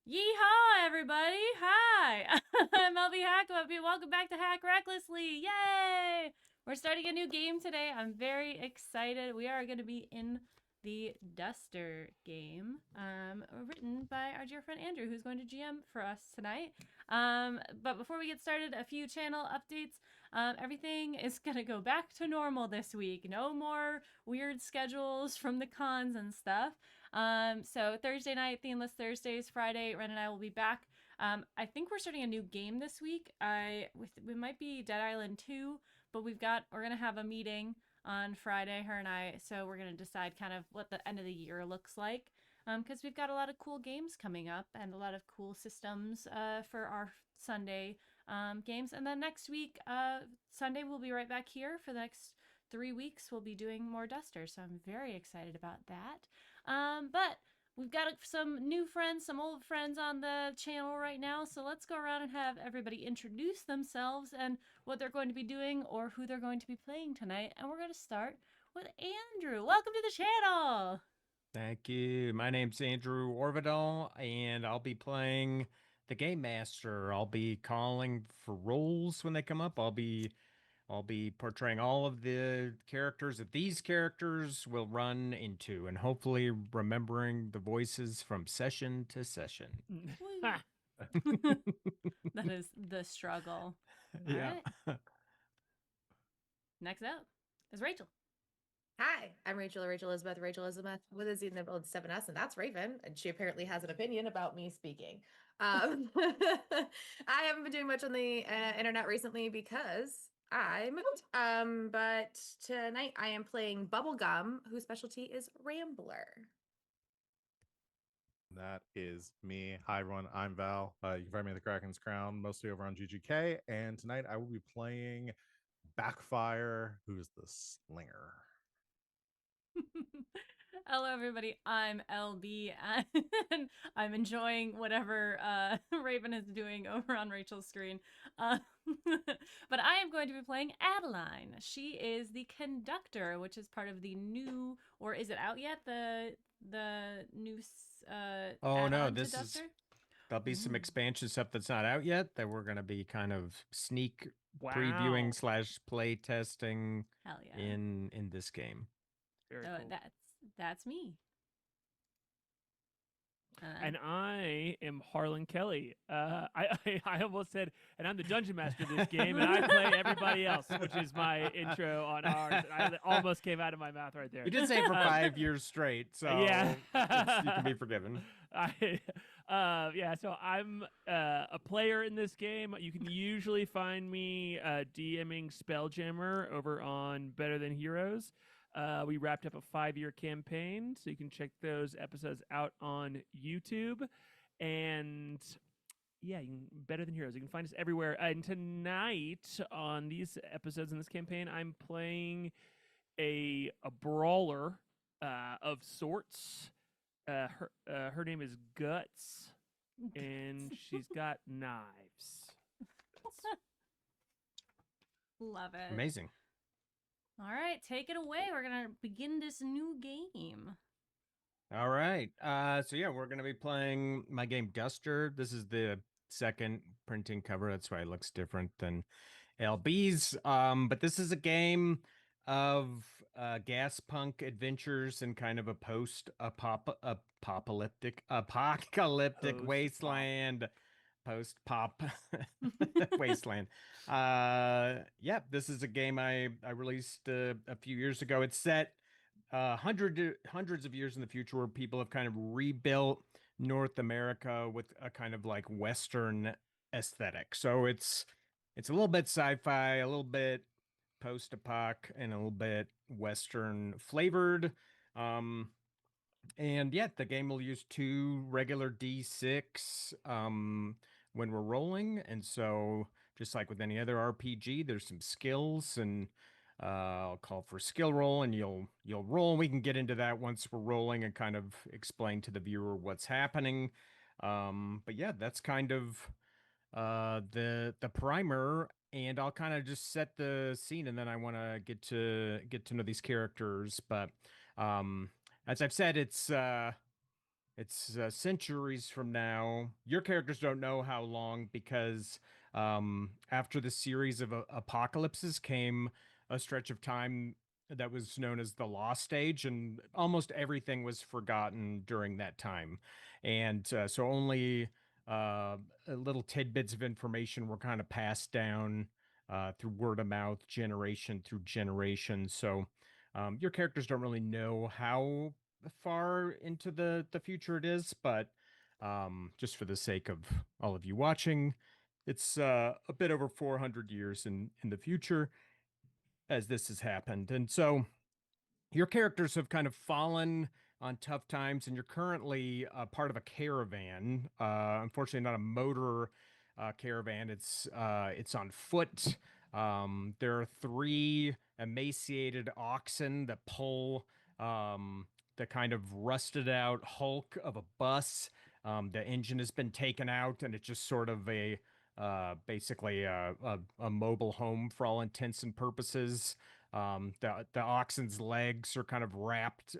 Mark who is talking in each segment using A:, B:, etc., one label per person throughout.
A: Yeehaw, everybody! Hi, I'm LB Hackmuppy. Welcome back to Hack Recklessly. Yay! We're starting a new game today. I'm very excited. We are going to be in the Duster game, written by our dear friend Andrew, who's going to GM for us tonight. But before we get started, a few channel updates. Everything is going to go back to normal this week. No more weird schedules from the cons and stuff. So Thursday night, Themeless Thursdays, Friday, Ren and I will be back. I think we're starting a new game this week. We might be Dead Island 2, but we're gonna have a meeting on Friday, her and I. So we're gonna decide kind of what the end of the year looks like. Because we've got a lot of cool games coming up and a lot of cool systems for our Sunday games. And then next week, Sunday, we'll be right back here for the next 3 weeks. We'll be doing more Duster, so I'm very excited about that. But we've got some new friends, some old friends on the channel right now. So let's go around and have everybody introduce themselves and what they're going to be doing or who they're going to be playing tonight. And we're going to start with Andrew. Welcome to the channel.
B: Thank you. My name's Andrew Orvidal, and I'll be playing the Game Master. I'll be calling for roles when they come up. I'll be portraying all of the characters that these characters will run into, and hopefully remembering the voices from session to session.
A: That is the struggle. All
B: Yeah.
A: right. Next up is Rachel.
C: Hi, I'm Rachel Elizabeth, with a Z in the middle of 7S, and that's Raven. And she apparently has an opinion about me speaking. I haven't been doing much on the internet recently because I moved. But tonight I am playing Bubblegum, whose specialty is Rambler.
D: That is me. Hi, everyone. I'm Val. You can find me at the Kraken's Crown, mostly over on GGK. And tonight I will be playing Backfire, who's the Slinger.
A: Hello, everybody. I'm LB, and I'm enjoying whatever Raven is doing over on Rachel's screen. Uh, but I am going to be playing Adeline. She is the conductor, which is part of the new, or is it out yet? The new
B: Oh no,
A: add-on to
B: this is
A: Duster.
B: there'll be some
A: Ooh,
B: expansion stuff that's not out yet that we're gonna be kind of sneak
E: Wow.
B: previewing slash play testing
A: hell yeah!
B: in this game.
E: Very
A: So
E: cool.
A: that's me.
E: And I am Harlan Kelly. I almost said, and I'm the dungeon master of this game, and I play everybody else, which is my intro on ours. And I almost came out of my mouth right there.
B: You did say for
E: Um,
B: 5 years straight, so
E: yeah,
B: you can be forgiven.
E: yeah. So I'm a player in this game. You can usually find me DMing Spelljammer over on Better Than Heroes. We wrapped up a 5-year campaign, so you can check those episodes out on YouTube. And yeah, Better Than Heroes. You can find us everywhere. And tonight on these episodes in this campaign, I'm playing a brawler of sorts. Her name is Guts, and she's got knives.
A: Love it.
B: Amazing.
A: All right, take it away. We're gonna begin this new game.
B: All right. So yeah, we're gonna be playing my game Duster. This is the second printing cover. That's why it looks different than LB's. But this is a game of gas punk adventures in kind of a apocalyptic
E: Post-pop.
B: wasteland. Post pop wasteland. Yeah, this is a game I released a few years ago. It's set hundreds of years in the future where people have kind of rebuilt North America with a kind of like Western aesthetic. So it's a little bit sci-fi, a little bit post-apoc, and a little bit Western flavored. Um, and yeah, the game will use 2 regular D6 when we're rolling. And so, just like with any other RPG, there's some skills, and I'll call for skill roll, and you'll roll. And we can get into that once we're rolling and kind of explain to the viewer what's happening. But yeah, that's kind of the primer, and I'll kind of just set the scene, and then I want to get to know these characters. But as I've said, it's It's centuries from now. Your characters don't know how long because after the series of apocalypses came a stretch of time that was known as the Lost Age, and almost everything was forgotten during that time. And so only little tidbits of information were kind of passed down through word of mouth, generation through generation. So your characters don't really know how far into the future it is, but just for the sake of all of you watching, it's a bit over 400 years in the future as this has happened. And so your characters have kind of fallen on tough times, and you're currently part of a caravan. Unfortunately, not a motor caravan. It's on foot. There are three emaciated oxen that pull the kind of rusted out hulk of a bus. The engine has been taken out, and it's just sort of basically a mobile home for all intents and purposes. The oxen's legs are kind of wrapped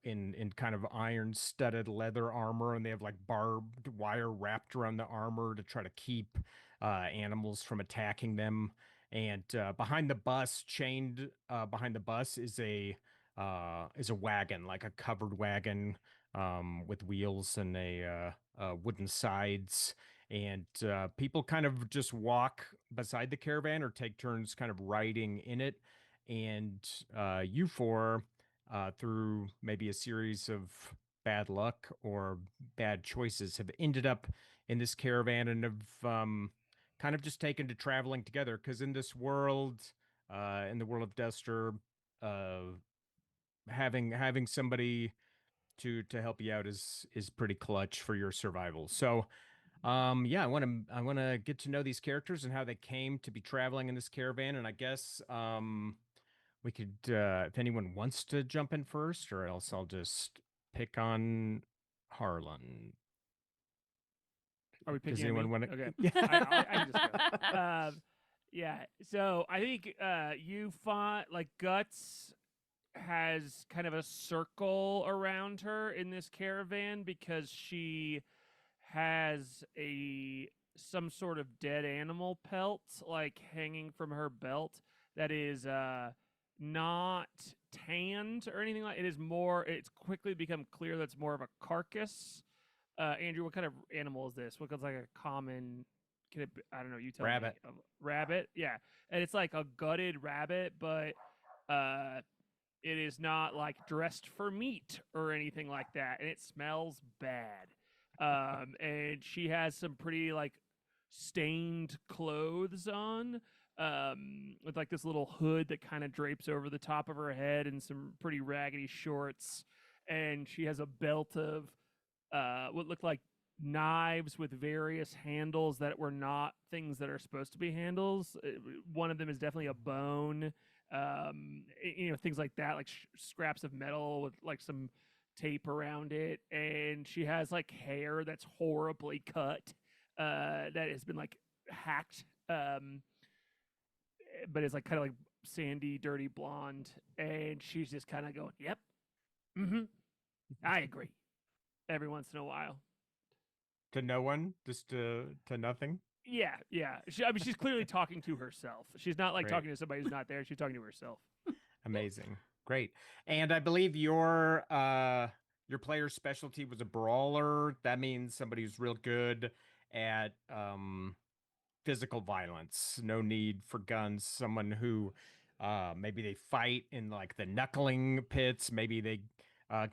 B: in kind of iron studded leather armor, and they have like barbed wire wrapped around the armor to try to keep animals from attacking them. And behind the bus, chained behind the bus, is a wagon, like a covered wagon with wheels and wooden sides. And people kind of just walk beside the caravan or take turns kind of riding in it. And you four, through maybe a series of bad luck or bad choices, have ended up in this caravan and have kind of just taken to traveling together. Because in this world, in the world of Duster, uh, having somebody to help you out is pretty clutch for your survival. So yeah, I want to get to know these characters and how they came to be traveling in this caravan. And I guess we could if anyone wants to jump in first, or else I'll just pick on Harlan.
E: Are we
B: Does
E: picking on me?
B: anyone want to?
E: Okay.
B: Yeah.
E: I can just go. Yeah. So I think you find like Guts has kind of a circle around her in this caravan because she has a some sort of dead animal pelt like hanging from her belt that is not tanned or anything like it is more it's quickly become clear that's more of a carcass. Andrew, what kind of animal is this? What looks like a common can it be, I don't know, you tell
B: Rabbit.
E: me. A rabbit? Yeah. And it's like a gutted rabbit, but it is not like dressed for meat or anything like that, and it smells bad. And she has some pretty like stained clothes on, with like this little hood that kind of drapes over the top of her head, and some pretty raggedy shorts. And she has a belt of what looked like knives with various handles that were not things that are supposed to be handles. One of them is definitely a bone. Things like that, like scraps of metal with like some tape around it. And she has like hair that's horribly cut, that has been like hacked, but it's like kind of like sandy, dirty blonde. And she's just kind of going, "Yep, mm-hmm, I agree." Every once in a while.
B: To no one, just to nothing.
E: Yeah, yeah. I mean, she's clearly talking to herself. She's not like
B: Great.
E: talking to somebody who's not there. She's talking to herself.
B: Amazing. Great. And I believe your player's specialty was a brawler. That means somebody who's real good at physical violence. No need for guns. Someone who maybe they fight in like the knuckling pits. Maybe they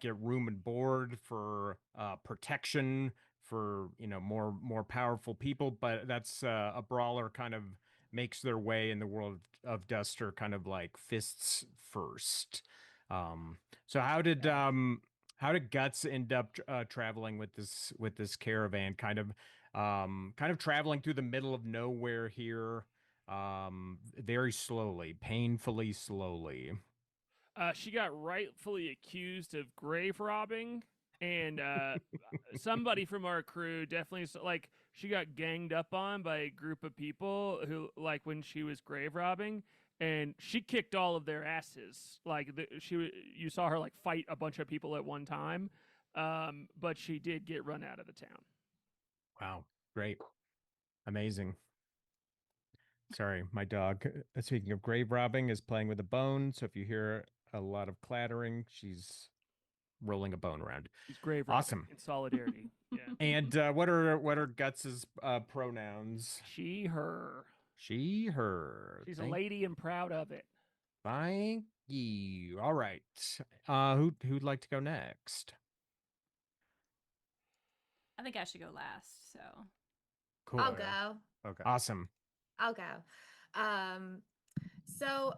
B: get room and board for protection for more powerful people. But that's a brawler kind of makes their way in the world of Duster kind of like fists first. So how did Guts end up traveling with this caravan kind of traveling through the middle of nowhere here, very slowly, painfully slowly.
E: She got rightfully accused of grave robbing, and somebody from our crew definitely like she got ganged up on by a group of people who like when she was grave robbing, and she kicked all of their asses. Like you saw her like fight a bunch of people at one time. but she did get run out of the town.
B: Wow. Great. Amazing. Sorry, my dog, speaking of grave robbing, is playing with a bone. So if you hear a lot of clattering, she's rolling a bone around.
E: She's grave robbing
B: Awesome.
E: in solidarity. Yeah.
B: And what are Guts's pronouns?
E: She, her.
B: She, her.
E: She's a lady and proud of it.
B: Thank you. All right. Who'd like to go next?
A: I think I should go last. So
B: Cool.
C: I'll go.
D: Okay.
B: Awesome.
C: I'll go. So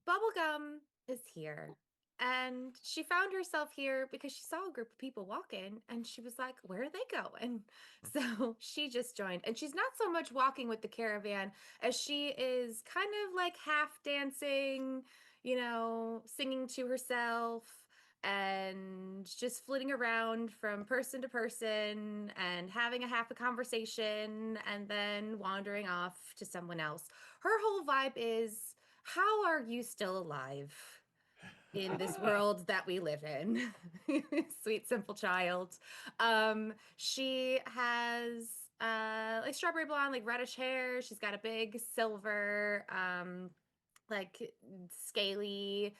C: Bubblegum is here. And she found herself here because she saw a group of people walking and she was like, where are they going? So she just joined. And she's not so much walking with the caravan as she is kind of like half dancing, singing to herself and just flitting around from person to person and having a half a conversation and then wandering off to someone else. Her whole vibe is, how are you still alive in this world that we live in? Sweet, simple child. She has like strawberry blonde, like reddish hair. She's got a big silver, like scaly,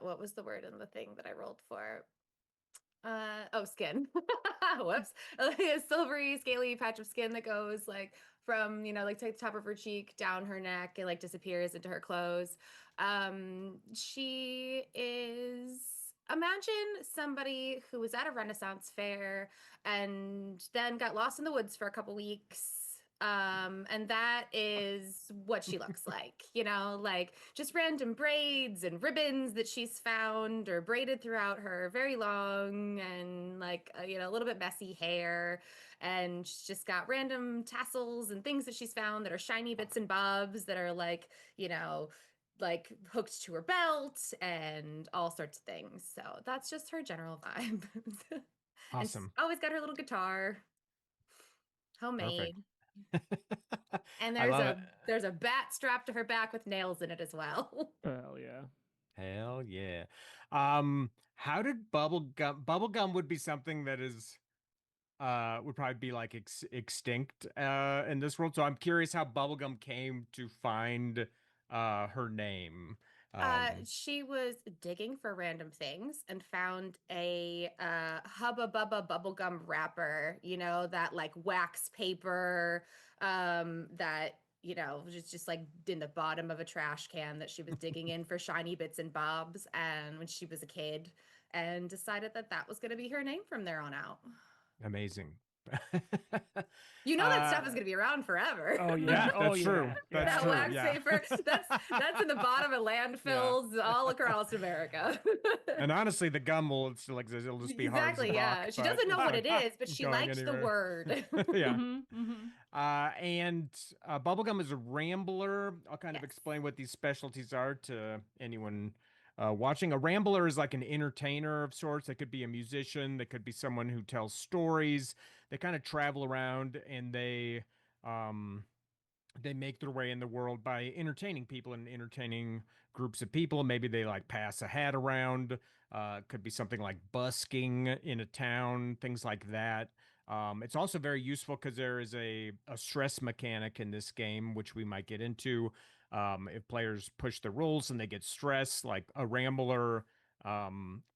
C: what was the word in the thing that I rolled for? Skin. Whoops. Like a silvery, scaly patch of skin that goes like from, like to the top of her cheek down her neck and like disappears into her clothes. She is, imagine somebody who was at a Renaissance fair and then got lost in the woods for a couple weeks. And that is what she looks like, like just random braids and ribbons that she's found or braided throughout her very long and like, a little bit messy hair. And she's just got random tassels and things that she's found that are shiny bits and bobs that are like, like hooked to her belt and all sorts of things. So that's just her general vibe. And she's
B: Awesome.
C: always got her little guitar, homemade. And
B: I love it.
C: there's a bat strapped to her back with nails in it as well.
E: Hell yeah.
B: Hell yeah. How did bubblegum would be something that is would probably be like extinct in this world. So I'm curious how bubblegum came to find her name.
C: She was digging for random things and found a Hubba Bubba bubblegum wrapper, that like wax paper that, was just like in the bottom of a trash can that she was digging in for shiny bits and bobs. And when she was a kid, and decided that that was going to be her name from there on out.
B: Amazing.
C: That stuff is going to be around forever.
E: Oh yeah.
B: Yeah,
E: Oh
B: that's
E: yeah.
B: true.
E: Yeah.
B: That's
C: That
B: true.
C: wax
B: Yeah.
C: paper, that's in the bottom of landfills all across America.
B: And honestly, the gum will still exist. It'll just be
C: Exactly,
B: hard as a
C: yeah.
B: rock,
C: She
B: but
C: doesn't know
B: it's
C: what it
B: not
C: is, but she
B: going
C: liked the
B: anywhere.
C: word.
B: Yeah.
A: Mhm.
B: Bubblegum is a rambler. I'll kind of
C: Yes.
B: explain what these specialties are to anyone watching. A rambler is like an entertainer of sorts. They could be a musician. They could be someone who tells stories. They kind of travel around and they make their way in the world by entertaining people and entertaining groups of people. Maybe they like pass a hat around. Could be something like busking in a town, things like that. It's also very useful because there is a stress mechanic in this game, which we might get into. If players push the rules and they get stressed, like a rambler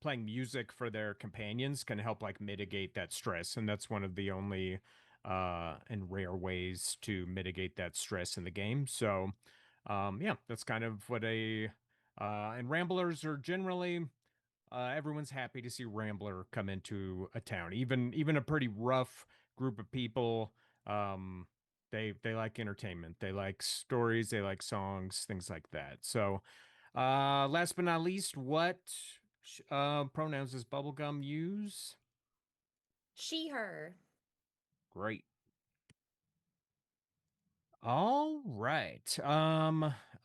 B: playing music for their companions can help like mitigate that stress. And that's one of the only and rare ways to mitigate that stress in the game. So, yeah, that's kind of what and ramblers are generally everyone's happy to see Rambler come into a town, even a pretty rough group of people. They like entertainment, they like stories, they like songs, things like that. So, last but not least, what pronouns does Bubblegum use?
C: She, her.
B: Great. All right.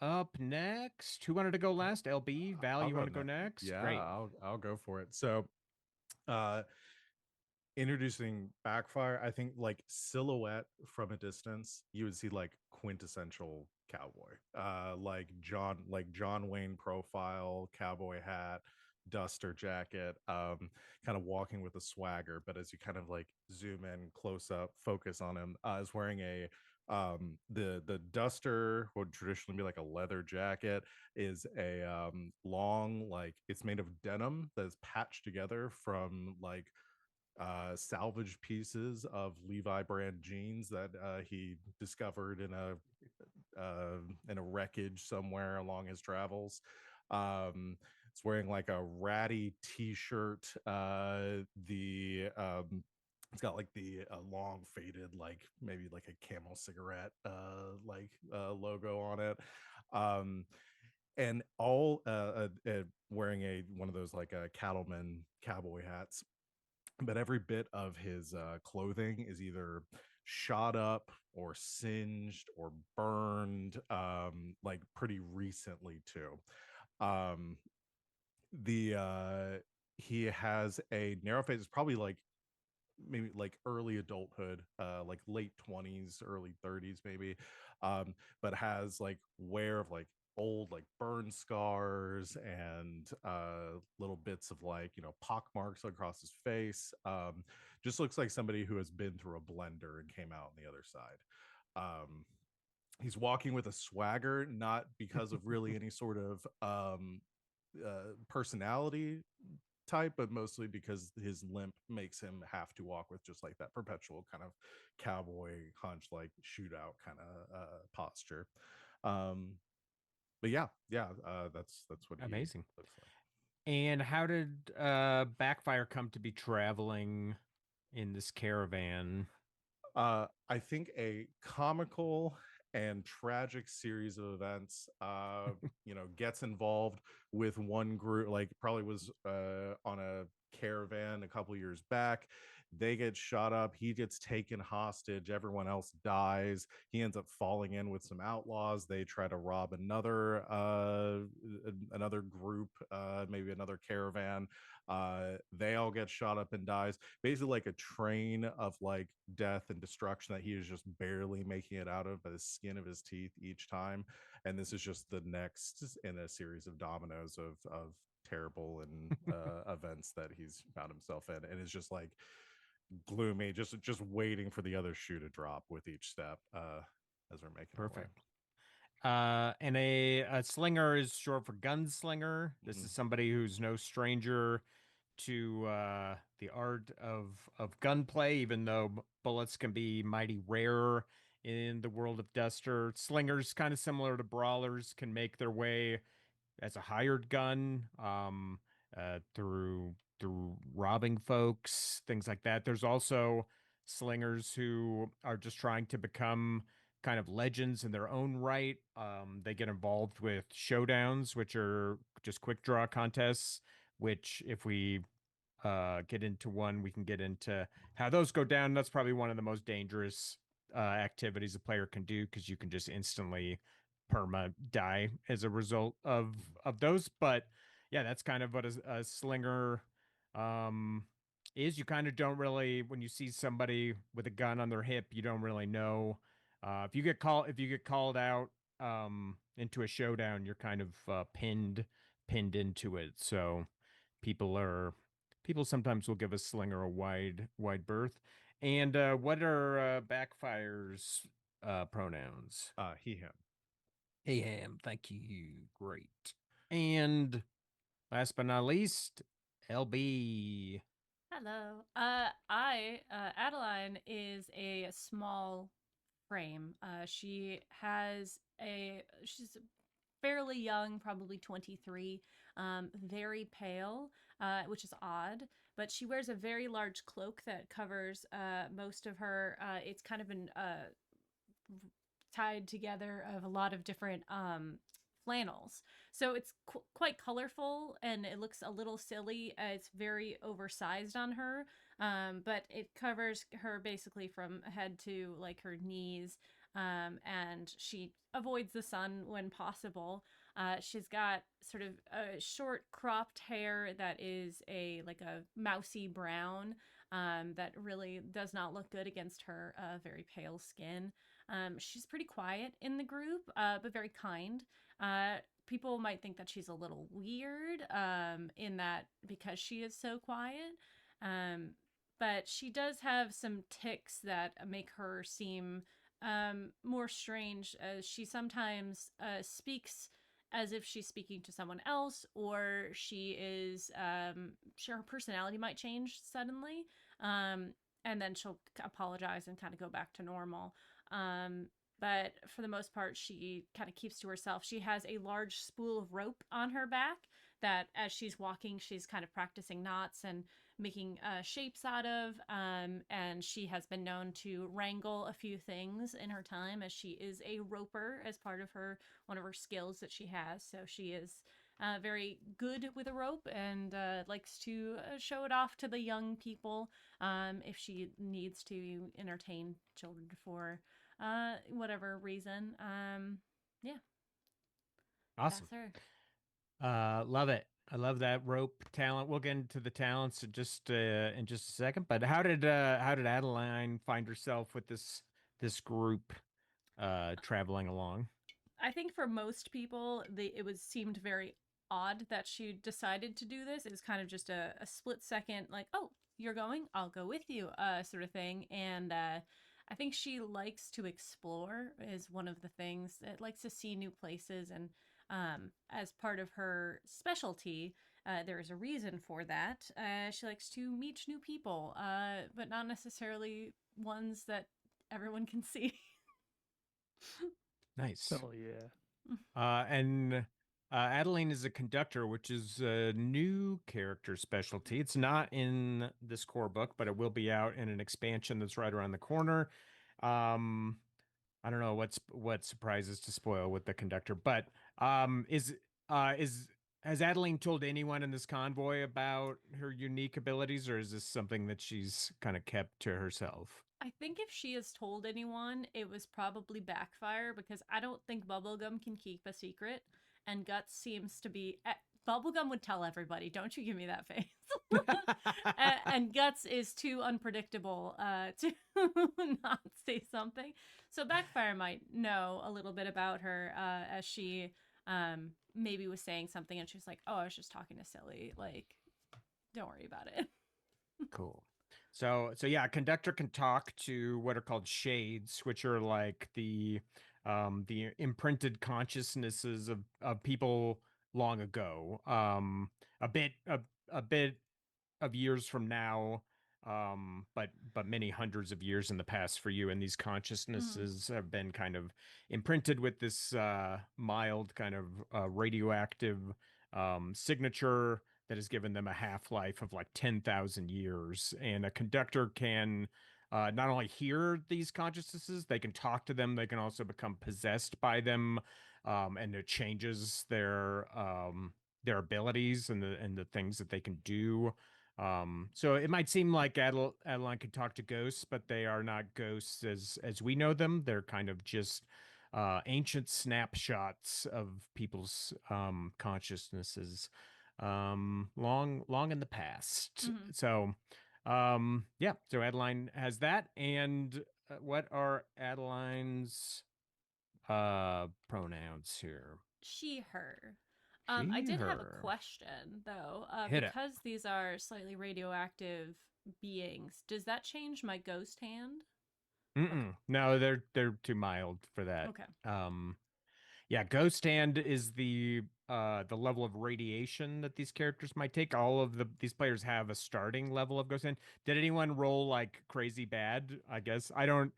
B: Up next, who wanted to go last? LB, Val,
D: I'll
B: you
D: go
B: want to go next?
D: Yeah,
B: Great.
D: I'll go for it. So, introducing Backfire, I think like silhouette from a distance, you would see like quintessential cowboy, like John Wayne profile, cowboy hat, duster jacket, kind of walking with a swagger. But as you kind of like zoom in close up, focus on him, is wearing a the duster would traditionally be like a leather jacket, is a long, like it's made of denim that's patched together from like salvage pieces of Levi brand jeans that he discovered in a wreckage somewhere along his travels. It's wearing like a ratty t-shirt. The It's got like the long faded, like maybe like a Camel cigarette logo on it. Um, and all wearing a one of those like cattleman cowboy hats, but every bit of his clothing is either shot up or singed or burned, like pretty recently too. um the He has a narrow face. It's probably like maybe like early adulthood, like late 20s, early 30s maybe, but has like wear of like old like burn scars and little bits of like, you know, pock marks across his face. Just looks like somebody who has been through a blender and came out on the other side. He's walking with a swagger, not because of really any sort of personality type, but mostly because his limp makes him have to walk with just like that perpetual kind of cowboy hunch, like shootout kind of posture. Um, but that's what he
B: Amazing.
D: looks like.
B: And how did Backfire come to be traveling in this caravan?
D: I think a comical and tragic series of events, gets involved with one group. Like probably was on a caravan a couple years back. They get shot up. He gets taken hostage. Everyone else dies. He ends up falling in with some outlaws. They try to rob another group, maybe another caravan. They all get shot up and dies. Basically, like a train of like death and destruction that he is just barely making it out of by the skin of his teeth each time. And this is just the next in a series of dominoes of terrible and events that he's found himself in, and it's just like gloomy, just waiting for the other shoe to drop with each step, as we're making our way.
B: Perfect. And a slinger is short for gunslinger. This is somebody who's no stranger to the art of gunplay, even though bullets can be mighty rare in the world of Duster. Slingers, kind of similar to brawlers, can make their way as a hired gun, through robbing folks, things like that. There's also slingers who are just trying to become kind of legends in their own right. They get involved with showdowns, which are just quick draw contests. Which, if we get into one, we can get into how those go down. That's probably one of the most dangerous activities a player can do, because you can just instantly perma die as a result of those. But yeah, that's kind of what a slinger is. You kind of don't really, when you see somebody with a gun on their hip, you don't really know if you get called out into a showdown, you're kind of pinned into it. So people sometimes will give a slinger a wide berth. And what are Backfire's pronouns?
D: He, him.
B: Hey, Ham, thank you. Great. And last but not least, LB.
A: Hello. Adeline is a small frame. She's fairly young, probably 23, very pale, which is odd, but she wears a very large cloak that covers most of her. It's kind of an tied together of a lot of different flannels. So it's quite colorful and it looks a little silly. It's very oversized on her, but it covers her basically from head to like her knees. And she avoids the sun when possible. She's got sort of a short cropped hair that is like a mousy brown, that really does not look good against her very pale skin. She's pretty quiet in the group, but very kind. people might think that she's a little weird, in that because she is so quiet. Um, but she does have some tics that make her seem more strange, as she sometimes speaks as if she's speaking to someone else, or she is sure, her personality might change suddenly, um, and then she'll apologize and kind of go back to normal. Um, but for the most part, she kind of keeps to herself. She has a large spool of rope on her back that, as she's walking, she's kind of practicing knots and making shapes out of. And she has been known to wrangle a few things in her time, as she is a roper as part of her one of her skills that she has. So she is very good with a rope, and likes to show it off to the young people, if she needs to entertain children for whatever reason. Yeah,
B: Awesome.
A: that's her.
B: Love it. I love that rope talent. We'll get into the talents in just a second. But how did Adeline find herself with this group traveling along?
A: I think for most people, it was seemed very odd that she decided to do this. It was kind of just a split second, like, oh, you're going, I'll go with you, sort of thing. And I think she likes to explore, is one of the things. It likes to see new places, and as part of her specialty, there is a reason for that. She likes to meet new people, but not necessarily ones that everyone can see.
B: Nice.
E: Hell yeah.
B: And Adeline is a conductor, which is a new character specialty. It's not in this core book, but it will be out in an expansion that's right around the corner. Um, I don't know what surprises to spoil with the conductor, but is has Adeline told anyone in this convoy about her unique abilities, or is this something that she's kind of kept to herself?
A: I think if she has told anyone, it was probably backfire, because I don't think Bubblegum can keep a secret, and Guts seems to be. Bubblegum would tell everybody, don't you give me that face. And Guts is too unpredictable to not say something. So Backfire might know a little bit about her, as she maybe was saying something and she was like, oh, I was just talking to Silly. Like, don't worry about it.
B: Cool. So yeah, a conductor can talk to what are called shades, which are like the imprinted consciousnesses of people long ago. A bit of years from now, but many hundreds of years in the past for you, and these consciousnesses have been kind of imprinted with this mild kind of radioactive signature that has given them a half-life of like 10,000 years. And a conductor can not only hear these consciousnesses, they can talk to them, they can also become possessed by them, and it changes their abilities and the things that they can do. So it might seem like Adeline could talk to ghosts, but they are not ghosts as we know them. They're kind of just ancient snapshots of people's consciousnesses, long in the past. So yeah, so Adeline has that. And what are Adeline's pronouns here?
A: She, her.
B: She,
A: I did have a
B: her.
A: question though,
B: Hit it.
A: because these are slightly radioactive beings. Does that change my ghost hand?
B: No, they're too mild for that.
A: Okay.
B: Yeah, ghost hand is the level of radiation that these characters might take. All of these players have a starting level of ghost hand. Did anyone roll like crazy bad? I guess I don't.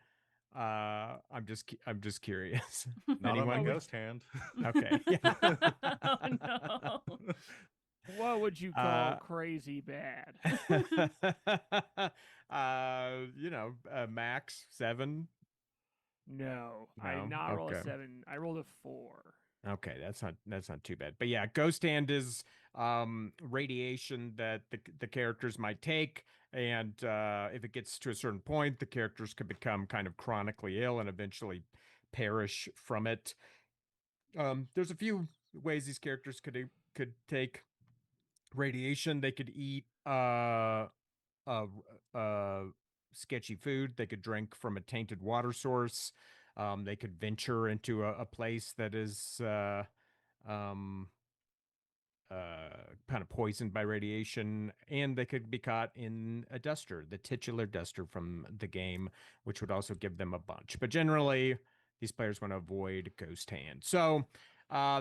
B: I'm just curious.
D: Not on my
B: Anyone?
D: ghost hand.
B: Okay. Yeah.
A: Oh no.
E: What would you call crazy bad?
B: Max 7.
E: No, I did
B: No?
E: not roll a
B: Okay.
E: 7. I rolled a 4.
B: Okay, that's not too bad. But yeah, ghost hand is radiation that the characters might take, and if it gets to a certain point, the characters could become kind of chronically ill and eventually perish from it. There's a few ways these characters could take radiation. They could eat uh, sketchy food. They could drink from a tainted water source. They could venture into a place that is um, kind of poisoned by radiation, and they could be caught in a duster, the titular duster from the game, which would also give them a bunch. But generally, these players want to avoid ghost hand. So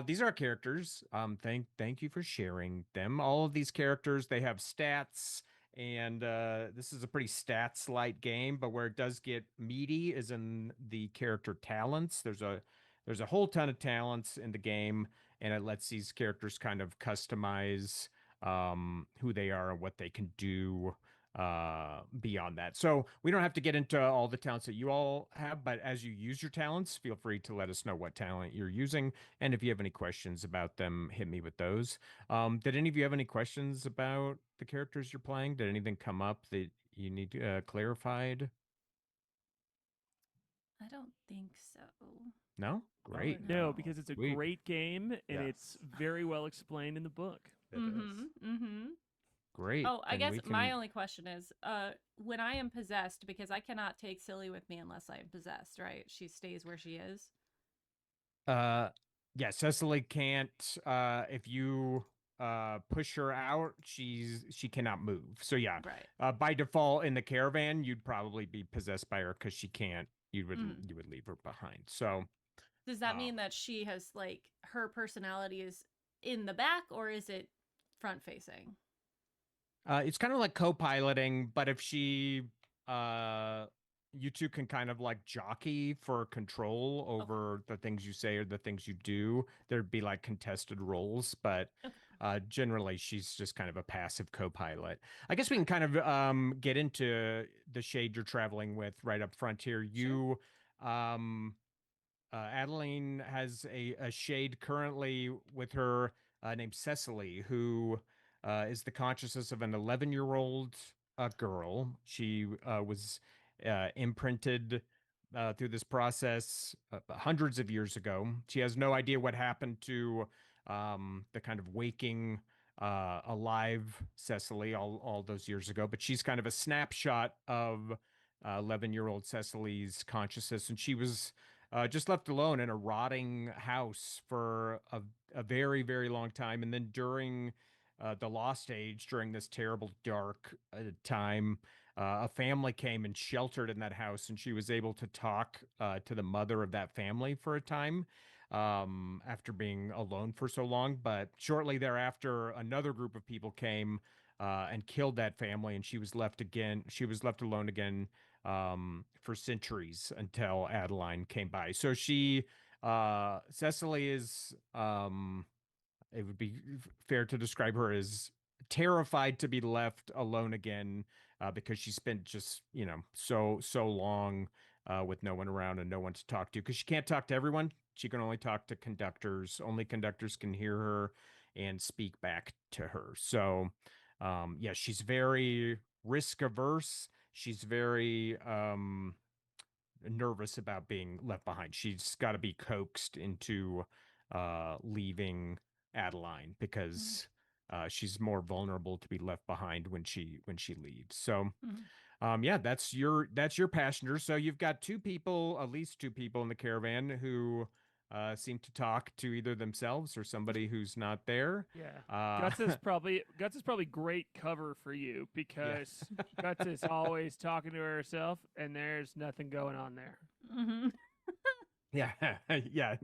B: these are our characters. Thank you for sharing them. All of these characters, they have stats. And this is a pretty stats light game, but where it does get meaty is in the character talents. There's a whole ton of talents in the game, and it lets these characters kind of customize who they are and what they can do beyond that. So we don't have to get into all the talents that you all have, but as you use your talents, feel free to let us know what talent you're using. And if you have any questions about them, hit me with those. Did any of you have any questions about the characters you're playing? Did anything come up that you need clarified?
A: I don't think so.
B: No? Great.
E: No, because it's a
B: Sweet.
E: great game and
D: Yes.
E: it's very well explained in the book.
D: It is.
A: Mm-hmm.
B: Great.
A: Oh, I
B: Then
A: guess
B: we
A: my
B: can-
A: only question is, when I am possessed, because I cannot take Silly with me unless I am possessed, right? She stays where she is.
B: Yeah, Cecily can't if you push her out, she cannot move. So yeah,
A: Right.
B: by default in the caravan, you'd probably be possessed by her because she can't. You would
A: Mhm.
B: you would leave her behind. So
A: Does that mean that she has, like, her personality is in the back, or is it front facing?
B: it's kind of like co-piloting, but if she you two can kind of like jockey for control over the things you say or the things you do. There'd be like contested roles, but
A: Okay.
B: generally she's just kind of a passive co-pilot. I guess we can kind of get into the shade you're traveling with right up front here. You Adeline has a shade currently with her named Cecily, who is the consciousness of an 11-year-old girl. She was imprinted through this process hundreds of years ago. She has no idea what happened to the kind of waking, alive Cecily all those years ago, but she's kind of a snapshot of 11-year-old Cecily's consciousness, and she was just left alone in a rotting house for a very, very long time. And then during the Lost Age, during this terrible, dark time, a family came and sheltered in that house, and she was able to talk to the mother of that family for a time after being alone for so long. But shortly thereafter, another group of people came and killed that family, and she was left again. She was left alone again for centuries until Adeline came by. So Cecily is, it would be fair to describe her as terrified to be left alone again because she spent just, so long with no one around and no one to talk to because she can't talk to everyone. She can only talk to conductors. Only conductors can hear her and speak back to her. So, yeah, she's very risk averse. She's very nervous about being left behind. She's got to be coaxed into leaving Adeline because she's more vulnerable to be left behind when she leaves. So yeah, that's your passenger. So you've got two people, at least two people in the caravan who seem to talk to either themselves or somebody who's not there.
E: Yeah. Guts is probably great cover for you because Guts is always talking to herself and there's nothing going on there.
A: Mm-hmm.
B: Yeah, yeah.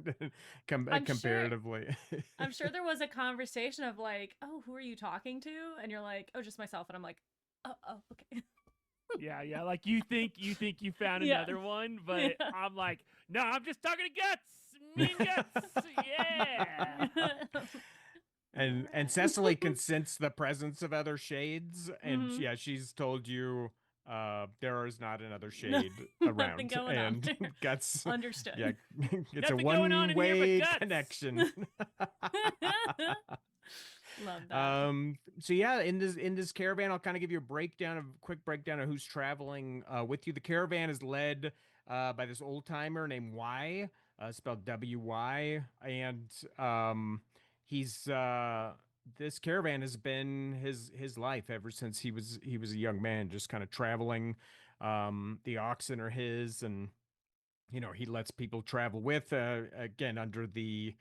B: Comparatively,
A: I'm sure there was a conversation of like, "Oh, who are you talking to?" And you're like, "Oh, just myself." And I'm like, "Oh, okay."
E: Yeah. Like you think you found
A: Yeah.
E: another one, but I'm like, no, I'm just talking to Guts. Me and Guts. Yeah.
B: and Cecily can sense the presence of other shades, and
A: Mhm.
B: yeah, she's told you there is not another
A: No-
B: shade
A: nothing
B: around,
A: going on
B: and
A: there.
B: Guts.
A: Understood.
B: Yeah, it's
E: Nothing
B: a
E: going on in here but
B: one-way
E: Guts.
B: connection.
A: Love that.
B: So yeah, in this caravan, I'll kind of give you a quick breakdown of who's traveling with you. The caravan is led by this old timer named Y, spelled W-Y, and he's this caravan has been his life ever since he was a young man, just kind of traveling. The oxen are his, and he lets people travel with again under the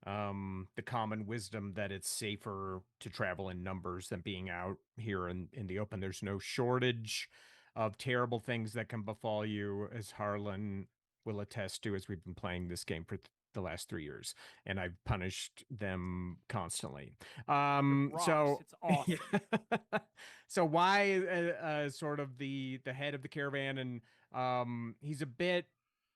B: the common wisdom that it's safer to travel in numbers than being out here in the open. There's no shortage of terrible things that can befall you, as Harlan will attest to, as we've been playing this game for the last 3 years, and I've punished them constantly.
E: It rocks.
B: So
E: It's awesome.
B: so why sort of the head of the caravan, and he's a bit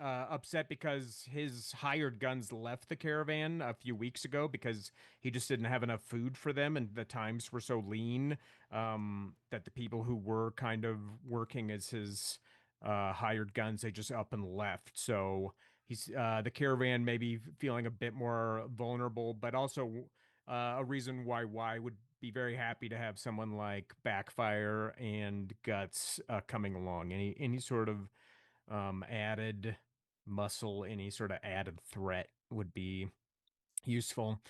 B: upset because his hired guns left the caravan a few weeks ago because he just didn't have enough food for them, and the times were so lean that the people who were kind of working as his hired guns, they just up and left. So he's the caravan maybe feeling a bit more vulnerable, but also a reason why would be very happy to have someone like Backfire and Guts coming along. Any sort of added muscle, any sort of added threat would be useful.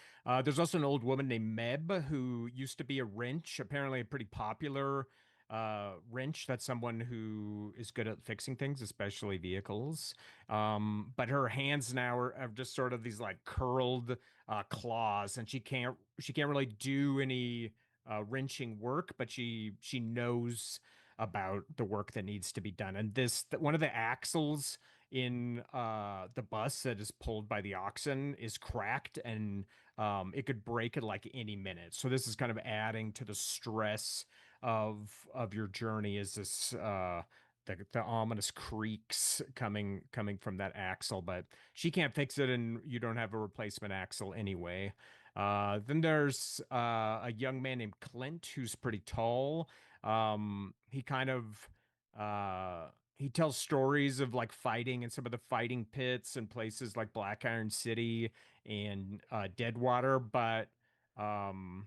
B: There's also an old woman named Meb who used to be a wrench, apparently a pretty popular wrench. That's someone who is good at fixing things, especially vehicles. But her hands now are just sort of these like curled claws, and she can't really do any wrenching work, but she knows about the work that needs to be done. And one of the axles in the bus that is pulled by the oxen is cracked, and it could break at like any minute. So this is kind of adding to the stress of your journey. Is this the ominous creaks coming from that axle? But she can't fix it, and you don't have a replacement axle anyway. Then there's a young man named Clint who's pretty tall. He kind of he tells stories of like fighting in some of the fighting pits and places like Black Iron City and Deadwater, but um,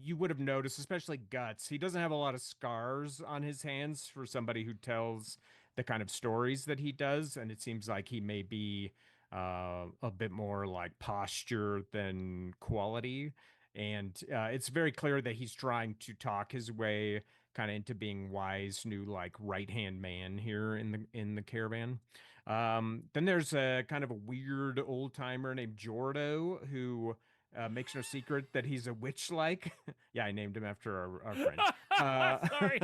B: you would have noticed, especially Guts, he doesn't have a lot of scars on his hands for somebody who tells the kind of stories that he does, and it seems like he may be a bit more like posture than quality. And it's very clear that he's trying to talk his way kind of into being wise new like right hand man here in the caravan. Then there's a kind of a weird old timer named Jordo who makes no secret that he's a witch like. Yeah, I named him after our friend.
E: Sorry.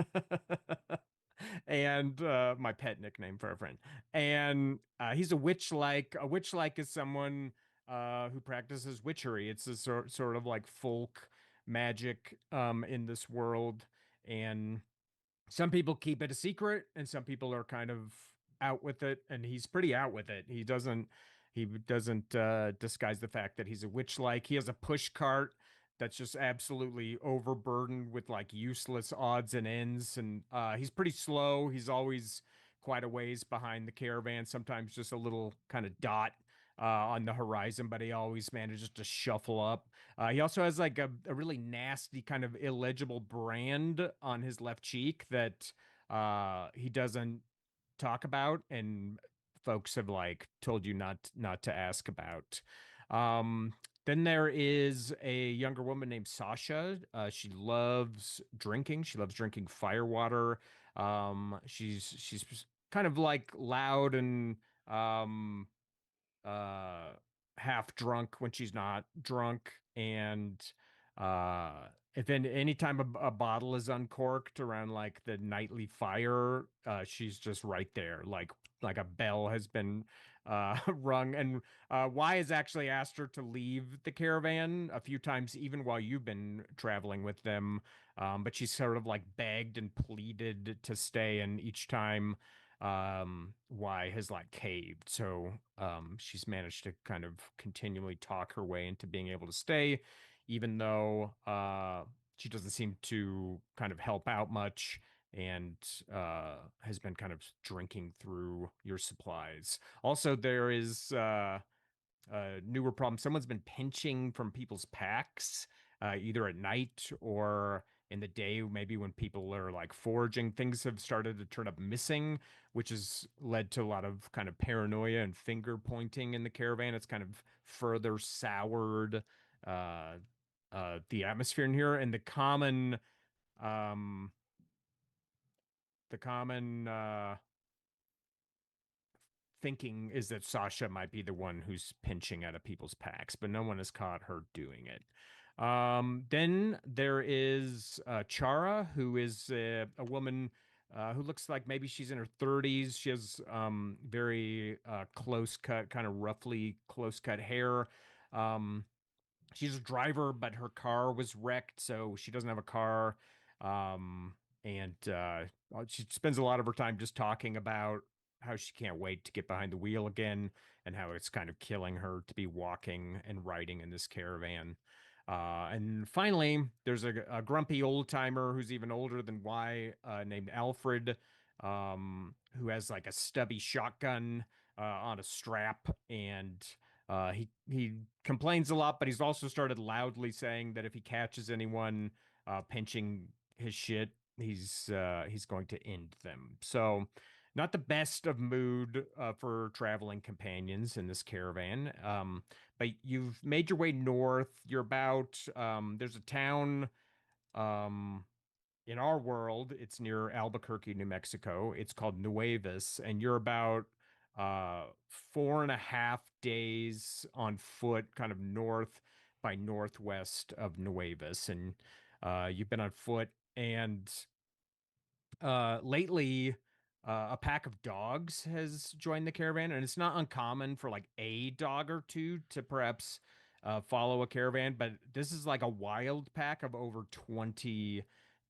B: And my pet nickname for our friend. And he's a witch like. A witch like is someone who practices witchery. It's a sort of like folk magic in this world. And some people keep it a secret, and some people are kind of out with it, and he's pretty out with it. He doesn't disguise the fact that he's a witch like. He has a push cart that's just absolutely overburdened with like useless odds and ends, and he's pretty slow. He's always quite a ways behind the caravan, sometimes just a little kind of dot on the horizon, but he always manages to shuffle up. He also has like a really nasty kind of illegible brand on his left cheek that he doesn't talk about, and folks have like told you not to ask about. Um, then there is a younger woman named Sasha. She loves drinking. She loves drinking firewater. She's kind of like loud and um uh half drunk when she's not drunk, and uh if anytime a bottle is uncorked around like the nightly fire, she's just right there, like a bell has been rung. And Y has actually asked her to leave the caravan a few times even while you've been traveling with them, but she's sort of like begged and pleaded to stay, and each time Y has like caved. So she's managed to kind of continually talk her way into being able to stay, even though she doesn't seem to kind of help out much, and has been kind of drinking through your supplies. Also, there is newer problem. Someone's been pinching from people's packs, either at night or in the day, maybe when people are like foraging. Things have started to turn up missing, which has led to a lot of kind of paranoia and finger pointing in the caravan. It's kind of further soured uh, the atmosphere in here, and um, the common thinking is that Sasha might be the one who's pinching out of people's packs, but no one has caught her doing it. Then there is Chara, who is a woman who looks like maybe she's in her 30s. She has very close cut, kind of roughly close cut hair. Um, she's a driver, but her car was wrecked, so she doesn't have a car. Um, and she spends a lot of her time just talking about how she can't wait to get behind the wheel again and how it's kind of killing her to be walking and riding in this caravan. And finally, there's a grumpy old timer who's even older than Y, named Alfred, who has like a stubby shotgun on a strap, and he complains a lot, but he's also started loudly saying that if he catches anyone pinching his shit, he's going to end them. So, not the best of mood for traveling companions in this caravan. But you've made your way north. You're about there's a town um, in our world. It's near Albuquerque, New Mexico. It's called Nuevas, and you're about 4.5 days on foot, kind of north by northwest of Nuevas, and you've been on foot. And lately, a pack of dogs has joined the caravan, and it's not uncommon for like a dog or two to perhaps follow a caravan, but this is like a wild pack of over 20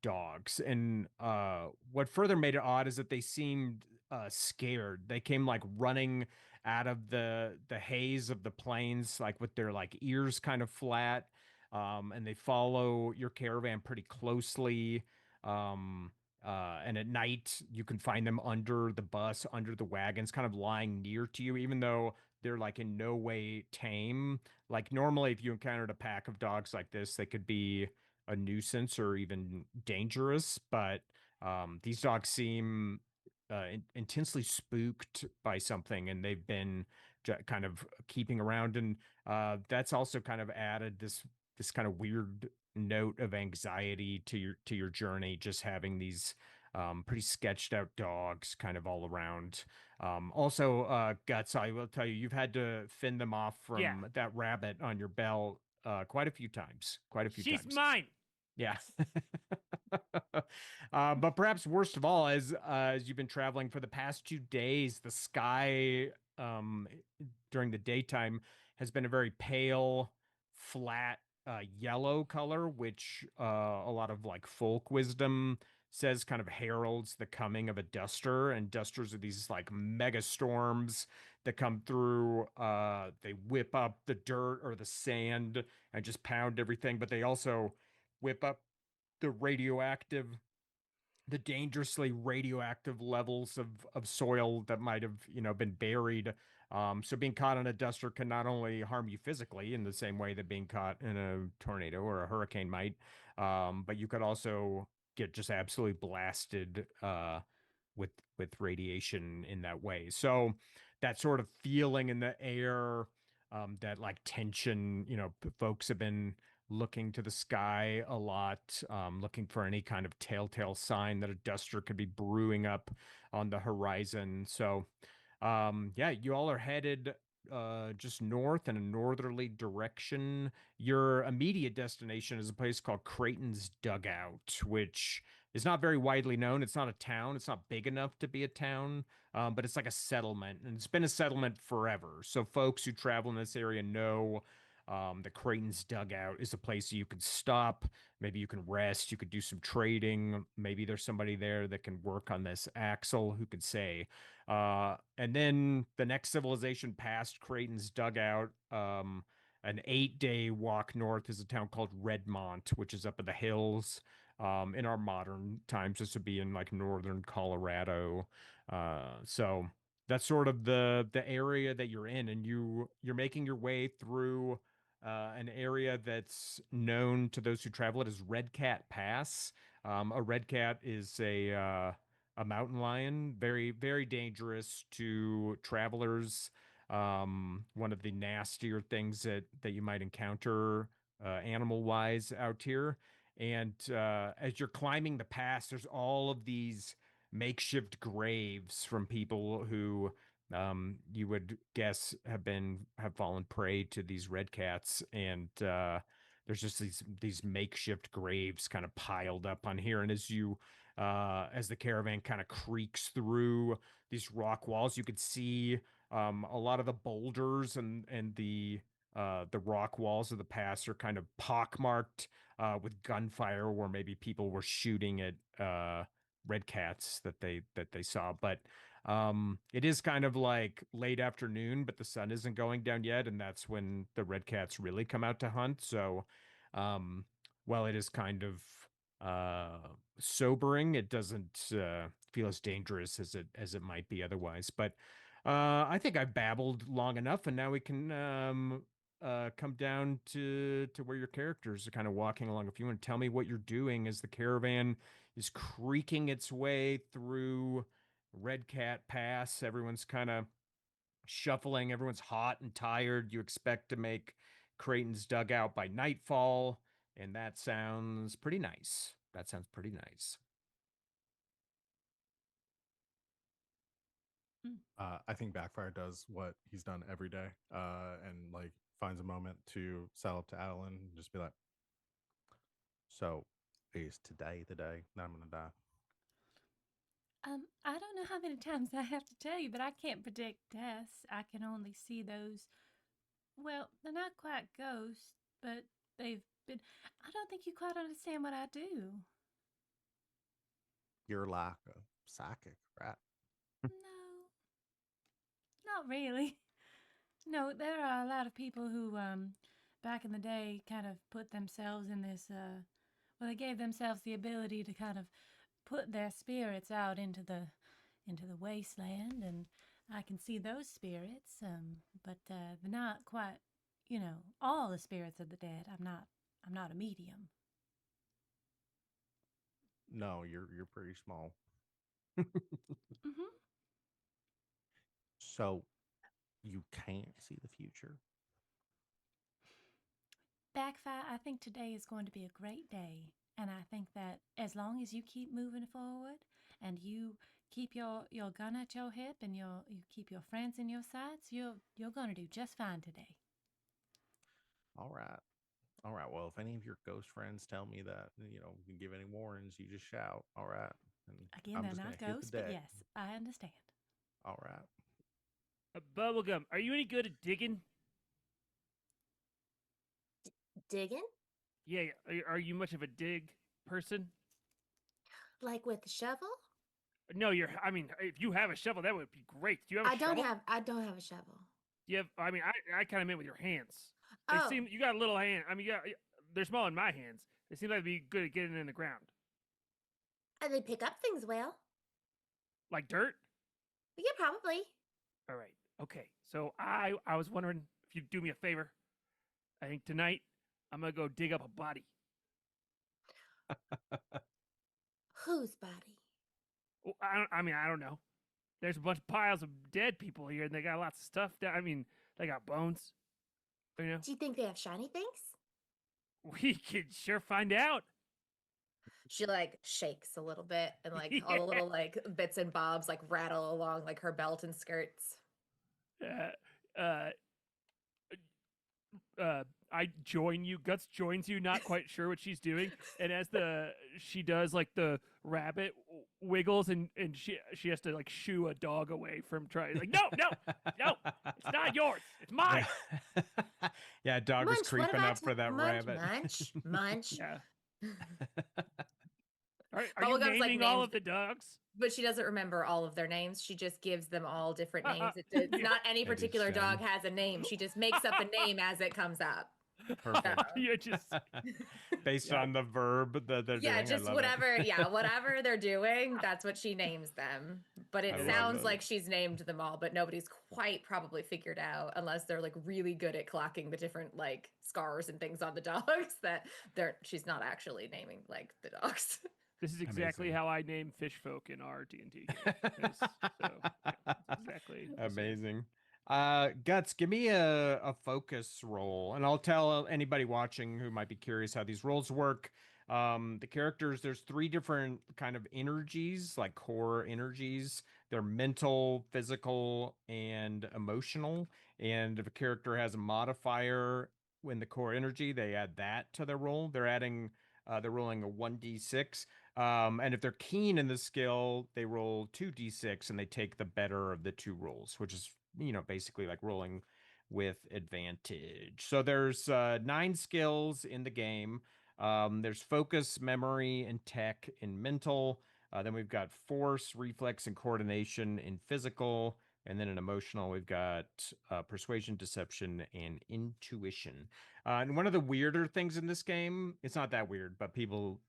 B: dogs. And what further made it odd is that they seemed scared. They came like running out of the haze of the plains, like with their like ears kind of flat, and they follow your caravan pretty closely. Um, and at night, you can find them under the bus, under the wagons, kind of lying near to you, even though they're like in no way tame. Like normally, if you encountered a pack of dogs like this, they could be a nuisance or even dangerous. But these dogs seem intensely spooked by something, and they've been kind of keeping around. And that's also kind of added this kind of weird note of anxiety to your journey, just having these pretty sketched out dogs kind of all around. Also, Guts, I will tell you, you've had to fend them off
E: Yeah.
B: from that rabbit on your belt quite a few times. Quite a few
E: She's
B: times.
E: mine.
B: Yeah. But perhaps worst of all, as you've been traveling for the past 2 days, the sky during the daytime has been a very pale, flat yellow color, which a lot of like folk wisdom says kind of heralds the coming of a duster. And dusters are these like mega storms that come through. They whip up the dirt or the sand and just pound everything, but they also whip up the dangerously radioactive levels of soil that might have been buried. So being caught in a duster can not only harm you physically in the same way that being caught in a tornado or a hurricane might, but you could also get just absolutely blasted with radiation in that way. So that sort of feeling in the air, that like tension, folks have been looking to the sky a lot, looking for any kind of telltale sign that a duster could be brewing up on the horizon. So, yeah, you all are headed just north in a northerly direction. Your immediate destination is a place called Creighton's Dugout, which is not very widely known. It's not a town. It's not big enough to be a town, but it's like a settlement, and it's been a settlement forever. So folks who travel in this area know the Creighton's Dugout is a place you could stop. Maybe you can rest. You could do some trading. Maybe there's somebody there that can work on this axle who could say. And then the next civilization past Creighton's Dugout, an 8-day walk north, is a town called Redmont, which is up in the hills. In our modern times, this would be in like northern Colorado. So that's sort of the area that you're in, and you're making your way through an area that's known to those who travel it as Red Cat Pass. A red cat is a mountain lion, very very dangerous to travelers. One of the nastier things that you might encounter animal wise out here. And as you're climbing the pass, there's all of these makeshift graves from people who you would guess have fallen prey to these red cats, and there's just these makeshift graves kind of piled up on here. And as the caravan kind of creaks through these rock walls, you could see a lot of the boulders and the rock walls of the pass are kind of pockmarked with gunfire, where maybe people were shooting at red cats that they saw. But it is kind of like late afternoon, but the sun isn't going down yet, and that's when the red cats really come out to hunt. So, while it is kind of sobering, it doesn't feel as dangerous as it might be otherwise. But I think I've babbled long enough, and now we can come down to where your characters are kind of walking along. If you want to tell me what you're doing as the caravan is creaking its way through Red Cat Pass. Everyone's kind of shuffling. Everyone's hot and tired. You expect to make Creighton's dugout by nightfall, and that sounds pretty nice. That sounds pretty nice.
D: I think Backfire does what he's done every day, and like finds a moment to sell up to Adeline and just be like, "So, is today the day that I'm gonna die?"
A: I don't know how many times I have to tell you, but I can't predict deaths. I can only see those. Well, they're not quite ghosts, but they've been. I don't think you quite understand what I do.
D: You're like a psychic, right?
A: No, not really. No, there are a lot of people who, back in the day, kind of put themselves in this. Well, they gave themselves the ability to kind of put their spirits out into the wasteland, and I can see those spirits. But they're not quite, all the spirits of the dead. I'm not a medium.
D: No, you're pretty small.
A: Mm-hmm.
D: So you can't see the future.
A: Backfire, I think today is going to be a great day. And I think that as long as you keep moving forward and you keep your gun at your hip and you keep your friends in your sights, you're going to do just fine today.
D: All right. All right. Well, if any of your ghost friends tell me that, you can give any warnings, you just shout. All right. And
A: Again,
D: I'm
A: they're
D: just
A: not
D: gonna hit
A: ghosts,
D: the
A: but
D: deck.
A: yes, I understand.
D: All right.
E: Bubblegum, are you any good at digging?
C: Digging?
E: Yeah, yeah. Are you much of a dig person?
C: Like with the shovel?
E: No, I mean, if you have a shovel, that would be great. Do you have a shovel?
C: I don't have a shovel.
E: You have. I mean, I kind of meant with your hands. They
C: Oh,
E: seem you got a little hand. I mean, they're small in my hands. They seem like they'd be good at getting in the ground,
C: and they pick up things well.
E: like dirt.
C: Yeah, probably.
E: All right. Okay. So I was wondering if you'd do me a favor. I think tonight I'm gonna go dig up a body.
C: Whose body?
E: Well, I don't know. There's a bunch of piles of dead people here, and they got lots of stuff. I mean, they got bones. You know,
C: Do you think they have shiny things?
E: we could sure find out.
C: She like shakes a little bit and like all
E: Yeah.
C: the little like bits and bobs like rattle along like her belt and skirts.
E: Uh, uh, I join you. Guts joins you, not quite sure what she's doing. And as she does like the rabbit wiggles, and she has to like shoo a dog away from trying. Like no, it's not yours. It's mine.
B: Yeah, dog was
C: Munch, what
B: creeping
C: about
B: up for that
C: munch,
B: rabbit.
C: Munch, munch.
E: Yeah. Are you
C: Bubblegum's, like,
E: naming all
C: named-
E: of the dogs?
C: But she doesn't remember all of their names. She just gives them all different names. It's
E: Yeah.
C: not any
B: At each
C: particular dog
B: time.
C: has a name. She just makes up a name as it comes up.
B: Perfect.
E: You're just
B: Based
E: Yeah.
B: on the verb that they're
C: Yeah,
B: doing. I
C: just
B: love
C: whatever.
B: It.
C: Yeah, whatever they're doing, that's what she names them. But it
B: I love
C: sounds
B: it.
C: like she's named them all, but nobody's quite probably figured out unless they're like really good at clocking the different like scars and things on the dogs that she's not actually naming like the dogs.
E: This is exactly
B: Amazing.
E: how I name fish folk in our D&D game. Exactly the same.
B: Amazing. Guts, give me a focus roll, and I'll tell anybody watching who might be curious how these rolls work. The characters, there's 3 different kind of energies, like core energies. They're mental, physical, and emotional. And if a character has a modifier in the core energy, they add that to their roll. They're rolling a 1d6. And if they're keen in the skill, they roll 2d6 and they take the better of the 2 rolls, which is, basically like rolling with advantage. So there's 9 skills in the game. There's focus, memory, and tech in mental. Then we've got force, reflex, and coordination in physical. And then in emotional, we've got persuasion, deception, and intuition. And one of the weirder things in this game, it's not that weird, but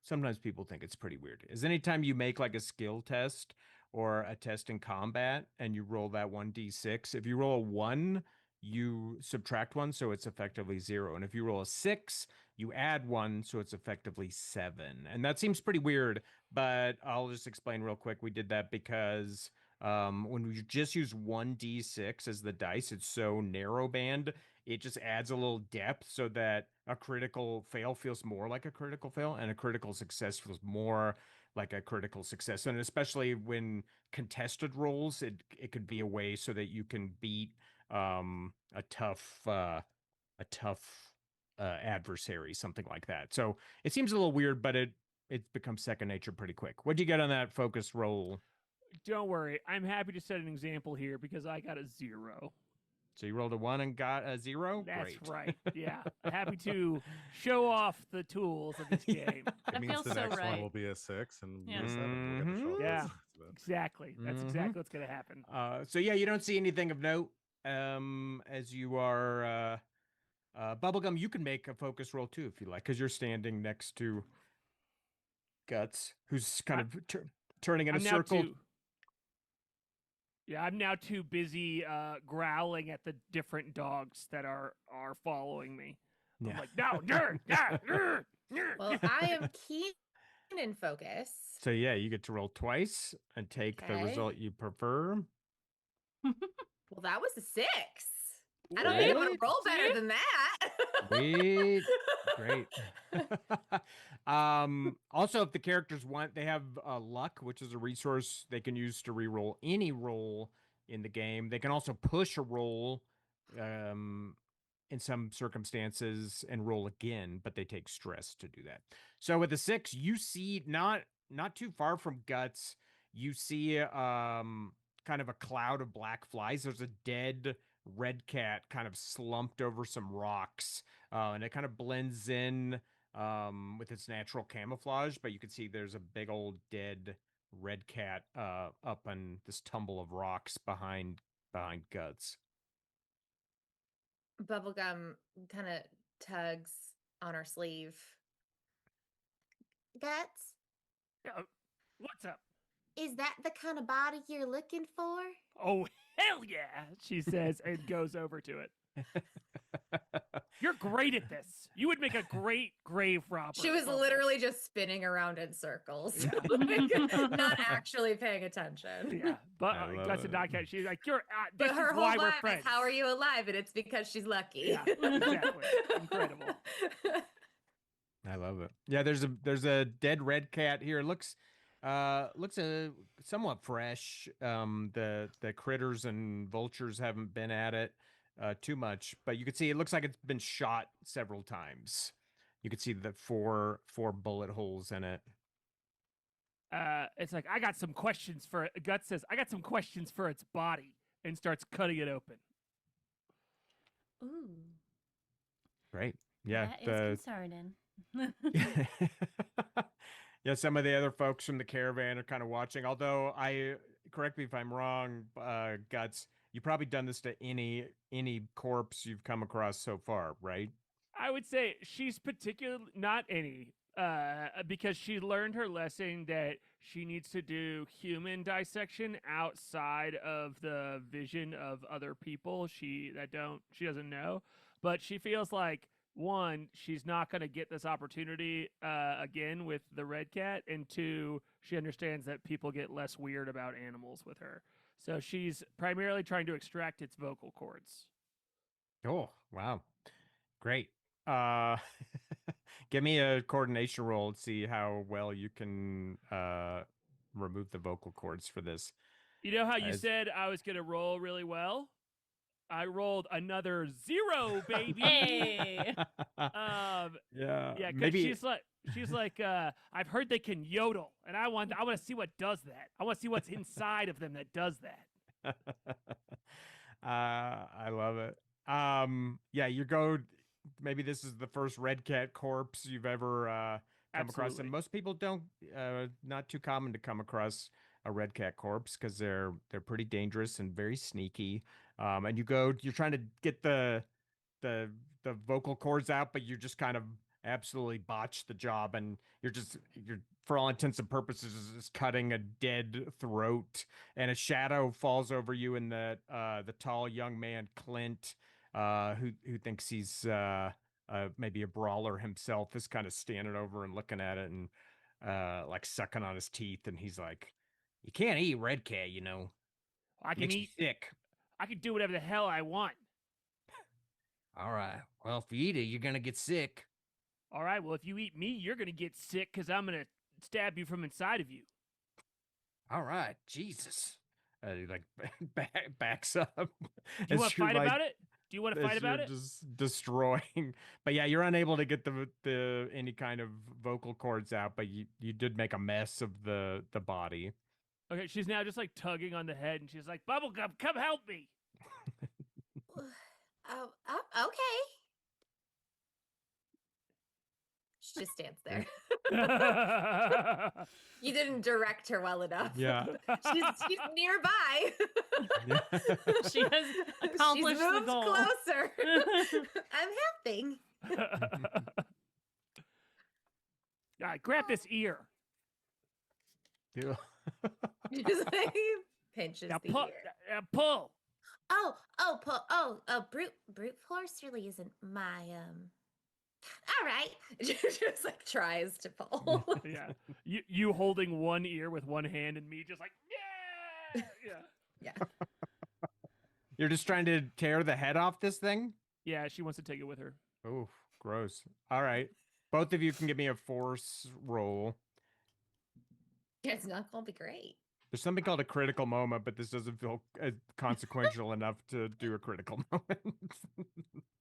B: sometimes people think it's pretty weird, is anytime you make like a skill test or a test in combat and you roll that 1d6, if you roll a 1, you subtract 1, so it's effectively 0. And if you roll a 6, you add 1, so it's effectively 7. And that seems pretty weird, but I'll just explain real quick. We did that because when we just use 1d6 as the dice, it's so narrow band, it just adds a little depth so that a critical fail feels more like a critical fail and a critical success feels more like a critical success. And especially when contested rolls, it could be a way so that you can beat a tough adversary, something like that. So it seems a little weird, but it becomes second nature pretty quick. What'd you get on that focus roll?
E: Don't worry. I'm happy to set an example here because I got a 0.
B: So you rolled a 1 and got a 0?
E: That's
B: Great.
E: right. Yeah. Happy to show off the tools of this game.
D: It
A: That
D: means
A: feels
D: the
A: so
D: next
A: right.
D: one will be a 6 and
A: Yeah.
D: be a 7. We'll get to show off
E: Yeah.
D: those sides of it.
E: Exactly. That's exactly what's going to happen.
B: So yeah, you don't see anything of note as you are Bubblegum. You can make a focus roll too if you like, because you're standing next to Guts, who's kind of turning in a circle.
E: I'm now too busy growling at the different dogs that are following me.
B: Yeah.
E: I'm like, no,
C: Well, I am keen in focus.
B: So yeah, you get to roll twice and take the
C: Okay.
B: result you prefer.
C: Well, that was a 6. I don't think I'm gonna
B: Wait.
C: roll better than that.
B: Wait. Great. Also, if the characters want, they have luck, which is a resource they can use to reroll any roll in the game. They can also push a roll in some circumstances and roll again, but they take stress to do that. So with the 6, you see not too far from Guts, you see kind of a cloud of black flies. There's a dead red cat kind of slumped over some rocks, and it kind of blends in with its natural camouflage, but you can see there's a big old dead red cat up on this tumble of rocks behind Guts.
C: Bubblegum kind of tugs on her sleeve. Guts,
E: What's up?
C: is that the kind of body you're looking for?
E: Oh, hell yeah, she says and goes over to it. You're great at this. You would make a great grave robber.
C: She was
E: Bubble.
C: literally just spinning around in circles, not actually paying attention.
E: Yeah, but
B: I love
E: Guts
B: it.
E: and Knockout, she's like, you're. This
C: But her
E: is
C: whole
E: why we're
C: vibe
E: friends.
C: is, how are you alive? And it's because she's lucky.
E: Yeah, exactly. Incredible.
B: I love it. Yeah, there's a dead red cat here. It looks somewhat fresh. The critters and vultures haven't been at it too much, but you can see it looks like it's been shot several times. You can see the four bullet holes in it.
E: It's like, I got some questions for it. Guts says, I got some questions for its body, and starts cutting it open.
A: Ooh.
B: Great. Yeah.
A: That is concerning.
B: Yeah, some of the other folks from the caravan are kind of watching. Although correct me if I'm wrong, Guts, you've probably done this to any corpse you've come across so far, right?
E: I would say she's particularly not any, because she learned her lesson that she needs to do human dissection outside of the vision of other people. She doesn't know, but she feels like, one, she's not going to get this opportunity again with the red cat, and two, she understands that people get less weird about animals with her. So she's primarily trying to extract its vocal cords.
B: Oh, wow. Great. Uh Give me a coordination roll and see how well you can remove the vocal cords for this.
E: You know how you
B: As-
E: said I was gonna roll really well? I rolled another 0, baby.
A: Hey.
E: Um,
B: yeah,
E: yeah, because
B: maybe
E: she's like, I've heard they can yodel, and I want to see what does that. I want to see what's inside of them that does that.
B: I love it. Yeah, you go. Maybe this is the first red cat corpse you've ever come across, and
E: Absolutely.
B: most people don't. Not too common to come across a red cat corpse because they're pretty dangerous and very sneaky. And you're trying to get the the vocal cords out, but you just kind of absolutely botch the job, and you're for all intents and purposes just cutting a dead throat, and a shadow falls over you, and the tall young man Clint, who thinks he's maybe a brawler himself, is kind of standing over and looking at it and like sucking on his teeth, and he's like, "You can't eat red cat, you know.
E: I can
B: Makes you
E: eat.
B: sick."
E: I can do whatever the hell I want.
B: All right. Well, if you eat it, you're gonna get sick.
E: All right. Well, if you eat me, you're gonna get sick because I'm gonna stab you from inside of you.
B: All right, Jesus. He like backs up.
E: Do you want to fight
B: like,
E: about it? Do you want to fight
B: as
E: about
B: you're
E: it?
B: just destroying. But yeah, you're unable to get the any kind of vocal cords out. But you did make a mess of the body.
E: Okay. She's now just like tugging on the head, and she's like, "Bubblegum, come help me."
C: Oh, okay. She just stands there. You didn't direct her well enough.
B: Yeah.
C: she's nearby.
A: She has accomplished
C: She's
A: the
C: moved
A: goal.
C: closer. I'm helping.
E: All right, grab this ear.
B: Yeah.
C: Just like pinches
E: Now
C: the
E: pull.
C: ear.
E: Pull.
C: Brute force really isn't my All right. Just like tries to pull.
E: Yeah. You holding one ear with one hand, and me just like, yeah, yeah.
C: Yeah.
B: You're just trying to tear the head off this thing?
E: Yeah, she wants to take it with her.
B: Oh, gross. All right. Both of you can give me a force roll.
C: It's not gonna be great.
B: There's something called a critical moment, but this doesn't feel consequential enough to do a critical moment.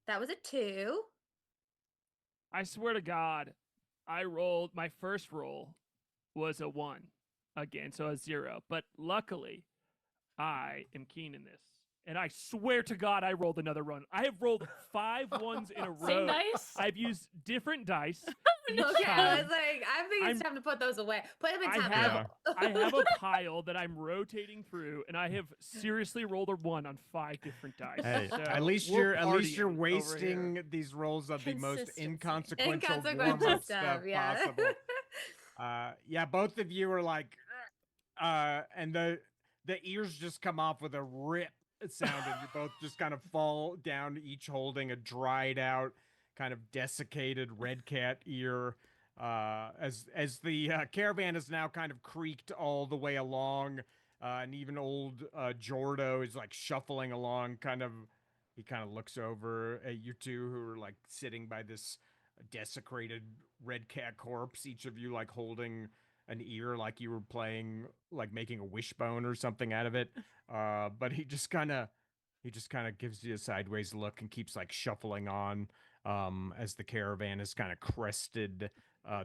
C: That was a 2.
E: I swear to God, I rolled my first roll was a 1 again, so a 0. But luckily, I am keen in this. And I swear to God, I rolled another run. I have rolled 5 ones in a row.
A: Same dice?
E: I've used different dice. each
C: Okay, I
E: time.
C: was like, I think it's time to put those away. Put them in
E: I
C: time
E: have-
C: out.
E: I have a pile that I'm rotating through, and I have seriously rolled a 1 on 5 different dice.
B: Hey,
E: So
B: at least
E: we're
B: you're
E: partying over
B: wasting
E: here.
B: these rolls of the most
A: Consistency.
B: inconsequential
C: Inconsequential
B: warm-up
C: stuff,
B: stuff
C: yeah.
B: possible. Yeah, both of you are like, and the ears just come off with a rip sound, and you both just kind of fall down, each holding a dried out, kind of desiccated red cat ear. As the caravan is now kind of creaked all the way along, and even old Jordo is like shuffling along, he kind of looks over at you two who are like sitting by this desecrated red cat corpse, each of you like holding an ear like you were playing, like making a wishbone or something out of it. But he just kind of gives you a sideways look and keeps like shuffling on, as the caravan has kind of crested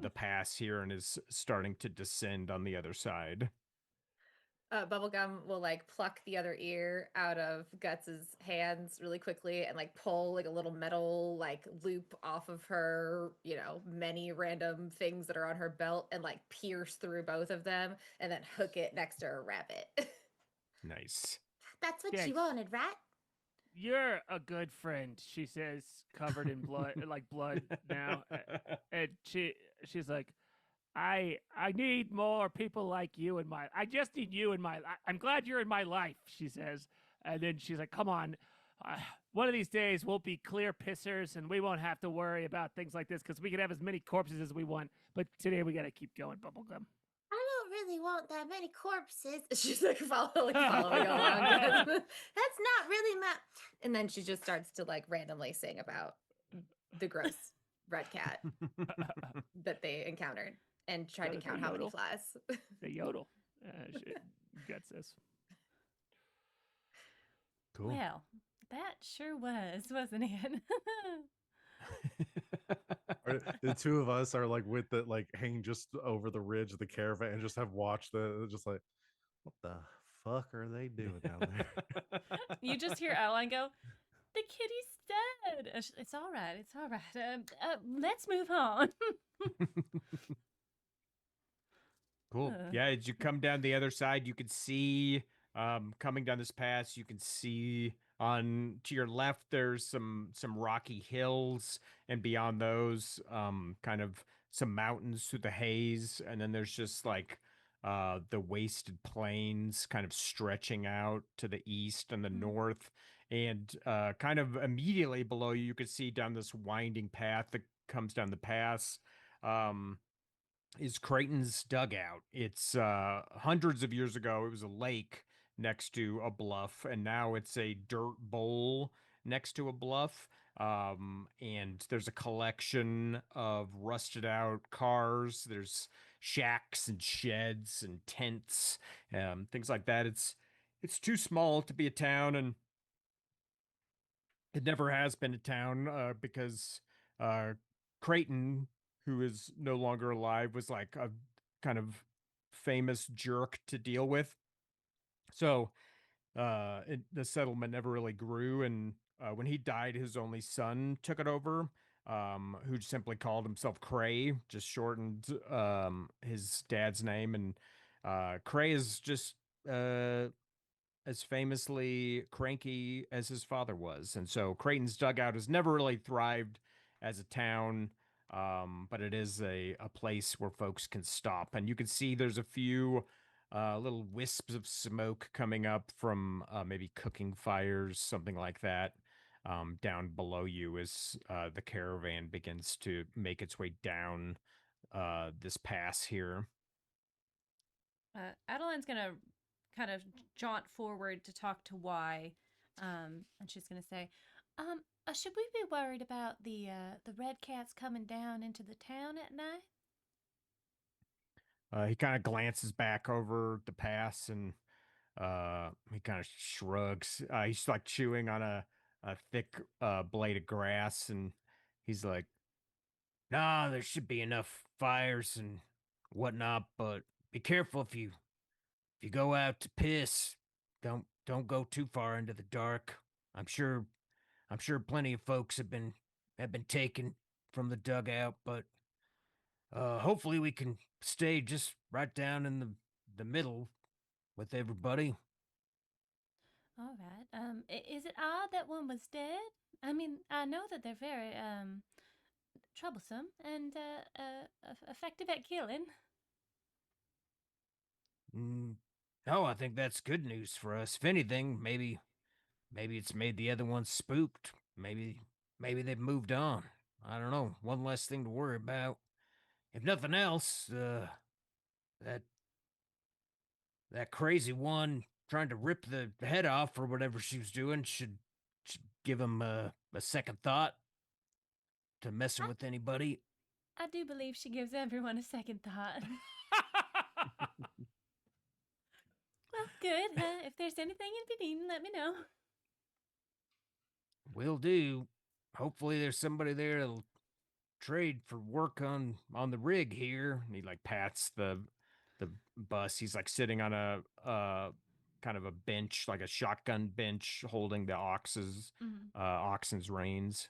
B: the pass here and is starting to descend on the other side.
C: Bubblegum will like pluck the other ear out of Guts's hands really quickly and like pull like a little metal like loop off of her, many random things that are on her belt and like pierce through both of them and then hook it next to her rabbit.
B: Nice.
C: That's what
E: Thanks.
C: you wanted, right?
E: You're a good friend, she says, covered in blood, like blood now. And she's like, I need more people like you in my. I just need you in my. I'm glad you're in my life, she says, and then she's like, "Come on, one of these days we'll be clear pissers, and we won't have to worry about things like this because we can have as many corpses as we want. But today we gotta keep going, Bubblegum."
C: I don't really want that many corpses. She's like following along. That's not really my. And then she just starts to like randomly sing about the gross red cat that they encountered and tried to
E: Gotta
C: count
E: say
C: how many
E: yodel.
C: flies.
E: Say yodel. Shit. Gets this.
B: Cool.
A: Well, that sure was, wasn't it?
D: Or the two of us are like with the like hanging just over the ridge of the caravan and just have watched the just like, what the fuck are they doing down there?
A: You just hear Adeline go, "The kitty's dead." It's all right. It's all right. Let's move on.
B: Cool. Yeah, as you come down the other side, you can see coming down this pass, you can see on to your left there's some rocky hills, and beyond those kind of some mountains through the haze, and then there's just like the wasted plains kind of stretching out to the east and the
A: Mhm.
B: north, and kind of immediately below you, you can see down this winding path that comes down the pass. Is Creighton's dugout. It's hundreds of years ago, it was a lake next to a bluff, and now it's a dirt bowl next to a bluff. And there's a collection of rusted out cars. There's shacks and sheds and tents, things like that. It's too small to be a town, and it never has been a town because uh, Creighton, who is no longer alive, was like a kind of famous jerk to deal with. So the settlement never really grew. And when he died, his only son took it over, who simply called himself Cray, just shortened his dad's name. And Cray is just as famously cranky as his father was. And so Creighton's dugout has never really thrived as a town, but it is a place where folks can stop. And you can see there's a few little wisps of smoke coming up from maybe cooking fires, something like that. Down below you as the caravan begins to make its way down this pass here.
A: Adeline's gonna kind of jaunt forward to talk to Y, and she's gonna say, "Should we be worried about the red cats coming down into the town at night?"
B: He kind of glances back over the pass, and he kind of shrugs. He's like chewing on a thick blade of grass, and he's like, "Nah, there should be enough fires and whatnot, but be careful if you go out to piss. Don't go too far into the dark. I'm sure I'm sure plenty of folks have been taken from the dugout, but hopefully we can stay just right down in the middle with everybody."
A: All right. Is it odd that one was dead? I mean, I know that they're very troublesome and effective at killing.
B: Mm, no, I think that's good news for us. If anything, maybe it's made the other ones spooked. Maybe they've moved on. I don't know. One less thing to worry about. If nothing else, that that crazy one trying to rip the head off or whatever she was doing should give him a second thought to messing
A: I,
B: with anybody.
A: I do believe she gives everyone a second thought. Well, good. If there's anything in between, let me know.
B: Will do. Hopefully, there's somebody there that'll trade for work on the rig here. And he like pats the bus. He's like sitting on a kind of a bench, like a shotgun bench, holding the
A: Mm-hmm.
B: oxen's reins.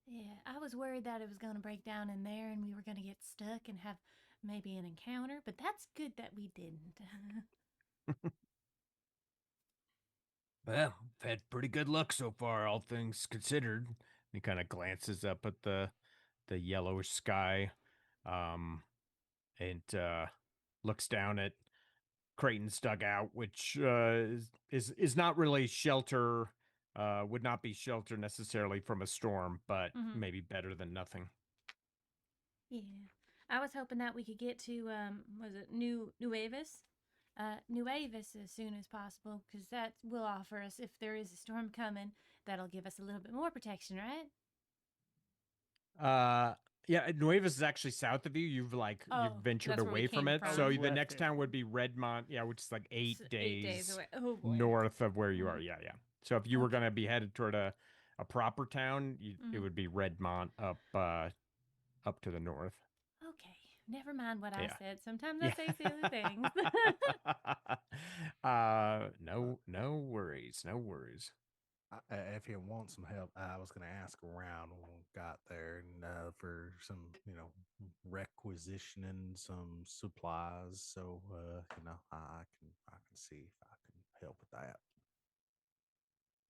A: Yeah, I was worried that it was going to break down in there and we were going to get stuck and have maybe an encounter, but that's good that we didn't.
B: Well, I've had pretty good luck so far, all things considered. He kind of glances up at the yellowish sky, um, and looks down at Creighton's dugout, which is not really shelter. Would not be shelter necessarily from a storm, but
A: Mm-hmm.
B: maybe better than nothing.
A: Yeah, I was hoping that we could get to was it Nuevas, Nuevas as soon as possible, because that will offer us, if there is a storm coming, that'll give us a little bit more protection, right?
B: Yeah, Nuevas is actually south of you. You've
A: Oh,
B: you've ventured
A: that's where we
B: away from
A: came
B: it.
A: from.
B: So
E: I've
B: the
E: left
B: next
E: it.
B: town would be Redmont, yeah, which is like 8
A: It's
B: days
A: 8 days away. Oh boy.
B: north of where you are.
A: Mhm.
B: Yeah, yeah. So if you were
A: Okay.
B: gonna be headed toward a proper town, it
A: Mhm.
B: would be Redmont up to the north.
A: Okay. Never mind what I
B: Yeah.
A: said. Sometimes I
B: Yeah.
A: say silly things.
B: No worries, no worries.
D: If you want some help, I was going to ask around when we got there and for some, requisitioning some supplies. So, I can see if I can help with that.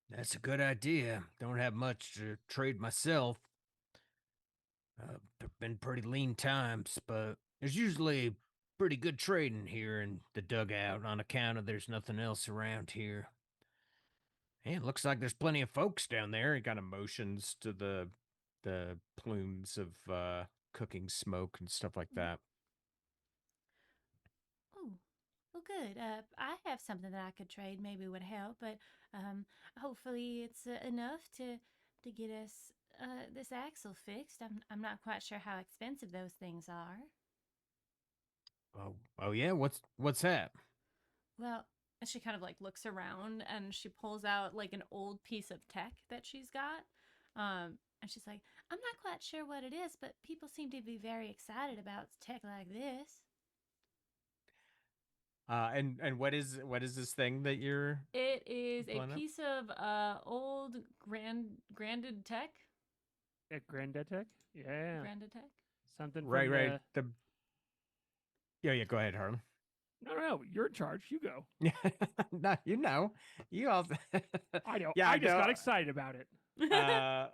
B: That's a good idea. Don't have much to trade myself. There've been pretty lean times, but there's usually pretty good trading here in the dugout on account of there's nothing else around here. And it looks like there's plenty of folks down there. He kind of motions to the plumes of cooking smoke and stuff like that.
A: Oh, well, good. I have something that I could trade. Maybe would help, but hopefully it's enough to get us this axle fixed. I'm not quite sure how expensive those things are.
B: Oh yeah, what's that?
A: Well, she kind of like looks around and she pulls out like an old piece of tech that she's got. And she's like, I'm not quite sure what it is, but people seem to be very excited about tech like this.
B: And what is this thing that you're
A: It is a
B: pulling up?
A: piece of old granded tech.
E: At Grandetek? Yeah.
A: Granded tech.
E: Something
B: Right,
E: from
B: right.
E: the.
B: Yeah, go ahead, Harlan.
E: No, you're in charge. You go.
B: No, you also.
E: I know.
B: Yeah,
E: I just
B: no.
E: got excited about it.
B: uh,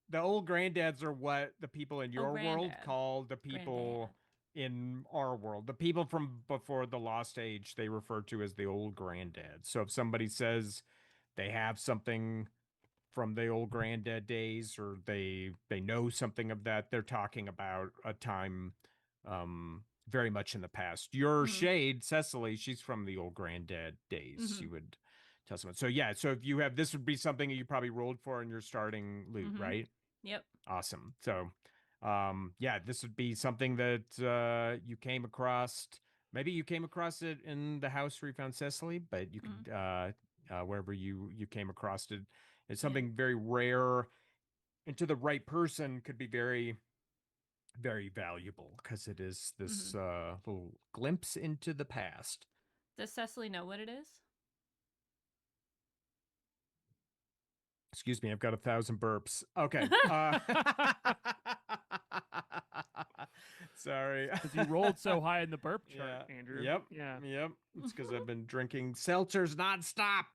B: the old granddads are what the people in
A: Oh,
B: your world
A: granddad.
B: call the people in our world. The people from before the Lost Age, they refer to as the old granddads. So if somebody says they have something from the old granddad days or they know something of that, they're talking about a time very much in the past. Your
A: Mhm.
B: shade, Cecily, she's from the old granddad days.
A: Mhm.
B: She would tell someone. So yeah, so if you have, this would be something that you probably rolled for in your starting loot,
A: Mhm.
B: right?
A: Yep.
B: Awesome. So yeah, this would be something that you came across. Maybe you came across it in the house where you found Cecily, but you could wherever you came across it. It's
A: Yeah.
B: something very rare, and to the right person could be very, very valuable because it is this little glimpse into the past.
A: Does Cecily know what it is?
B: Excuse me, I've got 1,000 burps. Okay. Sorry.
E: Because you rolled so high in the burp chart,
B: Yeah.
E: Andrew.
B: Yep.
E: Yeah.
B: Yep. It's because I've been drinking seltzers nonstop.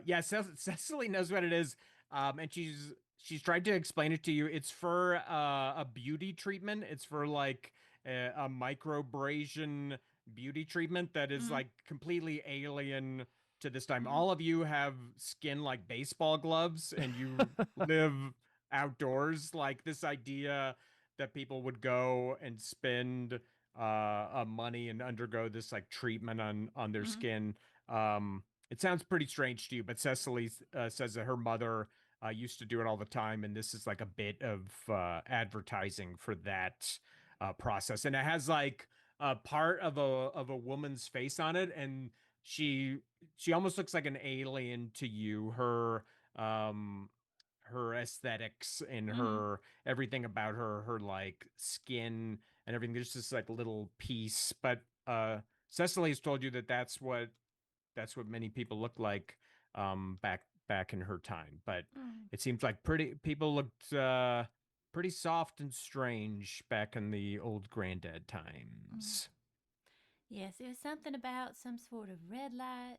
B: Yeah, Cecily knows what it is. And she's tried to explain it to you. It's for a beauty treatment. It's for like a microabrasion beauty treatment that is
A: Mhm.
B: like completely alien to this time.
A: Mhm.
B: All of you have skin like baseball gloves and you live outdoors. Like this idea that people would go and spend money and undergo this like treatment on their
A: Mhm.
B: skin. It sounds pretty strange to you, but Cecily says that her mother used to do it all the time, and this is like a bit of advertising for that process, and it has like a part of a woman's face on it, and she almost looks like an alien to you. Her aesthetics and
A: Mhm.
B: her everything about her like skin and everything. There's this like little piece, but Cecily has told you that that's what many people look like back in her time. But
A: Mm.
B: it seems like pretty people looked pretty soft and strange back in the old granddad times.
A: Yes, it was something about some sort of red light,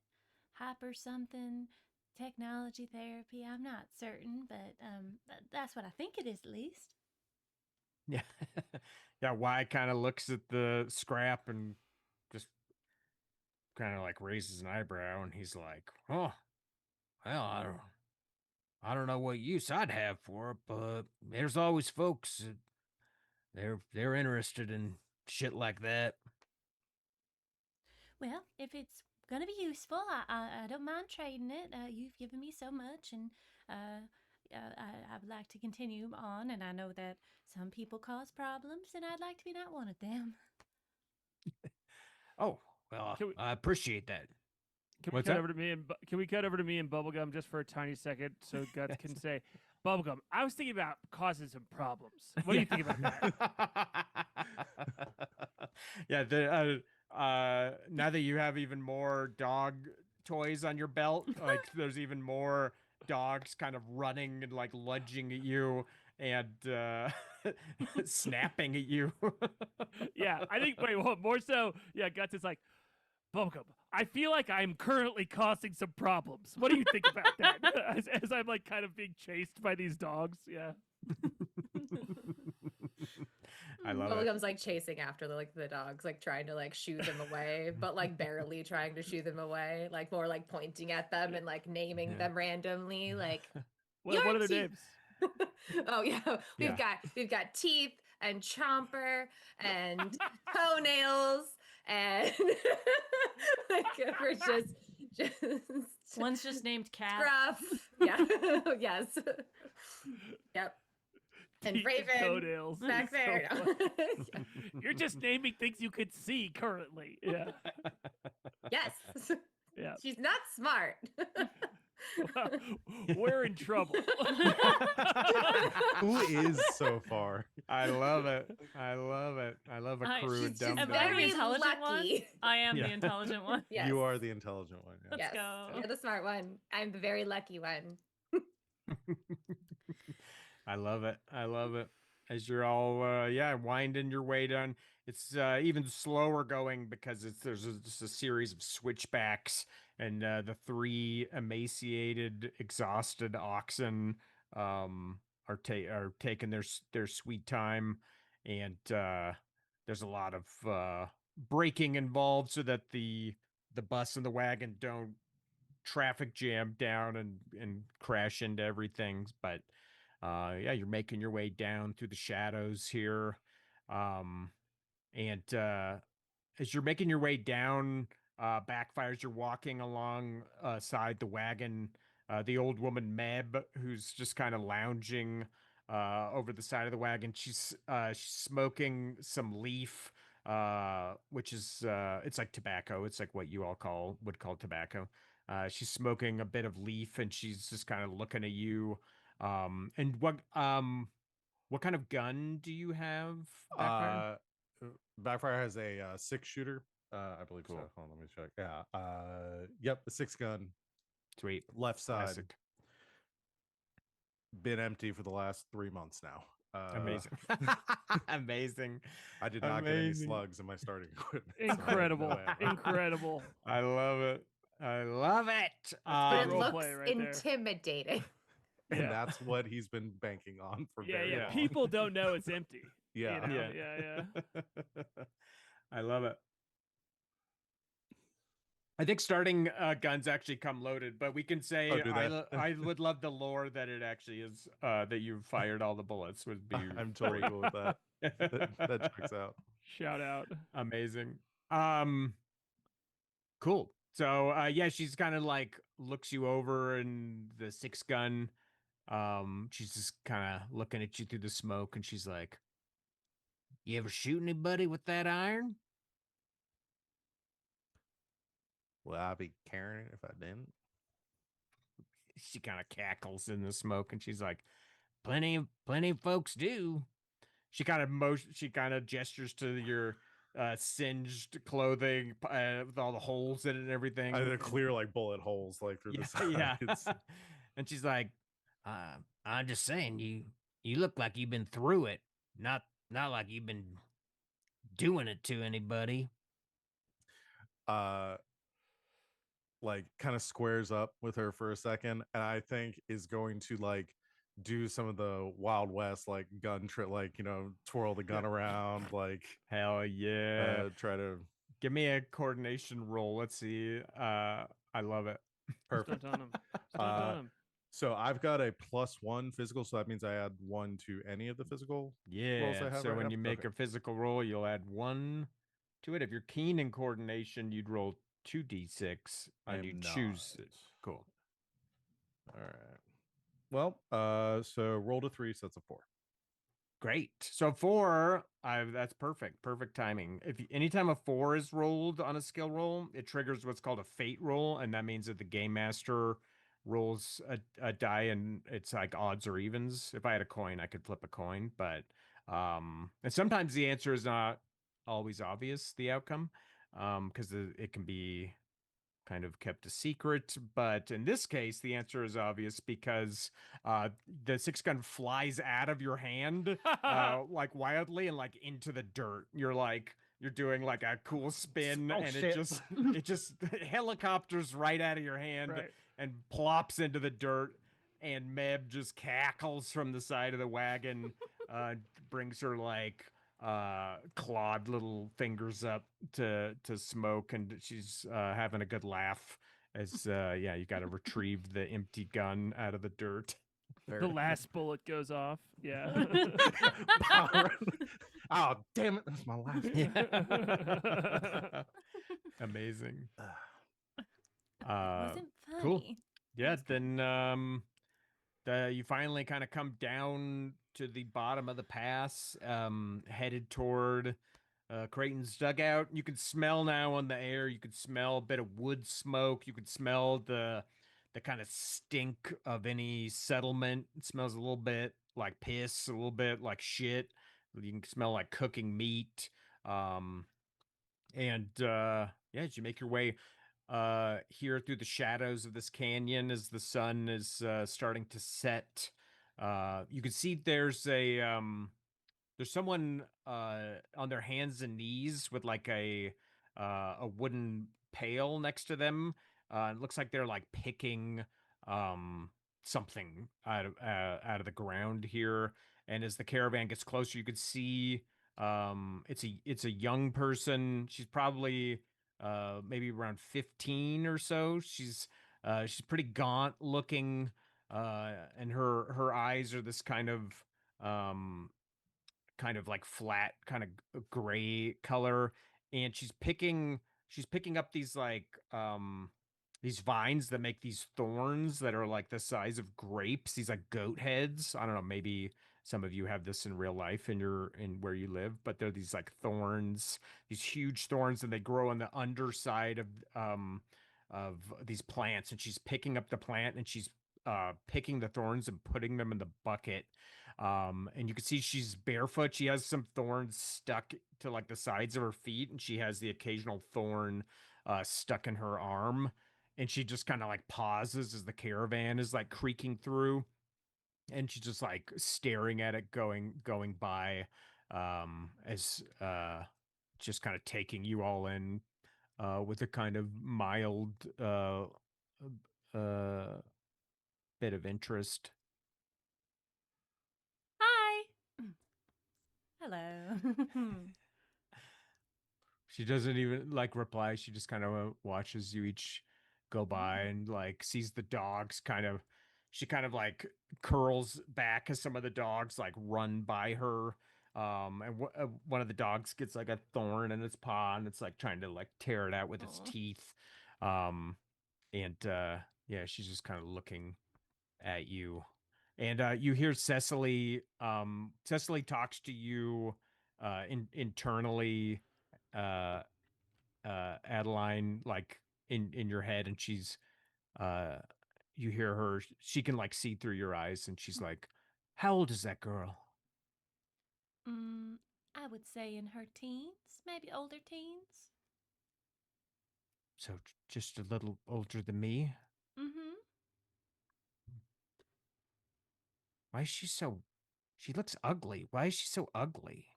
A: hyper something, technology therapy. I'm not certain, but that's what I think it is at least.
B: Yeah. Yeah, Y kind of looks at the scrap and just kind of like raises an eyebrow and he's like, "Oh, well, I don't know what use I'd have for it, but there's always folks that they're interested in shit like that."
A: Well, if it's gonna be useful, I don't mind trading it. You've given me so much, and I would like to continue on, and I know that some people cause problems, and I'd like to be not one of them.
B: Oh, well,
E: Can we-
B: I appreciate that.
E: Can we
B: What's
E: cut
B: that?
E: over to me and can we cut over to me and Bubblegum just for a tiny second so Guts can say, Bubblegum, I was thinking about causing some problems. What do you think about that?
B: Yeah, now that you have even more dog toys on your belt, like there's even more dogs kind of running and like lunging at you and snapping at you.
E: Yeah, I think. Wait, well, more so. Yeah, Guts is like, Bubblegum, I feel like I'm currently causing some problems. What do you think about that? As I'm like kind of being chased by these dogs. Yeah.
B: I love it.
C: Bubblegum's like chasing after the dogs, like trying to like shoo them away, but like barely trying to shoo them away, like more like pointing at them and like naming
B: Yeah.
C: them randomly, like
E: What are their
C: teeth.
E: names?
C: Oh yeah,
B: Yeah.
C: we've got teeth and chomper and toenails and like we're just
A: One's just named Cat.
C: scruff. Yeah. Yes. Yep. And
E: Teeth
C: Raven
E: toenails.
C: back
E: It's so
C: there.
E: funny. You're just naming things you could see currently. Yeah.
C: Yes.
E: Yeah.
C: She's not smart.
E: Well, we're in trouble.
D: Who is so far?
B: I love it. I love it. I love a
A: Hi,
B: crew of
C: she's
B: dum
A: Am
B: dums.
A: I the
C: very
A: intelligent one?
C: lucky.
A: I am
B: Yeah.
A: the intelligent one.
C: Yes.
D: You are the intelligent one. Yeah.
A: Let's
C: Yes.
A: go.
C: You're the smart one. I'm the very lucky one.
B: I love it. I love it. As you're all winding your way down, it's even slower going because just a series of switchbacks, and the three emaciated, exhausted oxen are taking their sweet time, and there's a lot of braking involved so that the bus and the wagon don't traffic jam down and crash into everything. But yeah, you're making your way down through the shadows here. And as you're making your way down, backfires, you're walking along side the wagon. The old woman Meb, who's just kind of lounging over the side of the wagon. She's smoking some leaf, which is it's like tobacco. It's like what you all would call tobacco. She's smoking a bit of leaf, and she's just kind of looking at you. And what kind of gun do you have, Backfire?
D: Backfire has a 6-shooter. I believe so.
B: Cool.
D: Hold on, let me check. Yeah. Yep, a 6-gun.
B: Sweet.
D: Left side.
B: Classic.
D: Been empty for the last 3 months now.
B: Amazing. Amazing.
D: I did not get any
B: Amazing.
D: slugs in my starting equipment. so
E: Incredible.
D: no ammo.
E: Incredible.
B: I love it. I love it.
C: But it
E: role
C: looks
E: play right there.
C: intimidating.
D: And
E: Yeah.
D: that's what he's been banking on for
E: Yeah,
D: very
E: yeah.
D: long.
E: People don't know it's empty.
D: Yeah.
E: You know?
B: Yeah.
E: Yeah.
B: I love it. I think starting guns actually come loaded, but we can say
D: Oh, do they?
B: I would love the lore that it actually is that you've fired all the bullets would be
D: I'm totally cool with that. That checks out.
E: Shout out.
B: amazing. Cool. So yeah, she's kind of like looks you over and the 6-gun. She's just kind of looking at you through the smoke, and she's like, "You ever shoot anybody with that iron?"
D: Will I be carrying it if I didn't?
B: She kind of cackles in the smoke, and she's like, plenty of folks do." She kind of gestures to your singed clothing with all the holes in it and everything.
D: They're clear like bullet holes like through the
B: Yeah,
D: sides.
B: yeah. And she's like, "I'm just saying, you look like you've been through it, not like you've been doing it to anybody."
D: Like kind of squares up with her for a second, and I think is going to like do some of the Wild West like gun trick, like twirl the gun around, like
B: Hell yeah!
D: try to
B: Give me a coordination roll. Let's see. I love it.
D: perfect.
E: Stunt on him. Stunt
D: Uh,
E: on him.
D: So I've got a +1 physical, so that means I add 1 to any of the physical.
B: Yeah.
D: I have
B: So
D: right
B: when
D: now?
B: you make
D: Okay.
B: a physical roll, you'll add 1 to it. If you're keen in coordination, you'd roll 2d6
D: I
B: and you
D: am
B: choose
D: not.
B: it. Cool.
D: All right. Well, so roll to 3, so that's a 4.
B: Great. So 4, that's perfect. Perfect timing. Anytime a 4 is rolled on a skill roll, it triggers what's called a fate roll, and that means that the game master rolls a die, and it's like odds or evens. If I had a coin, I could flip a coin, but and sometimes the answer is not always obvious, the outcome, because it can be kind of kept a secret. But in this case, the answer is obvious because the 6 gun flies out of your hand like wildly and like into the dirt. You're doing like a cool spin,
D: Oh,
B: and
D: shit.
B: it just helicopters right out of your hand
E: Right.
B: and plops into the dirt. And Meb just cackles from the side of the wagon, brings her like clawed little fingers up to smoke, and she's having a good laugh as yeah, you got to retrieve the empty gun out of the dirt.
E: The last bullet goes off. Yeah.
D: Oh, damn it. That's my last.
B: Yeah. Amazing.
A: Wasn't funny.
B: Cool. Yeah,
A: That's cool.
B: then you finally kind of come down to the bottom of the pass, headed toward Creighton's dugout. You can smell now on the air. You could smell a bit of wood smoke. You could smell the kind of stink of any settlement. It smells a little bit like piss, a little bit like shit. You can smell like cooking meat. Um, and yeah, as you make your way here through the shadows of this canyon as the sun is starting to set, you can see there's someone on their hands and knees with like a wooden pail next to them. It looks like they're like picking um something out of the ground here. And as the caravan gets closer, you could see it's a young person. She's probably maybe around 15 or so. She's pretty gaunt looking, and her eyes are this kind of like flat, kind of gray color, and she's picking up these vines that make these thorns that are like the size of grapes, these like goat heads. I don't know, maybe some of you have this in real life in where you live, but they're these like thorns, these huge thorns, and they grow on the underside of these plants. And she's picking up the plant, and she's picking the thorns and putting them in the bucket. And you can see she's barefoot. She has some thorns stuck to like the sides of her feet, and she has the occasional thorn stuck in her arm. And she just kind of like pauses as the caravan is like creaking through, and she's just like staring at it going by, as just kind of taking you all in with a kind of mild uh bit of interest.
A: Hi. Hello.
B: She doesn't even like reply. She just kind of watches you each go by and like sees the dogs she kind of like curls back as some of the dogs like run by her. And one of the dogs gets like a thorn in its paw, and it's like trying to like tear it out with its
A: Aw.
B: teeth. Um, and yeah, she's just kind of looking at you. And you hear Cecily. Cecily talks to you internally, uh, Adeline, like in your head, and uh, you hear her. She can like see through your eyes, and she's like, "How old is that girl?"
A: I would say in her teens, maybe older teens.
B: So just a little older than me.
A: Mm-hmm.
B: Why is she so? She looks ugly. Why is she so ugly?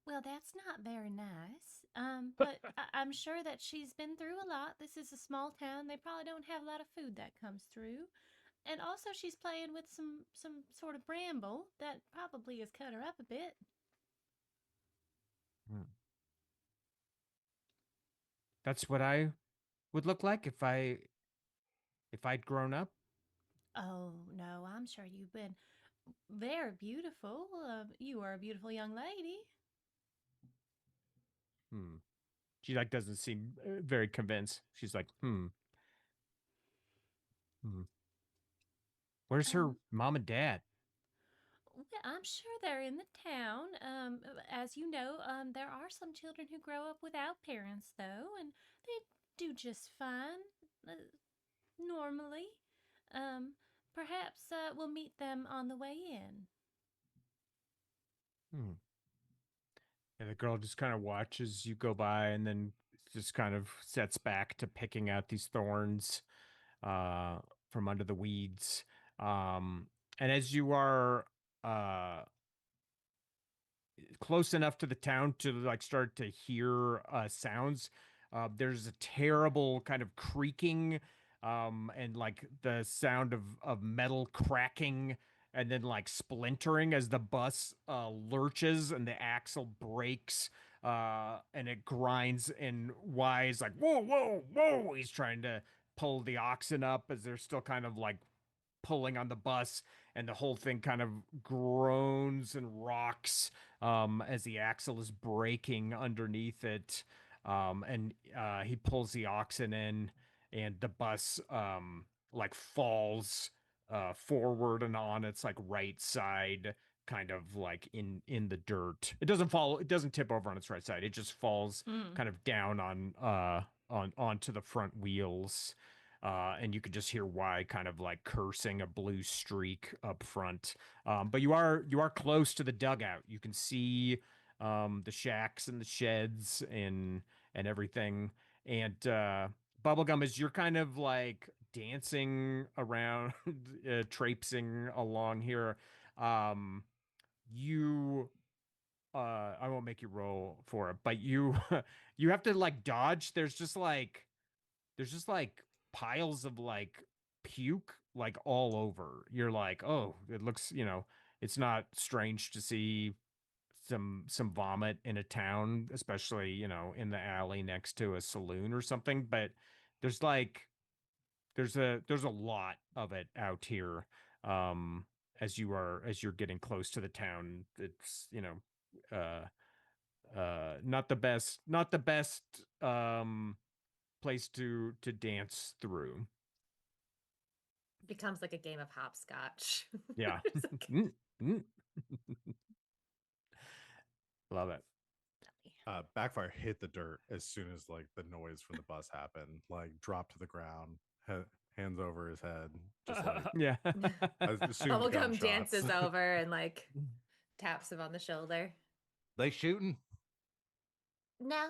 A: Well, that's not very nice. But I'm sure that she's been through a lot. This is a small town. They probably don't have a lot of food that comes through. And also she's playing with some sort of bramble that probably has cut her up a bit.
B: Hmm. That's what I would look like if I'd grown up.
A: Oh, no, I'm sure you've been very beautiful. You are a beautiful young lady.
B: Hmm. She like doesn't seem very convinced. She's like, hmm. Where's her mom and dad?
A: Well, I'm sure they're in the town. As you know, there are some children who grow up without parents, though, and they do just fine, normally. Perhaps we'll meet them on the way in.
B: Hmm. And the girl just kind of watches you go by and then just kind of sets back to picking out these thorns uh, from under the weeds. And as you are uh, close enough to the town to like start to hear sounds, there's a terrible kind of creaking and like the sound of metal cracking and then like splintering as the bus lurches and the axle breaks and it grinds and Y's like whoa whoa whoa, he's trying to pull the oxen up as they're still kind of like pulling on the bus and the whole thing kind of groans and rocks as the axle is breaking underneath it. And he pulls the oxen in, and the bus like falls forward and on its like right side, kind of like in the dirt. It doesn't fall. It doesn't tip over on its right side. It just falls kind of down on onto the front wheels. And you could just hear Y kind of like cursing a blue streak up front. But you are close to the dugout. You can see the shacks and the sheds and everything. And Bubblegum, as you're kind of like dancing around, traipsing along here, you I won't make you roll for it, but you you have to like dodge. There's just like piles of like puke like all over. You're like, oh, it looks, it's not strange to see some vomit in a town, especially, in the alley next to a saloon or something, but there's like there's a lot of it out here. Um as you're getting close to the town. It's, not the best place to dance through.
C: Becomes like a game of hopscotch.
B: Yeah.
C: It's like-
B: Mm, mm. Love it.
D: Backfire hit the dirt as soon as like the noise from the bus happened. Like dropped to the ground, hands over his head, just like
B: Yeah.
D: assumed
C: Bubblegum
D: gunshots.
C: dances over and like taps him on the shoulder.
D: They shooting?
C: No.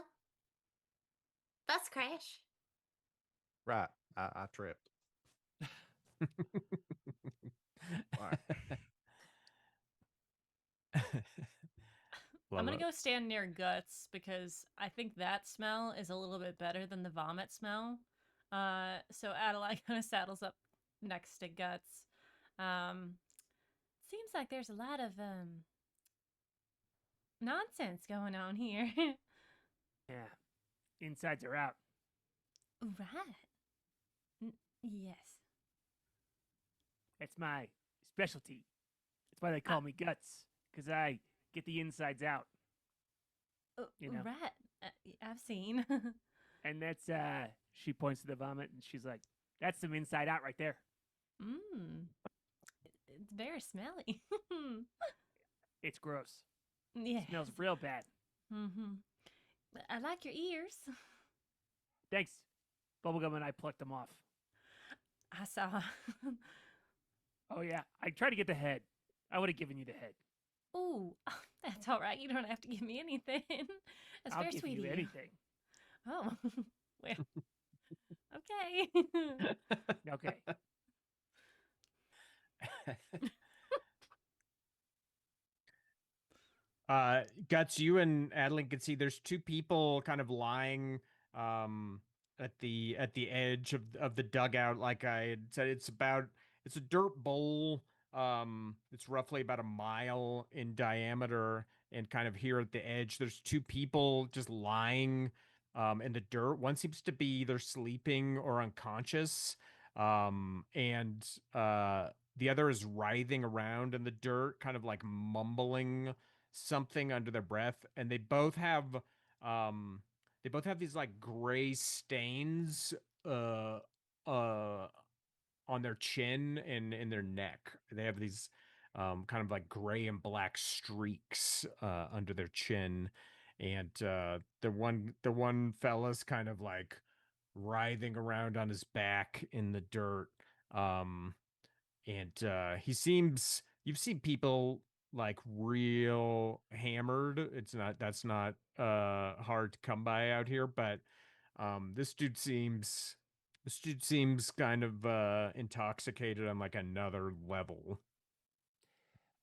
C: Bus crash.
D: Right. I tripped. All right.
A: I'm
B: Love
A: gonna
B: it.
A: go stand near Guts because I think that smell is a little bit better than the vomit smell. So Adeline kind of saddles up next to Guts. Um, seems like there's a lot of nonsense going on here.
E: Yeah. Insides are out.
A: Right. Yes.
E: That's my specialty. That's why they call me Guts, because I get the insides out. You know.
A: Right. I've seen.
E: And that's, she points to the vomit and she's like, that's some inside out right there.
A: Mmm. It's very smelly.
E: It's gross.
A: Yeah.
E: Smells real bad.
A: Mm-hmm. I like your ears.
E: Thanks. Bubblegum and I plucked them off.
A: I saw.
E: Oh, yeah. I tried to get the head. I would have given you the head.
A: Ooh, that's all right. You don't have to give me anything. That's
E: I'll
A: very
E: give
A: sweet
E: you
A: of you.
E: anything.
A: Oh, well, okay.
E: Okay.
B: Guts, you and Adeline can see there's two people kind of lying um at the edge of the dugout. Like I had said, it's a dirt bowl. It's roughly about a mile in diameter, and kind of here at the edge, there's two people just lying in the dirt. One seems to be either sleeping or unconscious. And the other is writhing around in the dirt, kind of like mumbling something under their breath, and they both have these like gray stains uh on on their chin and in their neck. They have these kind of like gray and black streaks under their chin, and the one fella's kind of like writhing around on his back in the dirt. Um, and he seems you've seen people like real hammered. That's not hard to come by out here, but this dude seems kind of intoxicated on like another level.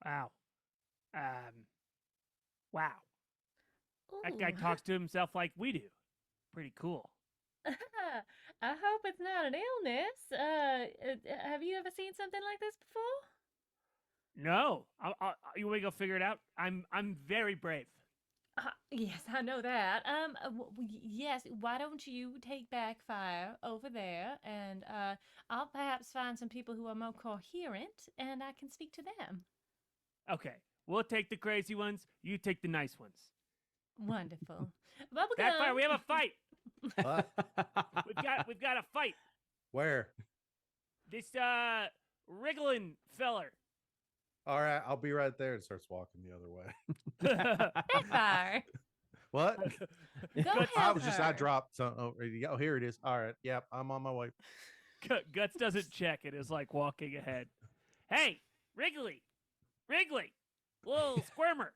E: Wow. Wow. That guy
A: Ooh.
E: talks to himself like we do. Pretty cool.
A: I hope it's not an illness. Have you ever seen something like this before?
E: No, you want me to go figure it out? I'm very brave.
A: Yes, I know that. Yes. Why don't you take back fire over there, and I'll perhaps find some people who are more coherent, and I can speak to them.
E: Okay, we'll take the crazy ones. You take the nice ones.
A: Wonderful. Bubblegum.
E: Backfire. We have a fight.
D: What?
E: We've got a fight.
D: Where?
E: This wriggling feller.
D: All right, I'll be right there. And starts walking the other way.
A: Backfire.
D: What?
A: Go
E: Guts,
A: help
D: I
A: her.
D: dropped. Oh, here it is. All right. Yep, I'm on my way.
E: Guts doesn't check it. Is like walking ahead. Hey, Wrigley, little squirmer.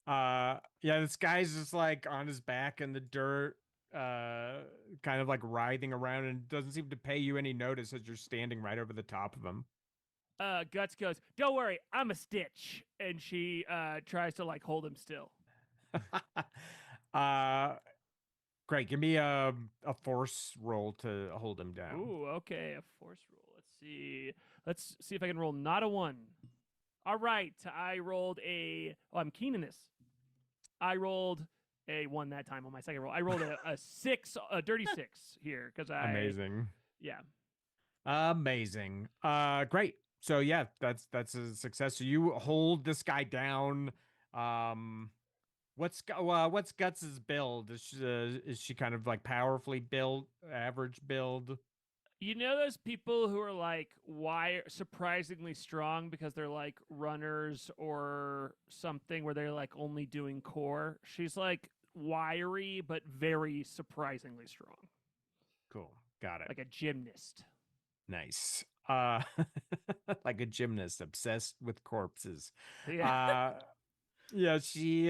B: Yeah, this guy's just like on his back in the dirt, kind of like writhing around, and doesn't seem to pay you any notice as you're standing right over the top of him.
E: Guts goes, "Don't worry, I'm a Stitch," and she tries to like hold him still.
B: Great. Give me a force roll to hold him down.
E: Ooh, okay, a force roll. Let's see if I can roll not a 1. All right, I rolled a. Oh, I'm keen in this. I rolled a 1 that time on my second roll. I rolled a 6, a dirty 6 here because I.
B: Amazing.
E: Yeah.
B: Amazing. Great. So yeah, that's a success. So you hold this guy down. What's Guts's build? Is she kind of like powerfully built, average build?
E: You know those people who are like surprisingly strong because they're like runners or something where they're like only doing core? She's like wiry but very surprisingly strong.
B: Cool. Got it.
E: Like a gymnast.
B: Nice. Like a gymnast obsessed with corpses.
E: Yeah.
B: Yeah, she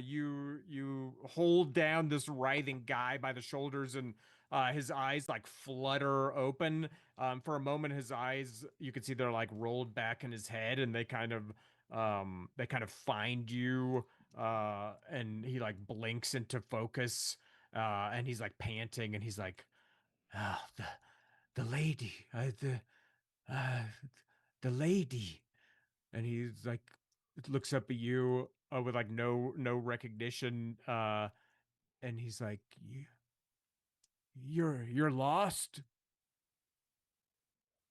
B: you hold down this writhing guy by the shoulders, and his eyes like flutter open. For a moment his eyes, you can see they're like rolled back in his head, and they kind of find you, and he like blinks into focus, and he's like panting, and he's like, oh, the lady, uh, the lady. And he's like, looks up at you with like no recognition, and he's like, you're lost.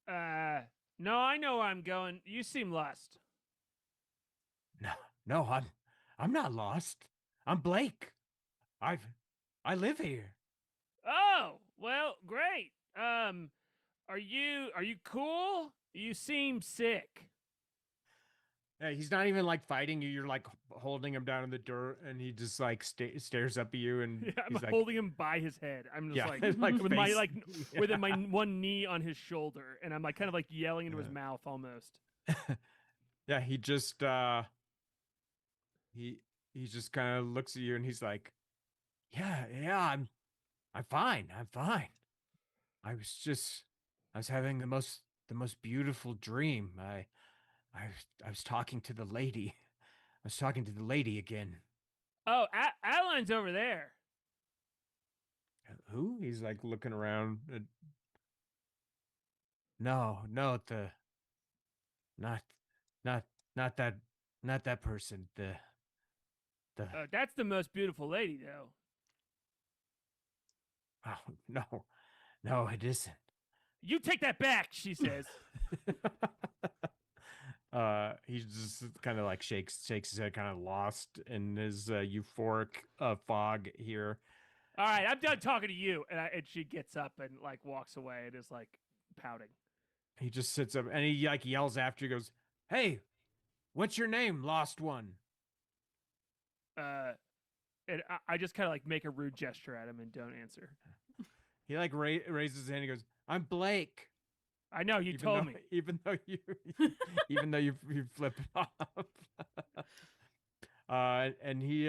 E: No, I know where I'm going. You seem lost.
B: No, I'm not lost. I'm Blake. I live here.
E: Oh, well, great. Are you cool? You seem sick.
B: Yeah, he's not even like fighting you. You're like holding him down in the dirt, and he just like stares up at you, and
E: Yeah, I'm
B: he's like,
E: holding him by his head. I'm just
B: yeah,
E: like with my
B: face-
E: like
B: yeah.
E: with my one knee on his shoulder, and I'm like kind of like yelling into his
B: Yeah.
E: mouth almost.
B: Yeah, he just he just kind of looks at you, and he's like, yeah, I'm fine. I'm fine. I was having the most beautiful dream. I was talking to the lady. I was talking to the lady again.
E: Oh, Adeline's over there.
B: Who? He's like looking around. No, not not not that person. The
E: That's the most beautiful lady, though.
B: oh no, it isn't.
E: You take that back, she says.
B: He just kind of like shakes his head, kind of lost in his euphoric fog here.
E: All right, I'm done talking to you. And she gets up and like walks away and is like pouting.
B: He just sits up and he like yells after you, goes, "Hey, what's your name, lost one?"
E: And I just kind of like make a rude gesture at him and don't answer.
B: He like raises his hand. He goes, "I'm Blake."
E: I know you
B: even
E: told
B: though,
E: me.
B: Even though you, even though you flip it off. And he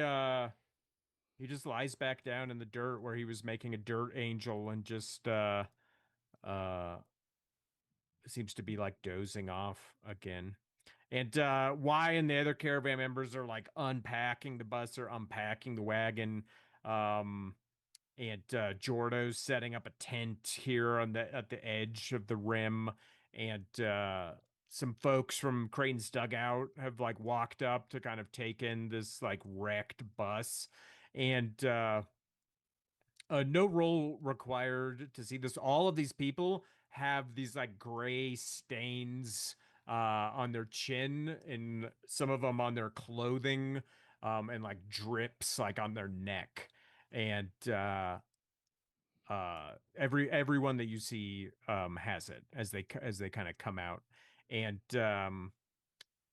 B: just lies back down in the dirt where he was making a dirt angel and just seems to be like dozing off again. And Y and the other caravan members are like unpacking the bus or unpacking the wagon. And Jordo's setting up a tent here on the at the edge of the rim, and some folks from Creighton's dugout have like walked up to kind of take in this like wrecked bus, and no roll required to see this. All of these people have these like gray stains on their chin, and some of them on their clothing, and like drips like on their neck. And everyone that you see has it as they kind of come out. And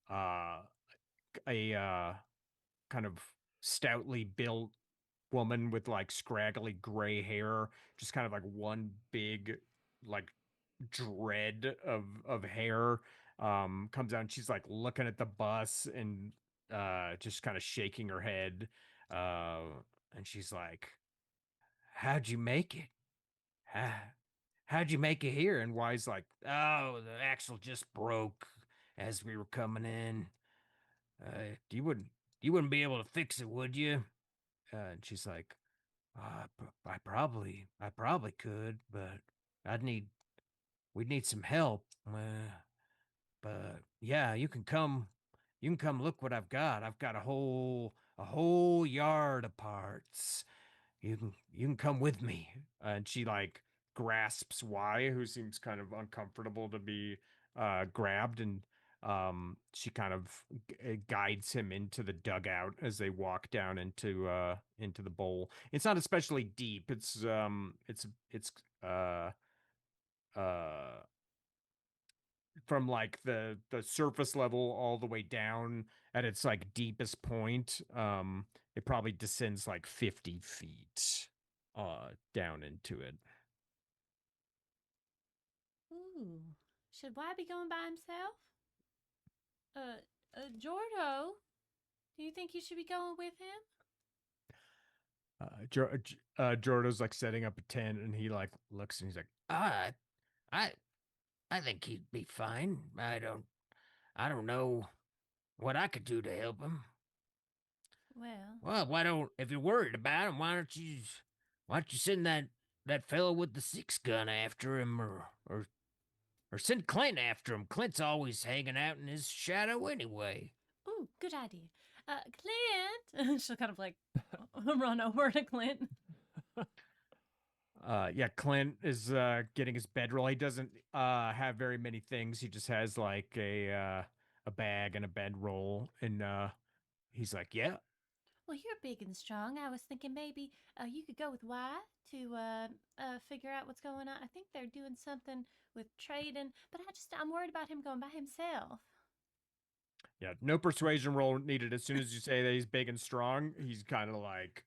B: uh a kind of stoutly built woman with like scraggly gray hair, just kind of like one big like dread of hair, comes out, and she's like looking at the bus and just kind of shaking her head, uh and she's like, "How'd you make it? How'd you make it here?" And Y's like, "Oh, the axle just broke as we were coming in. Uh, you wouldn't you wouldn't be able to fix it, would you?" And she's like, I probably could, but I'd need we'd need some help. But yeah, you can come look what I've got. I've got a whole yard of parts. You can come with me." And she like grasps Y, who seems kind of uncomfortable to be grabbed, and she kind of guides him into the dugout as they walk down into the bowl. It's not especially deep. It's uh uh from like the surface level all the way down at its like deepest point. It probably descends like 50 feet down into it.
A: Ooh. Should Y be going by himself? Jordo, do you think you should be going with him?
B: Jordo's like setting up a tent, and he like looks and he's like, I I think he'd be fine. I don't know what I could do to help him."
A: Well,
B: "Well, why don't if you're worried about him, why don't you send that fellow with the 6 gun after him, or send Clint after him. Clint's always hanging out in his shadow anyway."
A: ooh, good idea. Clint! She'll kind of like run over to Clint.
B: Yeah, Clint is getting his bedroll. He doesn't have very many things. He just has like a bag and a bedroll, and he's like, "Yeah,
A: Well, you're big and strong. I was thinking maybe you could go with Y to figure out what's going on. I think they're doing something with trading, but I'm worried about him going by himself.
B: yeah." No persuasion roll needed. As soon as you say that he's big and strong, he just kind of like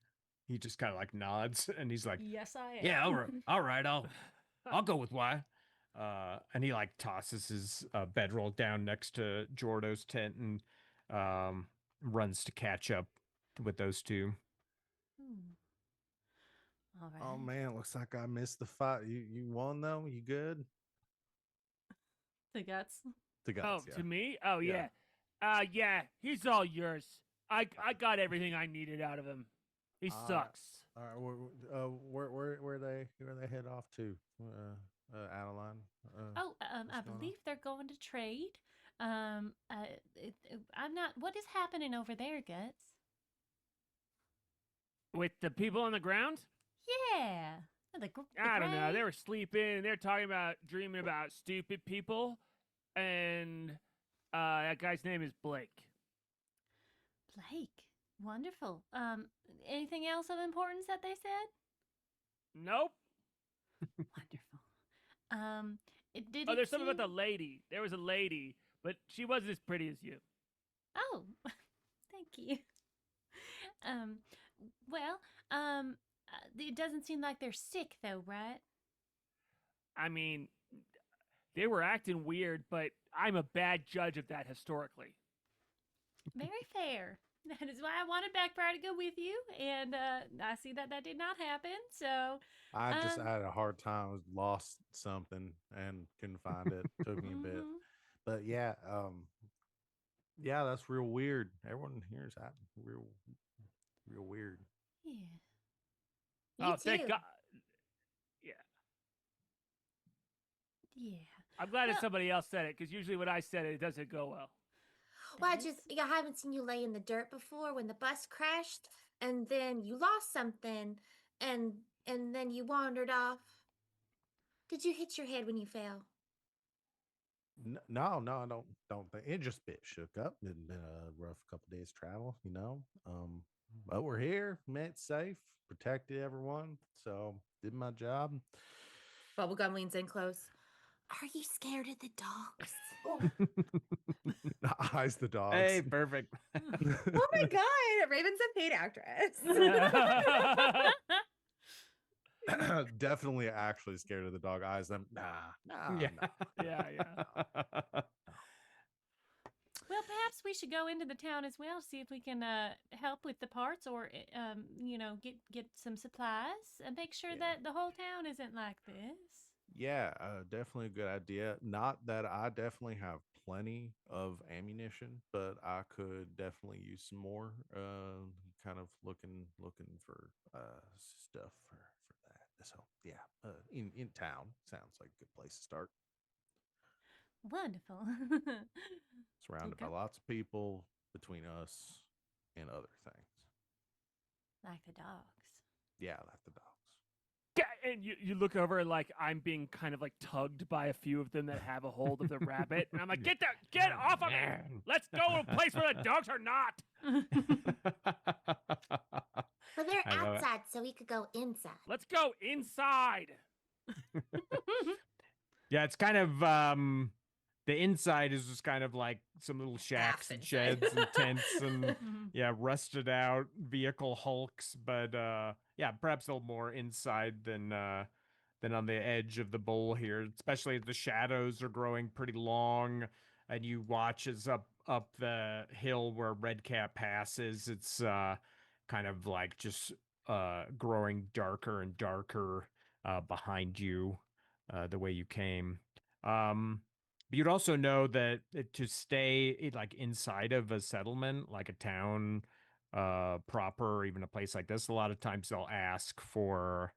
B: nods, and he's like,
A: Yes, I am.
B: "Yeah, all right, I'll go with Y." And he like tosses his bedroll down next to Jordo's tent, and runs to catch up with those two.
A: Hmm. All right.
D: Oh man, looks like I missed the fight. You won though. You good?
A: The guts.
D: The guys,
E: Oh,
D: yeah.
E: to me? Oh
D: Yeah.
E: yeah. Yeah, he's all yours. I got everything I needed out of him. He sucks.
D: All right, where they head off to? Adeline.
A: Oh, I
D: what's going on?
A: believe they're going to trade. I'm not. What is happening over there, Guts?
E: With the people on the ground?
A: Yeah.
E: I don't know.
A: gray-
E: They were sleeping. They're talking about dreaming about stupid people, and that guy's name is Blake.
A: Blake. Wonderful. Anything else of importance that they said?
E: Nope.
A: Wonderful. Did
E: Oh,
A: it
E: there's something about the
A: seem-
E: lady. There was a lady, but she wasn't as pretty as you.
A: Oh, thank you. Um, well, it doesn't seem like they're sick though, right?
E: I mean, they were acting weird, but I'm a bad judge of that historically.
A: Very fair. That is why I wanted Backfire to go with you, and I see that did not happen. So,
D: I just
A: Um,
D: had a hard time, lost something and couldn't find it. Took me a bit.
A: mhm.
D: But yeah, that's real weird. Everyone here is acting real weird.
A: Yeah.
C: Me
E: Oh,
C: too.
E: thank God. Yeah.
A: Yeah.
E: I'm glad
A: Well-
E: that somebody else said it, because usually when I said it, it doesn't go well.
C: Well, I
A: That's-
C: haven't seen you lay in the dirt before when the bus crashed, and then you lost something, and then you wandered off. Did you hit your head when you fell?
D: No, I don't think it just a bit shook up. It's been a rough couple days travel, you know. But we're here, met safe, protected everyone, so did my job.
C: Bubblegum leans in close. Are you scared of the dogs?
D: Eyes the dogs.
B: Hey, perfect.
C: Oh my god, Raven's a paid actress.
D: Definitely actually scared of the dog. Eyes them. Nah.
B: yeah.
E: Yeah.
A: Well, perhaps we should go into the town as well, see if we can help with the parts, or get some supplies, and make sure
D: Yeah.
A: that the whole town isn't like this.
D: Yeah, definitely a good idea. Not that I definitely have plenty of ammunition, but I could definitely use some more. Kind of looking for stuff for that. So yeah, in town sounds like a good place to start.
A: Wonderful.
D: Surrounded by
A: Okay.
D: lots of people between us and other things.
A: Like the dogs.
D: Yeah, like the dogs.
E: And you look over and like I'm being kind of like tugged by a few of them that have a hold of the rabbit, and I'm like, get off of me! Let's go to a place where the dogs are not.
C: But they're
B: I love it.
C: outside, so we could go inside.
E: Let's go inside.
B: Yeah, it's kind of the inside is just kind of like some little shacks and
C: inside.
B: sheds and tents and
A: Mhm.
B: yeah, rusted out vehicle hulks, but yeah, perhaps a little more inside than on the edge of the bowl here, especially as the shadows are growing pretty long and you watch as up the hill where Redcap passes, it's kind of like just growing darker and darker behind you the way you came. But you'd also know that to stay like inside of a settlement, like a town proper, or even a place like this, a lot of times they'll ask for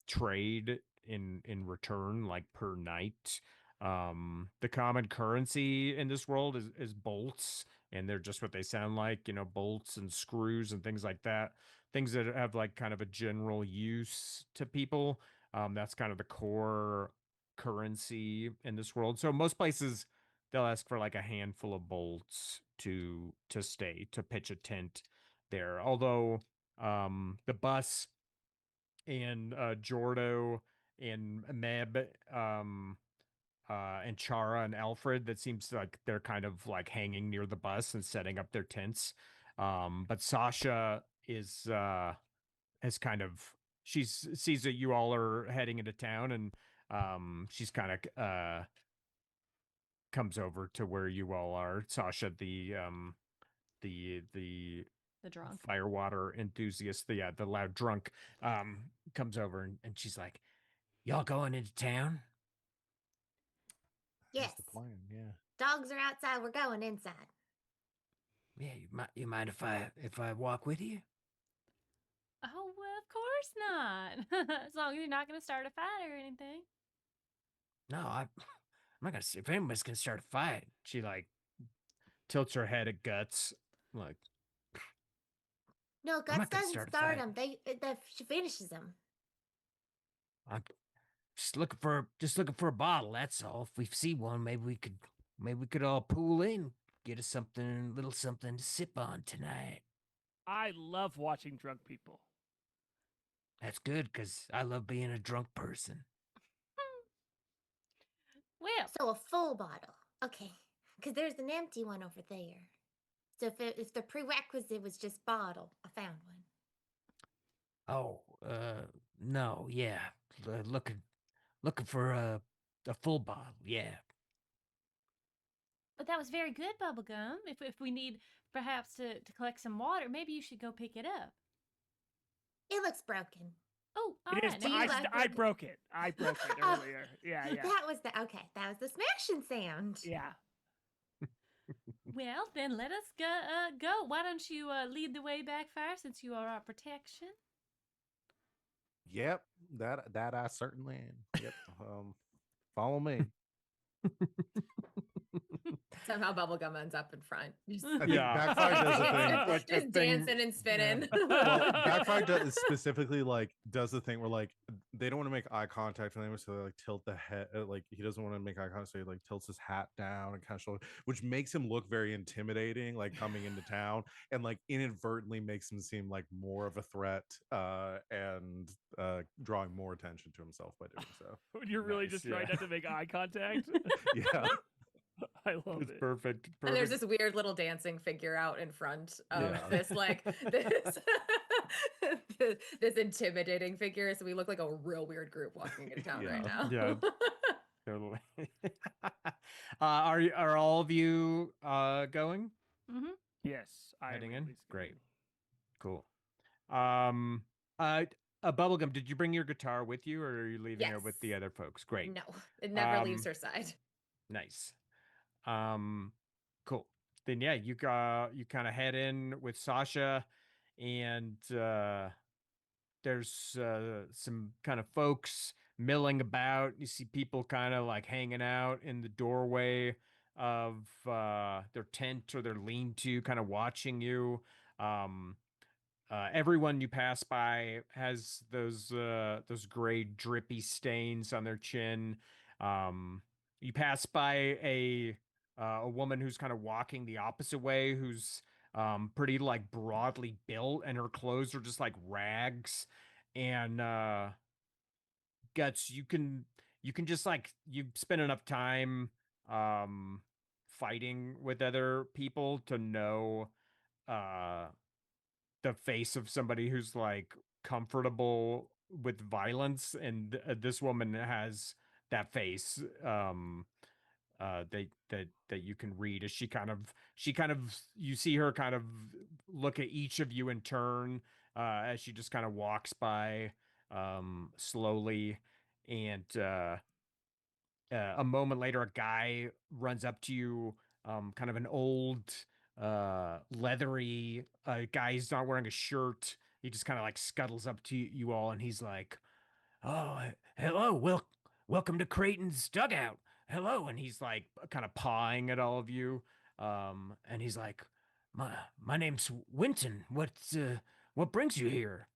B: trade in return, like per night. The common currency in this world is bolts, and they're just what they sound like, bolts and screws and things like that. Things that have like kind of a general use to people. That's kind of the core currency in this world. So most places they'll ask for like a handful of bolts to stay, to pitch a tent there. Although the bus and Jordo and Meb and Chara and Alfred, that seems like they're kind of like hanging near the bus and setting up their tents. But Sasha is has kind of sees that you all are heading into town, and she's kind of comes over to where you all are. Sasha, the
A: The drunk.
B: firewater enthusiast, the loud drunk, comes over and she's like, "Y'all going into town?"
C: Yes.
D: That's the plan. Yeah.
C: Dogs are outside. We're going inside.
B: Yeah, you mind if I walk with you?
A: Oh, well, of course not. As long as you're not going to start a fight or anything.
B: No, I'm not gonna. If anybody's gonna start a fight, she like tilts her head at Guts, like,
C: No,
B: I'm
C: Guts
B: not gonna
C: doesn't
B: start a
C: start
B: fight.
C: them. She finishes them.
B: I'm just looking for a bottle. That's all. If we see one, maybe we could all pool in, get us little something to sip on tonight.
E: I love watching drunk people.
B: That's good, because I love being a drunk person.
A: Well,
C: So a full bottle. Okay. Because there's an empty one over there. So if the prerequisite was just bottle, I found one.
B: Oh, no, yeah. Looking for a full bottle, yeah.
A: but that was very good, Bubblegum. If we need perhaps to collect some water, maybe you should go pick it up.
C: It looks broken.
A: Oh, all
E: It is.
A: right.
C: Do you
E: I,
C: like
E: I
C: it?
E: broke it. I broke it
C: Oh,
E: earlier. Yeah, yeah,
C: That was the smashing sound.
E: yeah.
A: Well, then let us go. Why don't you lead the way back, Fire, since you are our protection?
D: Yep, that I certainly am. Yep. Follow me.
C: Somehow bubblegum ends up in front.
D: I think Backfire does a thing.
B: Like the
C: Just
B: thing-
C: dancing and spinning.
D: Well, Backfire does specifically like does the thing where like they don't want to make eye contact with anyone, so they like tilt the head. Like he doesn't want to make eye contact, so he like tilts his hat down and kind of show, which makes him look very intimidating, like coming into town, and like inadvertently makes him seem like more of a threat, and drawing more attention to himself by doing so.
E: You're really
B: Nice,
E: just trying
B: yeah.
E: not to make eye contact.
D: Yeah.
E: I love
B: It's
E: it.
B: perfect.
C: And there's this weird little dancing figure out in front of
D: Yeah.
C: this like this this intimidating figure. So we look like a real weird group walking into town right
D: Yeah.
C: now.
B: Yeah. Totally. Are all of you going?
A: Mm-hmm.
E: Yes, I
B: Heading
E: am
B: in?
E: at least
B: Great.
E: going.
B: Cool. Bubblegum, did you bring your guitar with you, or are you leaving it with the
C: Yes.
B: other folks? Great.
C: No, it never leaves her side.
B: Nice. Cool. Then yeah, you kind of head in with Sasha, and there's some kind of folks milling about. You see people kind of like hanging out in the doorway of their tent or their lean-to, kind of watching you. Um, Everyone you pass by has those gray drippy stains on their chin. You pass by a woman who's kind of walking the opposite way, who's pretty like broadly built, and her clothes are just like rags. And Guts, you can just like you spend enough time um fighting with other people to know uh the face of somebody who's like comfortable with violence, and this woman has that face that you can read as she kind of you see her kind of look at each of you in turn as she just kind of walks by slowly, and a moment later a guy runs up to you, kind of an old leathery guy. He's not wearing a shirt. He just kind of like scuttles up to you all, and he's like, "Oh, hello, welcome to Creighton's dugout. Hello." And he's like kind of pawing at all of you, and he's like, my name's Winton. What brings you here?"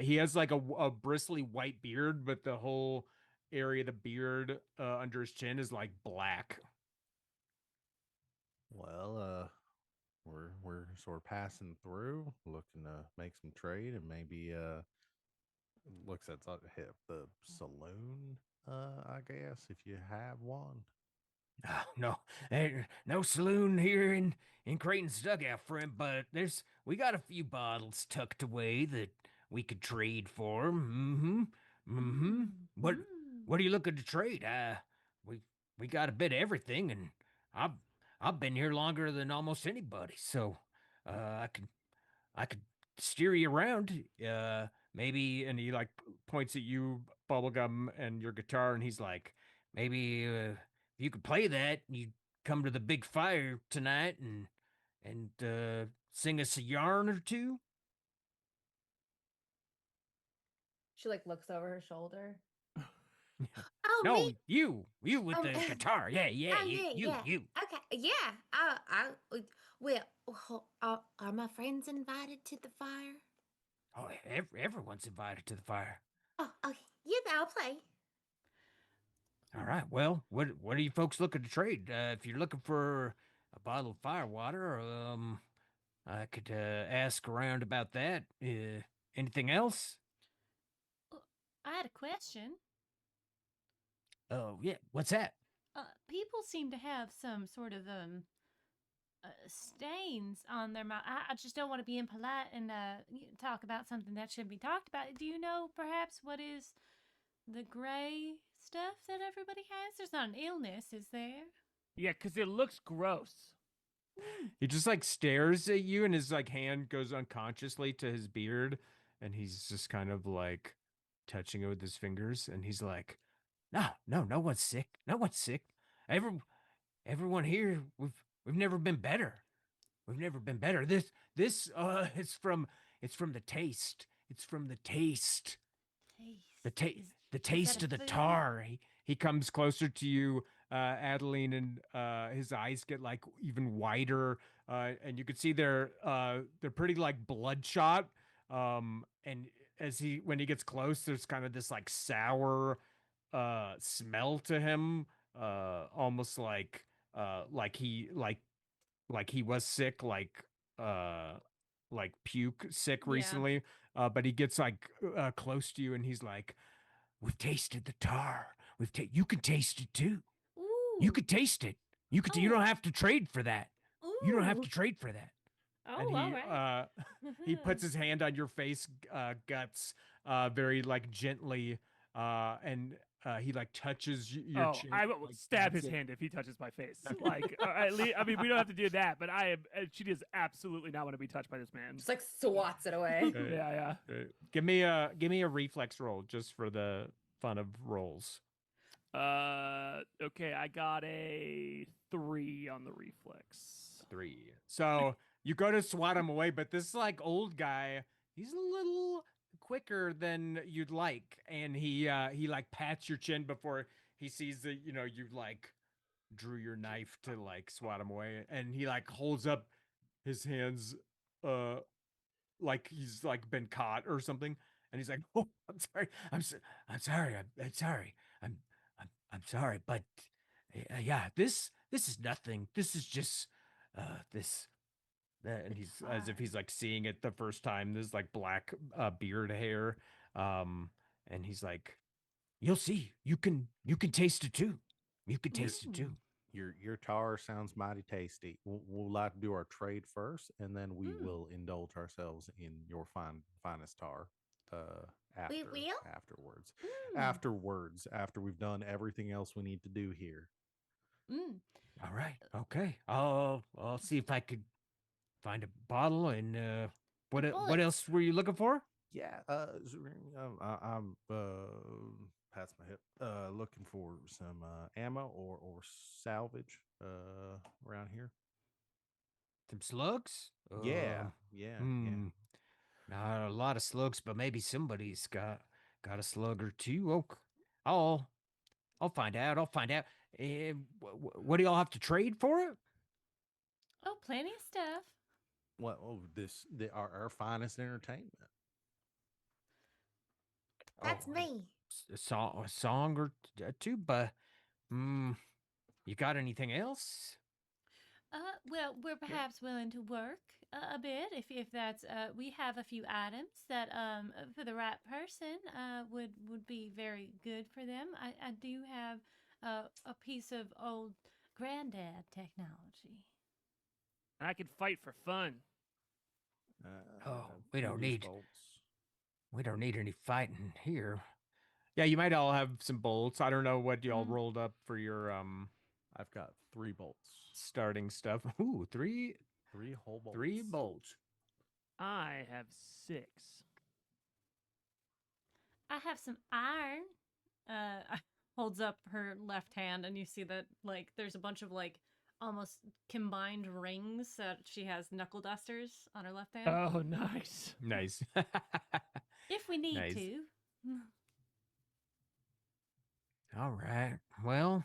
B: He has like a bristly white beard, but the whole area of the beard under his chin is like black.
D: Well, we're sort of passing through, looking to make some trade, and maybe looks at hit the saloon. I guess if you have one.
B: Oh, no, ain't no saloon here in Creighton's dugout, friend. But we got a few bottles tucked away that we could trade for. Mm-hmm. Mm-hmm. What are you looking to trade? We got a bit of everything, and I've been here longer than almost anybody, so I could steer you around. Maybe, and he like points at you, Bubblegum, and your guitar, and he's like, maybe if you could play that, you come to the big fire tonight and sing us a yarn or two.
C: She like looks over her shoulder.
B: Yeah.
C: Oh,
B: No,
C: me?
B: you with
C: Oh,
B: the guitar. Yeah, yeah,
C: Oh, yeah, yeah.
B: you.
C: Okay, yeah. Well, are my friends invited to the fire?
B: Oh, everyone's invited to the fire.
C: Oh, okay. Yeah, I'll play.
B: All right. Well, what are you folks looking to trade? If you're looking for a bottle of fire water, I could ask around about that. Anything else?
A: I had a question.
B: Oh, yeah. What's that?
A: People seem to have some sort of stains on their mouth. I just don't want to be impolite and talk about something that shouldn't be talked about. Do you know perhaps what is the gray stuff that everybody has? There's not an illness, is there?
E: Yeah, because it looks gross.
B: He just like stares at you and his like hand goes unconsciously to his beard and he's just kind of like touching it with his fingers and he's like, no one's sick. No one's sick. Everyone here, we've never been better. We've never been better. This it's from the taste. It's from the taste. The
A: Taste.
B: the
A: Is
B: taste
A: that a
B: of the
A: food?
B: tar. He comes closer to you, Adeline, and his eyes get like even wider, and you can see they're pretty like bloodshot. And when he gets close, there's kind of this like sour smell to him, almost like he was sick, like puke sick
A: Yeah.
B: recently. But he gets like close to you, and he's like, "We've tasted the tar. You can taste it too.
A: Ooh.
B: You can taste it. You could. You
A: Oh.
B: don't have to trade for that. You don't have
A: Ooh.
B: to trade for that."
A: Oh,
B: And
A: all right.
B: he puts his hand on your face guts very like gently, and he like touches your
E: Oh,
B: chin.
E: I will
B: like,
E: stab
B: that's
E: his
B: it.
E: hand if he touches my face. Like, at least, I mean, we don't have to do that, but I am. She does absolutely not want to be touched by this man.
C: Just like swats it away.
B: Okay.
E: Yeah.
B: Give me a reflex roll just for the fun of rolls.
E: Okay, I got a 3 on the reflex.
B: 3. So you go to swat him away, but this like old guy, he's a little quicker than you'd like, and he like pats your chin before he sees that you like drew your knife to like swat him away, and he like holds up his hands, uh, like he's like been caught or something, and he's like, "Oh, I'm sorry, I'm sorry, I'm sorry, I'm sorry, but yeah, this is nothing. This is just this." And
A: It's
B: he's as if
A: fine.
B: he's like seeing it the first time. This like black beard hair, and he's like, "You'll see. You can taste it too. You can taste it too."
D: Your tar sounds mighty tasty. We'll like to do our trade first, and then we
A: Mm.
D: will indulge ourselves in your finest tar.
C: We
D: After
C: will?
D: afterwards,
A: Mm.
D: after we've done everything else we need to do here.
A: Mm.
B: All right. Okay. I'll see if I could find a bottle and what
A: Bullets.
B: else were you looking for?
D: Yeah, I'm pats my hip. Looking for some ammo or salvage around here.
B: Some slugs?
D: Yeah, yeah.
B: Not a lot of slugs, but maybe somebody's got a slug or two. Oh, I'll find out. I'll find out. What do y'all have to trade for it?
A: Oh, plenty of stuff.
D: What? Oh, our finest entertainment.
C: That's
B: Oh,
C: me.
B: a song or two, but you got anything else?
A: Well, we're perhaps willing to work a bit if that's. We have a few items that for the right person would be very good for them. I do have a piece of old granddad technology.
E: I can fight for fun.
B: Oh, we don't
D: use
B: need
D: bolts.
B: we don't need any fighting here. Yeah, you might all have some bolts. I don't know what y'all
A: Mm.
B: rolled up for your
D: I've got 3 bolts.
B: starting stuff. Ooh, 3
D: 3 whole bolts.
B: 3 bolts.
E: I have 6.
A: I have some iron. Holds up her left hand, and you see that like there's a bunch of like almost combined rings that she has knuckle dusters on her left hand.
E: Oh, nice.
B: Nice.
A: If we need
B: Nice.
A: to.
B: All right. Well,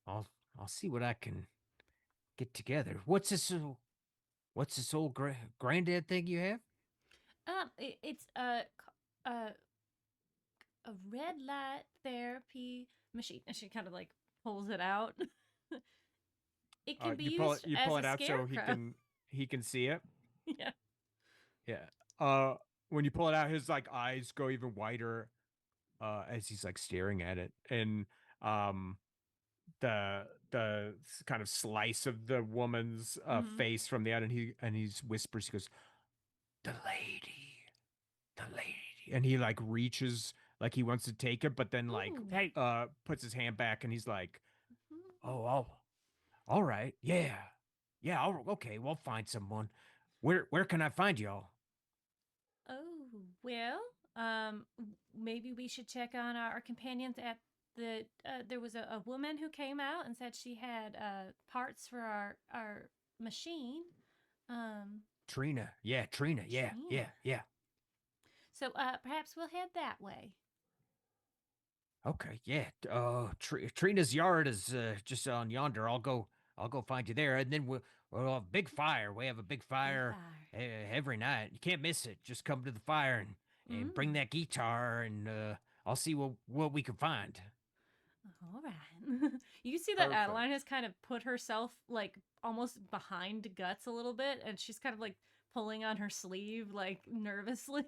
B: I'll see what I can get together. What's this old granddad thing you have?
A: It's a red light therapy machine, and she kind of like pulls it out. It can be
B: You
A: used
B: pull
A: as
B: it
A: a
B: out so
A: scarecrow.
B: he can see it.
A: Yeah.
B: Yeah. When you pull it out, his like eyes go even wider as he's like staring at it, and um, the kind of slice of the woman's
A: Mhm.
B: face from the out, and he whispers, he goes, the lady, and he like reaches like he wants to take it, but then like
A: Ooh.
E: Hey,
B: puts his hand back, and he's like,
A: Mhm.
B: oh, all right, yeah, okay, we'll find someone. Where can I find y'all?
A: Oh, well, maybe we should check on our companions at the. There was a woman who came out and said she had parts for our machine. Um,
B: Trina, yeah,
A: Trina.
B: yeah.
A: So perhaps we'll head that way.
B: Okay, yeah. Trina's yard is just on yonder. I'll go find you there, and then we'll have a big fire. We have a big
A: Big
B: fire
A: fire.
B: every night. You can't miss it. Just come to the fire and bring
A: Mm.
B: that guitar, and I'll see what we can find.
A: All right. You see that
D: Perfect.
A: Adeline has kind of put herself like almost behind Guts a little bit, and she's kind of like pulling on her sleeve like nervously.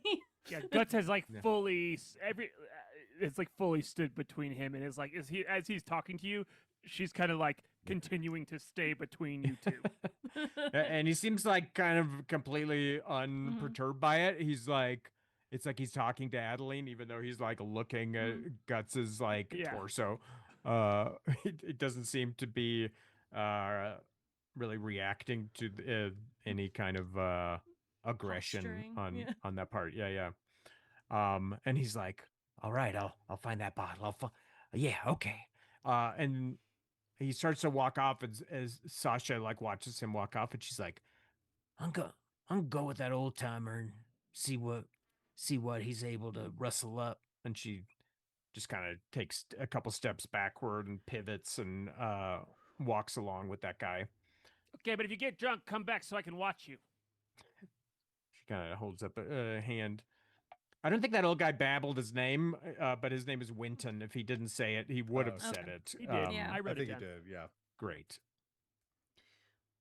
E: yeah, Guts has like
B: Yeah.
E: fully it's like fully stood between him and is like is he as he's talking to you, she's kind of like continuing to stay between you two.
B: And he seems like kind of completely
A: Mm-hmm.
B: unperturbed by it. He's like, it's like he's talking to Adeline, even though he's like looking at Guts's like
E: Yeah.
B: torso. It doesn't seem to be uh, really reacting to any kind of aggression
A: Posturing. Yeah.
B: on that part. Yeah. And he's like, all right, I'll find that bottle. Yeah, okay. And he starts to walk off as Sasha like watches him walk off, and she's like, I'm go I'm gonna go with that old timer and see what he's able to rustle up. And she just kind of takes a couple steps backward and pivots and walks along with that guy.
E: Okay, but if you get drunk, come back so I can watch you.
B: She kind of holds up a hand. I don't think that old guy babbled his name, but his name is Winton. If he didn't say it, he would have
D: Okay.
B: said
A: Okay.
B: it.
E: He did.
A: Yeah.
E: I
D: I
E: wrote it
D: think he
E: down.
D: did. Yeah.
B: Great.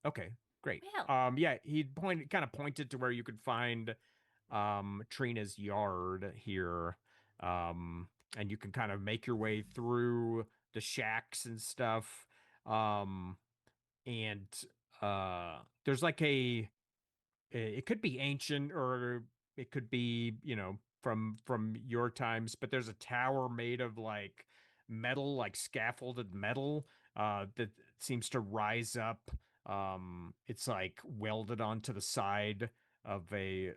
B: Okay, great.
A: Well.
B: Yeah, he kind of pointed to where you could find Trina's yard here. And you can kind of make your way through the shacks and stuff. Um, and there's like it could be ancient or it could be from your times, but there's a tower made of like metal, like scaffolded metal, that seems to rise up. It's like welded onto the side of a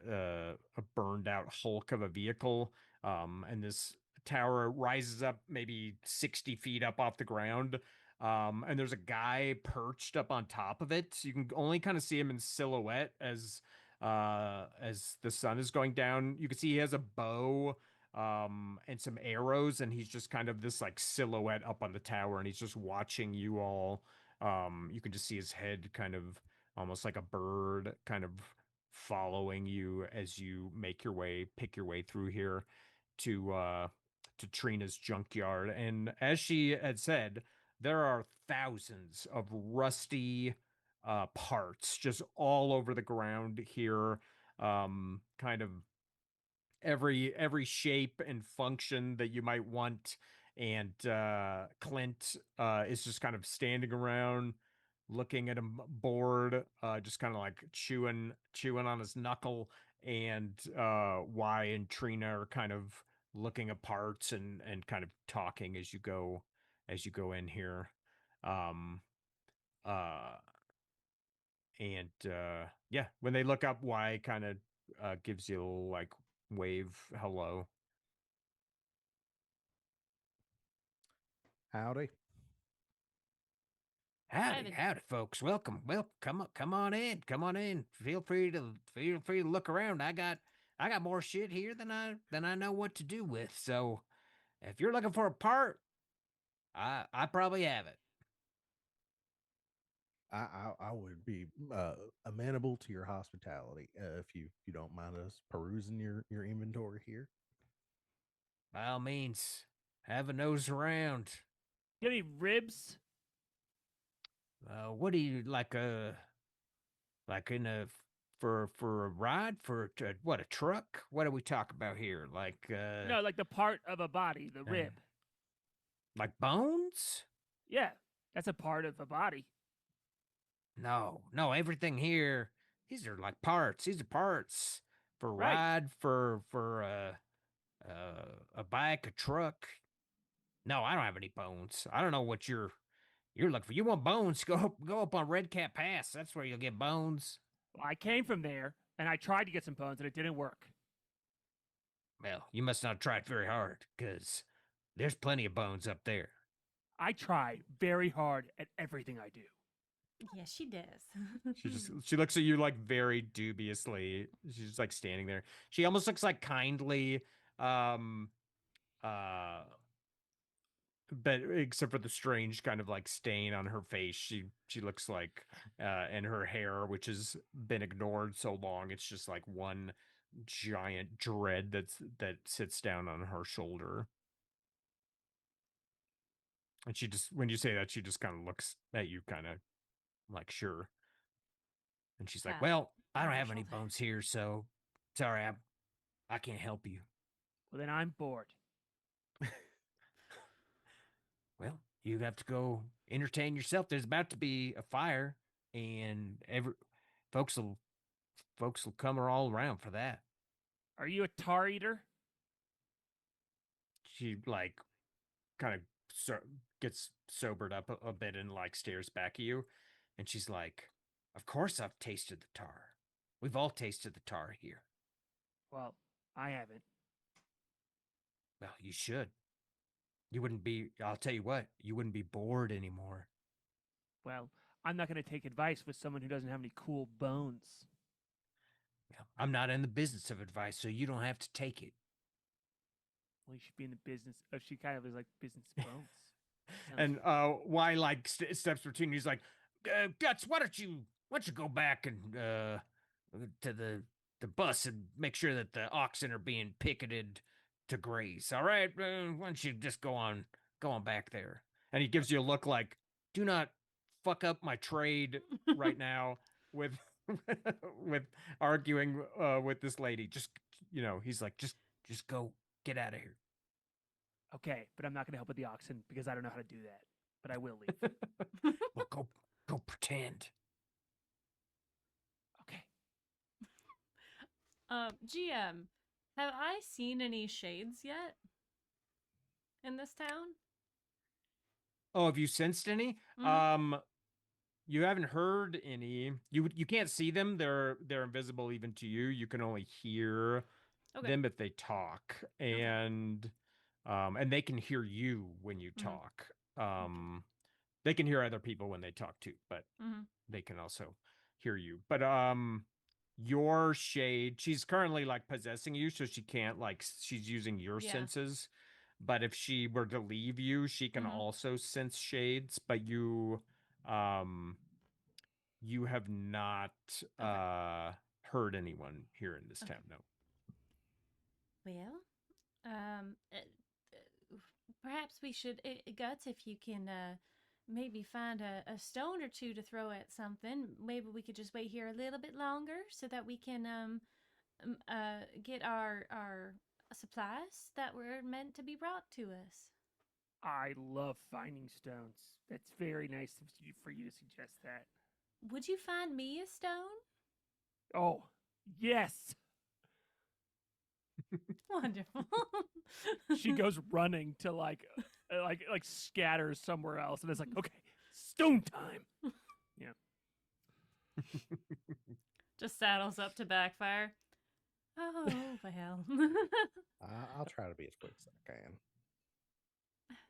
B: burned out hulk of a vehicle. And this tower rises up maybe 60 feet up off the ground. And there's a guy perched up on top of it. You can only kind of see him in silhouette as the sun is going down. You can see he has a bow and some arrows, and he's just kind of this like silhouette up on the tower, and he's just watching you all. You can just see his head kind of almost like a bird kind of following you as you pick your way through here to Trina's junkyard. And as she had said, there are thousands of rusty parts just all over the ground here. Kind of every shape and function that you might want. And Clint is just kind of standing around looking at him bored, just kind of like chewing on his knuckle. And Y and Trina are kind of looking at parts and kind of talking as you go in here. Um uh and yeah, when they look up, Y kind of gives you a little like wave hello.
D: Howdy.
B: Howdy,
A: David.
B: howdy, folks. Welcome. Well, come on in. Come on in. Feel free to look around. I got more shit here than I know what to do with. So if you're looking for a part, I probably have it.
D: I would be amenable to your hospitality if you don't mind us perusing your inventory here.
B: By all means, have a nose around.
E: You got any ribs?
B: What do you like? Like in a for a ride what, a truck? What do we talk about here?
E: No, like the part of a body, the rib.
B: Like bones?
E: Yeah, that's a part of a body.
B: No, everything here. These are like parts. These are parts for a
E: Right.
B: ride, for a bike, a truck. No, I don't have any bones. I don't know what you're looking for. You want bones? Go up on Red Cat Pass. That's where you'll get bones.
E: Well, I came from there, and I tried to get some bones, and it didn't work.
B: Well, you must not have tried very hard, because there's plenty of bones up there.
E: I try very hard at everything I do.
A: Yeah, she does.
B: She looks at you like very dubiously. She's just like standing there. She almost looks like kindly, uh but except for the strange kind of like stain on her face, she looks like and her hair, which has been ignored so long, it's just like one giant dread that sits down on her shoulder. And she just, when you say that, she just kind of looks at you kind of like, sure. And she's like, well, I don't have any bones here, so sorry, I can't help you.
E: Well, then I'm bored.
B: Well, you have to go entertain yourself. There's about to be a fire, and folks will come all around for that.
E: Are you a tar eater?
B: She like kind of gets sobered up a bit and like stares back at you, and she's like, "Of course, I've tasted the tar. We've all tasted the tar here."
E: Well, I haven't.
B: Well, you should. You wouldn't be. I'll tell you what. You wouldn't be bored anymore.
E: Well, I'm not going to take advice with someone who doesn't have any cool bones.
B: Well, I'm not in the business of advice, so you don't have to take it.
E: Well, you should be in the business. Oh, she kind of is like business bones.
B: And why like steps between you? He's like, Guts, why don't you go back and to the bus and make sure that the oxen are being picketed to graze. All right, why don't you just go on back there? And he gives you a look like, do not fuck up my trade right now with with arguing with this lady. Just, he's like, just go, get out of here.
E: Okay, but I'm not going to help with the oxen because I don't know how to do that. But I will leave.
B: Well, go pretend.
E: Okay.
A: GM, have I seen any shades yet in this town?
B: Oh, have you sensed any?
A: Mhm.
B: You haven't heard any. You can't see them. They're invisible even to you. You can only hear them if they talk, and they can hear you when you talk. They can hear other people when they talk too, but they can also hear you. But your shade, she's currently like possessing you, so she can't like, she's using your senses. But if she were to leave you, she can also sense shades, but you have not heard anyone here in this town, no.
A: Well, perhaps we should, Guts, if you can maybe find a stone or two to throw at something. Maybe we could just wait here a little bit longer so that we can get our supplies that were meant to be brought to us.
E: I love finding stones. That's very nice for you to suggest that.
A: Would you find me a stone?
E: Oh, yes.
A: Wonderful.
E: She goes running to like scatters somewhere else, and it's like, okay, stone time. Yeah.
A: Just saddles up to backfire. Oh, well.
D: I'll try to be as quick as I can.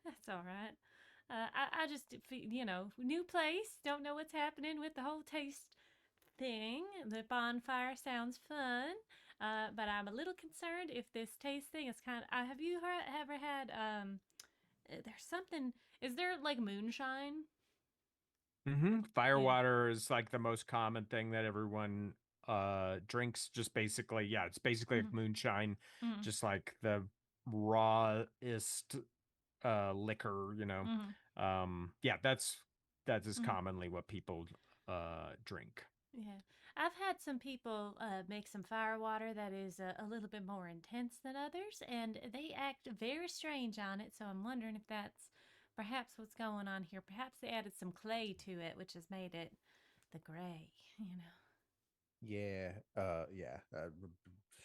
A: That's all right. I just, new place. Don't know what's happening with the whole taste thing. The bonfire sounds fun. But I'm a little concerned if this taste thing is kind of. Have you ever had? There's something. Is there like moonshine?
B: Firewater is like the most common thing that everyone drinks. Just basically, it's basically like moonshine, just like the rawest liquor. That is commonly what people drink.
A: Yeah, I've had some people make some fire water that is a little bit more intense than others, and they act very strange on it. So I'm wondering if that's perhaps what's going on here. Perhaps they added some clay to it, which has made it the gray, you know.
D: Yeah, yeah.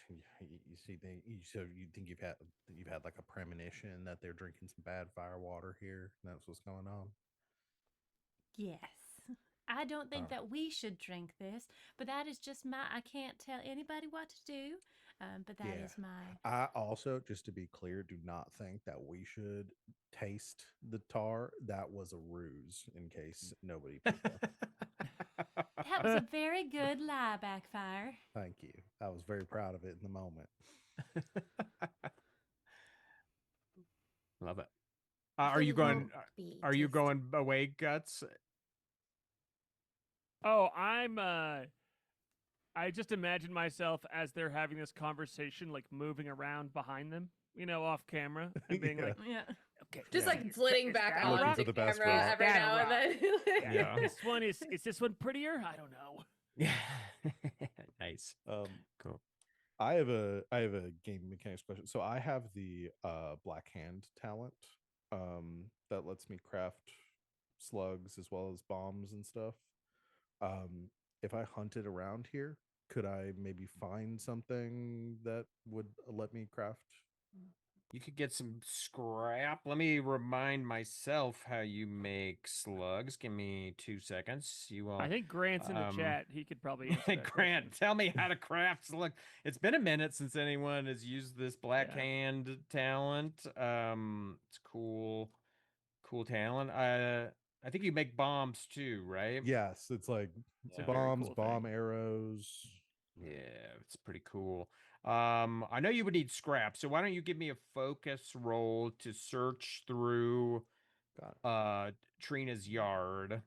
D: You see, so you think you've had like a premonition that they're drinking some bad fire water here. And that's what's going on.
A: Yes. I don't think
D: Uh,
A: that we should drink this, but that is just I can't tell anybody what to do, but that
D: yeah.
A: is my.
D: I also, just to be clear, do not think that we should taste the tar. That was a ruse, in case nobody picked up.
A: That was a very good lie, Backfire.
D: Thank you. I was very proud of it in the moment.
B: Love it.
C: So
B: Are you
C: you
B: going?
C: won't be
B: Are you
C: tasted.
B: going away, Guts?
E: Oh, I just imagine myself as they're having this conversation, like moving around behind them, off camera, and being
D: Yeah.
E: like,
A: Yeah.
E: okay,
C: Just
D: Yeah.
C: like flitting
E: is
C: back
E: that a
C: on
E: rock?
C: to
D: for the best
C: camera
D: rock.
C: every
E: That a
C: now and
E: rock?
C: then.
B: Yeah.
E: This one is this one prettier? I don't know.
B: Yeah. Nice. Cool.
D: I have a game mechanics question. So I have the black hand talent that lets me craft slugs as well as bombs and stuff. Um if I hunted around here, could I maybe find something that would let me craft?
B: You could get some scrap. Let me remind myself how you make slugs. Give me 2 seconds. You
E: I
B: will.
E: think Grant's in the chat. He could probably answer that
B: Grant,
E: question.
B: tell me how to craft slug. It's been a minute since anyone has used this black
E: Yeah.
B: hand talent. It's cool, cool talent. I think you make bombs too, right?
D: Yes, it's like
E: It's a
B: Yeah.
E: very
D: bombs,
E: cool
D: bomb
E: thing.
D: arrows.
B: Yeah, it's pretty cool. I know you would need scrap, so why don't you give me a focus roll to search through
D: Got it.
B: Trina's yard.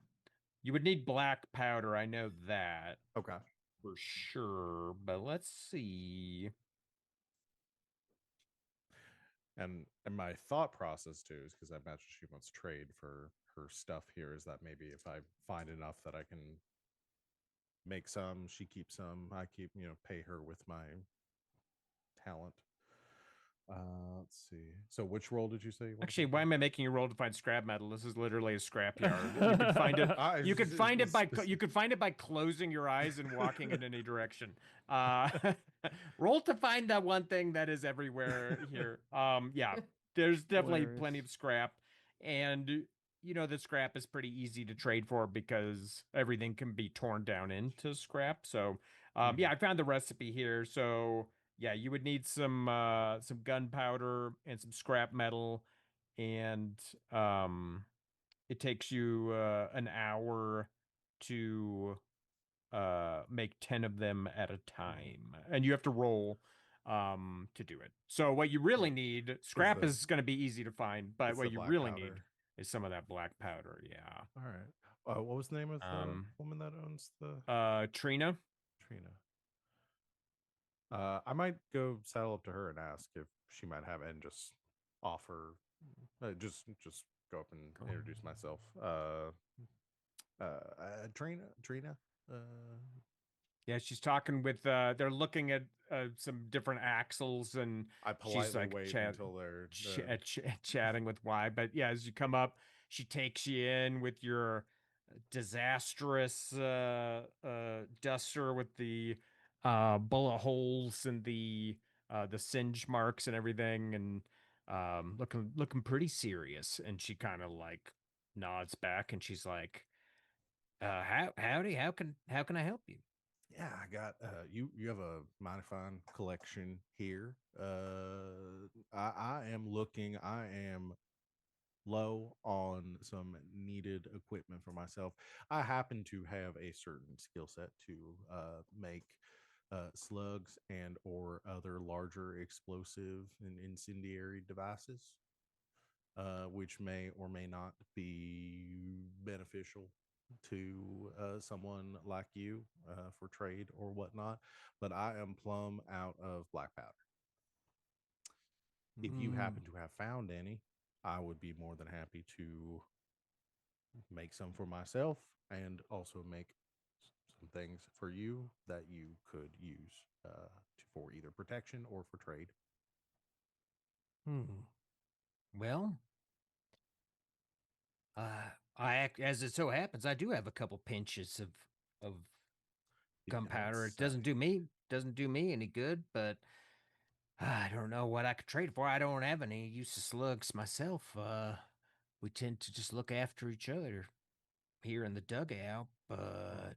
B: You would need black powder, I know that
D: Okay.
B: for sure, but let's see.
D: And my thought process too is because I imagine she wants trade for her stuff here, is that maybe if I find enough that I can make some, she keeps some, I keep, pay her with my talent. Let's see. So which role did you say you wanted
B: Actually,
D: me to
B: why
D: do?
B: am I making you roll to find scrap metal? This is literally a scrap yard. You can find it.
D: Ah,
B: You could find it by.
D: it's-
B: You could find it by closing your eyes and walking in any direction. Uh, roll to find that one thing that is everywhere here. Yeah, there's definitely
E: Hilarious.
B: plenty of scrap, and the scrap is pretty easy to trade for because everything can be torn down into scrap. So, yeah, I found the recipe here. So yeah, you would need some gunpowder and some scrap metal, and it takes you an hour to make 10 of them at a time, and you have to roll to do it. So what you really need, scrap
D: the-
B: is going to be easy to find, but
D: it's
B: what
D: the
B: you
D: black
B: really need
D: powder.
B: is some of that black powder. Yeah.
D: All right. What was the name of the woman that owns the
B: Trina.
D: Trina? I might go saddle up to her and ask if she might have, and just offer, just go up and introduce myself. Trina.
B: Yeah, she's talking with. They're looking at some different axles, and
D: I
B: she's
D: politely
B: like
D: wait until they're
B: chatting with Y. But yeah, as you come up, she takes you in with your disastrous duster with the bullet holes and the singe marks and everything, and looking pretty serious. And she kind of like nods back, and she's like, howdy, how can I help you?"
D: Yeah, I got you have a mighty fine collection here. I am looking, I am low on some needed equipment for myself. I happen to have a certain skill set to make slugs and or other larger explosive and incendiary devices, which may or may not be beneficial to someone like you for trade or whatnot. But I am plumb out of black powder. If you happen to have found any, I would be more than happy to make some for myself and also make some things for you that you could use for either protection or for trade.
B: Well, as it so happens, I do have a couple pinches of
D: You
B: gunpowder. It
D: say.
B: doesn't do me any good, but I don't know what I could trade for. I don't have any use of slugs myself. We tend to just look after each other here in the dugout, but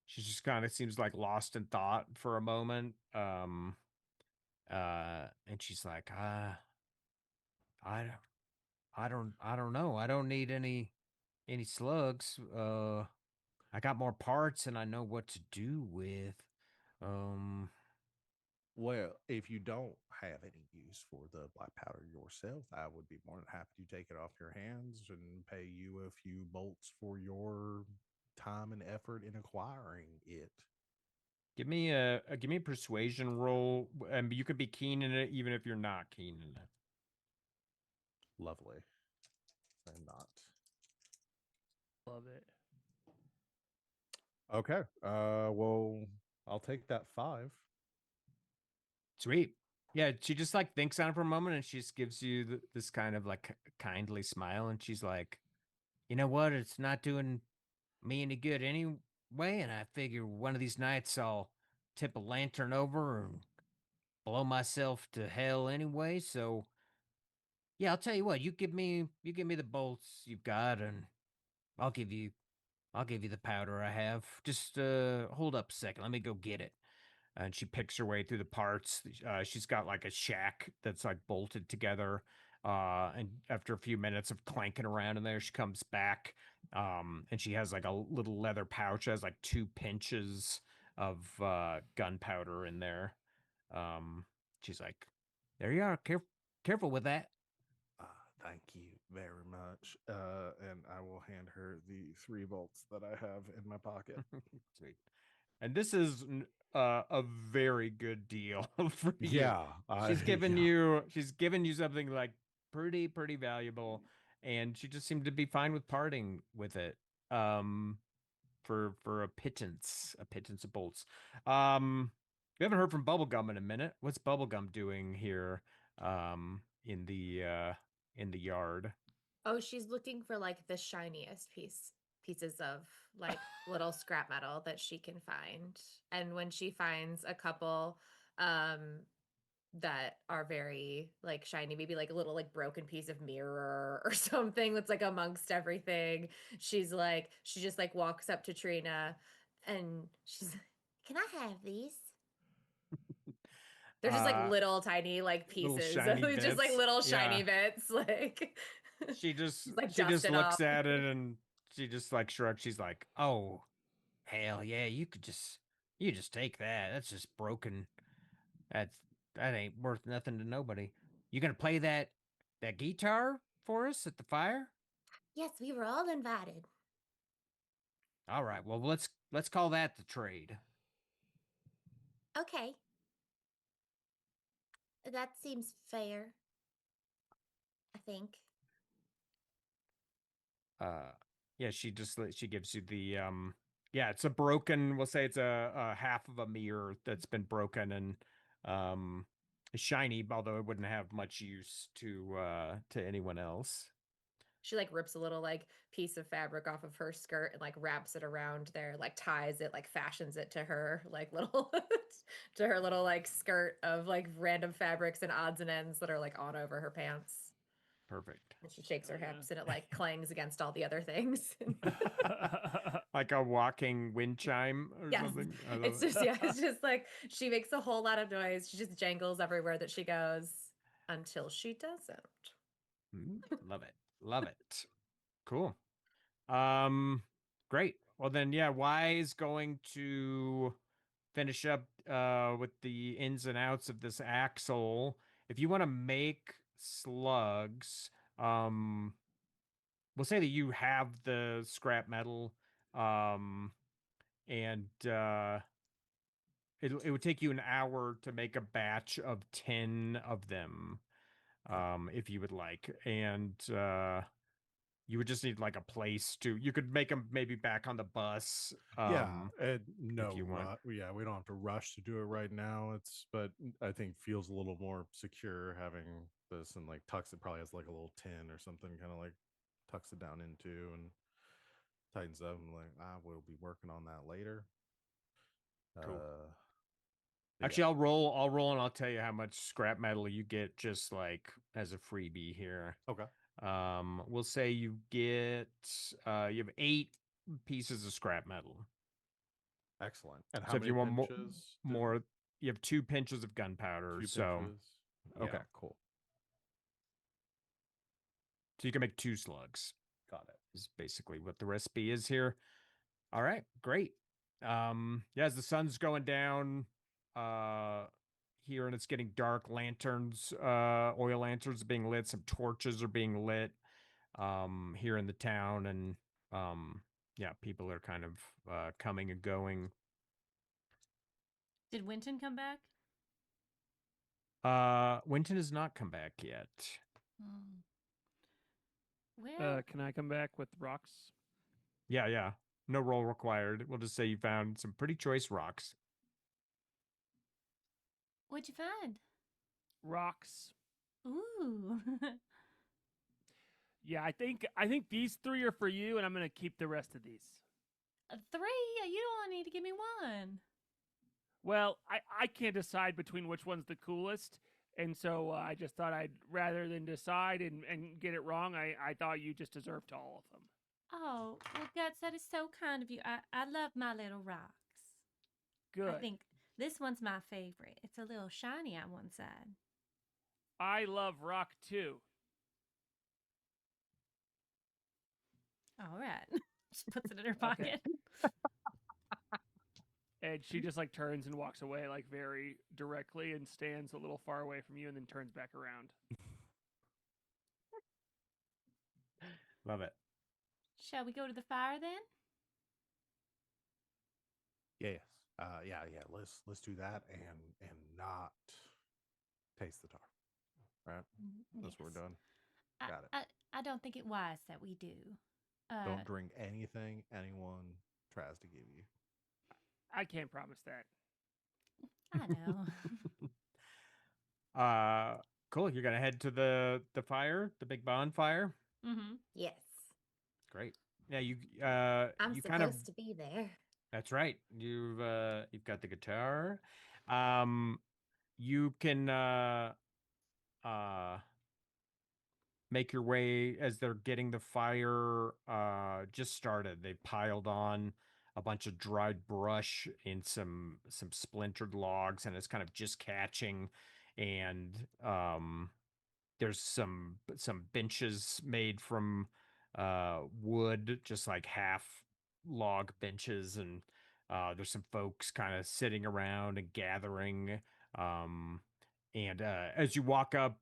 B: she just kind of seems like lost in thought for a moment. And she's like, I, I don't know. I don't need any slugs. I got more parts and I know what to do with. Um,
D: Well, if you don't have any use for the black powder yourself, I would be more than happy to take it off your hands and pay you a few bolts for your time and effort in acquiring it.
B: give me a persuasion roll, and you could be keen in it even if you're not keen in it.
D: Lovely. I'm not.
E: Love it.
D: Okay. Well, I'll take that 5.
B: Sweet. Yeah, she just like thinks on it for a moment and she just gives you this kind of like kindly smile and she's like, you know what? It's not doing me any good anyway. And I figure one of these nights I'll tip a lantern over and blow myself to hell anyway. So yeah, I'll tell you what. You give me the bolts you've got, and I'll give you I'll give you the powder I have. Just hold up a second. Let me go get it. And she picks her way through the parts. She's got like a shack that's like bolted together. And after a few minutes of clanking around in there, she comes back. And she has like a little leather pouch that has like 2 pinches of gunpowder in there. She's like, "There you are. Careful with that."
D: Thank you very much. And I will hand her the 3 bolts that I have in my pocket.
B: Sweet. And this is a very good deal for you.
D: Yeah,
B: She's given
D: yeah.
B: you something like pretty valuable, and she just seemed to be fine with parting with it. For a pittance of bolts. We haven't heard from Bubblegum in a minute. What's Bubblegum doing here? In the yard.
C: Oh, she's looking for like the shiniest pieces of like little scrap metal that she can find. And when she finds a couple um that are very like shiny, maybe like a little like broken piece of mirror or something that's like amongst everything, she just like walks up to Trina and she's like, "Can I have these?" They're just like
B: Uh,
C: little tiny like
B: little
C: pieces,
B: shiny
C: just like
B: bits.
C: little
B: Yeah.
C: shiny bits, like she's like
B: She just
C: dusted
B: looks
C: off.
B: at it and she just like shrugs. She's like, "Oh, hell yeah, you just take that. That's just broken. That's that ain't worth nothing to nobody. You gonna play that guitar for us at the fire?
C: Yes, we were all invited.
B: All right. Well, let's call that the trade."
C: Okay, that seems fair, I think.
B: Uh, yeah, she gives you the yeah, it's a broken. We'll say it's a half of a mirror that's been broken and shiny, although it wouldn't have much use to anyone else.
C: She like rips a little like piece of fabric off of her skirt and like wraps it around there, like ties it, like fashions it to her like little to her little like skirt of like random fabrics and odds and ends that are like on over her pants.
B: Perfect.
C: And she shakes
E: Oh,
C: her
E: yeah.
C: hips and it like clangs against all the other things.
B: Like a walking wind chime or
C: Yes.
B: something. I love
C: It's
B: it.
C: just, yeah, it's just like she makes a whole lot of noise. She just jangles everywhere that she goes until she doesn't.
B: Love it. Love it. Cool. Um, great. Well then, yeah, Y is going to finish up with the ins and outs of this axle. If you want to make slugs, we'll say that you have the scrap metal, um, and it would take you an hour to make a batch of 10 of them, if you would like. And you would just need like a place to. You could make them maybe back on the bus.
D: No,
B: you want.
D: yeah, we don't have to rush to do it right now. But I think feels a little more secure having this and like tucks it. Probably has like a little tin or something, kind of like tucks it down into and tightens up. And like, we'll be working on that later.
B: Cool.
D: Yeah.
B: Actually, I'll roll, and I'll tell you how much scrap metal you get just like as a freebie here.
D: Okay.
B: We'll say you get you have 8 pieces of scrap metal.
D: Excellent. And how
B: So if
D: many
B: you want
D: pinches?
B: more, you have 2 pinches of gunpowder.
D: 2
B: So
D: pinches.
B: yeah.
D: Okay, cool.
B: So you can make 2 slugs.
D: Got it.
B: Is basically what the recipe is here. All right, great. Yeah, as the sun's going down here and it's getting dark, lanterns, oil lanterns are being lit, some torches are being lit here in the town, and yeah, people are kind of coming and going.
A: Did Winton come back?
B: Winton has not come back yet.
A: Oh. Well,
E: Can I come back with rocks?
B: Yeah. No roll required. We'll just say you found some pretty choice rocks.
A: what'd you find?
E: Rocks.
A: Ooh.
E: Yeah, I think these 3 are for you, and I'm gonna keep the rest of these.
A: 3? You don't need to give me one.
E: Well, I can't decide between which one's the coolest, and so I just thought I'd rather than decide and get it wrong, I thought you just deserved all of them.
A: Oh, well, Guts, that is so kind of you. I love my little rocks.
E: Good.
A: I think this one's my favorite. It's a little shiny on one side.
E: I love rock too.
A: All right. She puts it in her
E: Okay.
A: pocket.
E: And she just like turns and walks away like very directly and stands a little far away from you and then turns back around.
B: Love it.
A: Shall we go to the fire then?
D: Yes. Yeah. Let's do that and not taste the tar. Right. That's what we're doing. Got it.
A: I don't think it wise that we do.
D: Don't drink anything anyone tries to give you.
E: I can't promise that.
A: I know.
B: Cool. You're gonna head to the fire, the big bonfire.
A: Mm-hmm.
C: Yes.
B: Great. Yeah, you
C: I'm
B: you
C: supposed
B: kind of
C: to be there.
B: That's right. You've got the guitar. You can make your way as they're getting the fire just started. They piled on a bunch of dried brush and some splintered logs, and it's kind of just catching. And there's some benches made from wood, just like half log benches, and there's some folks kind of sitting around and gathering. And as you walk up,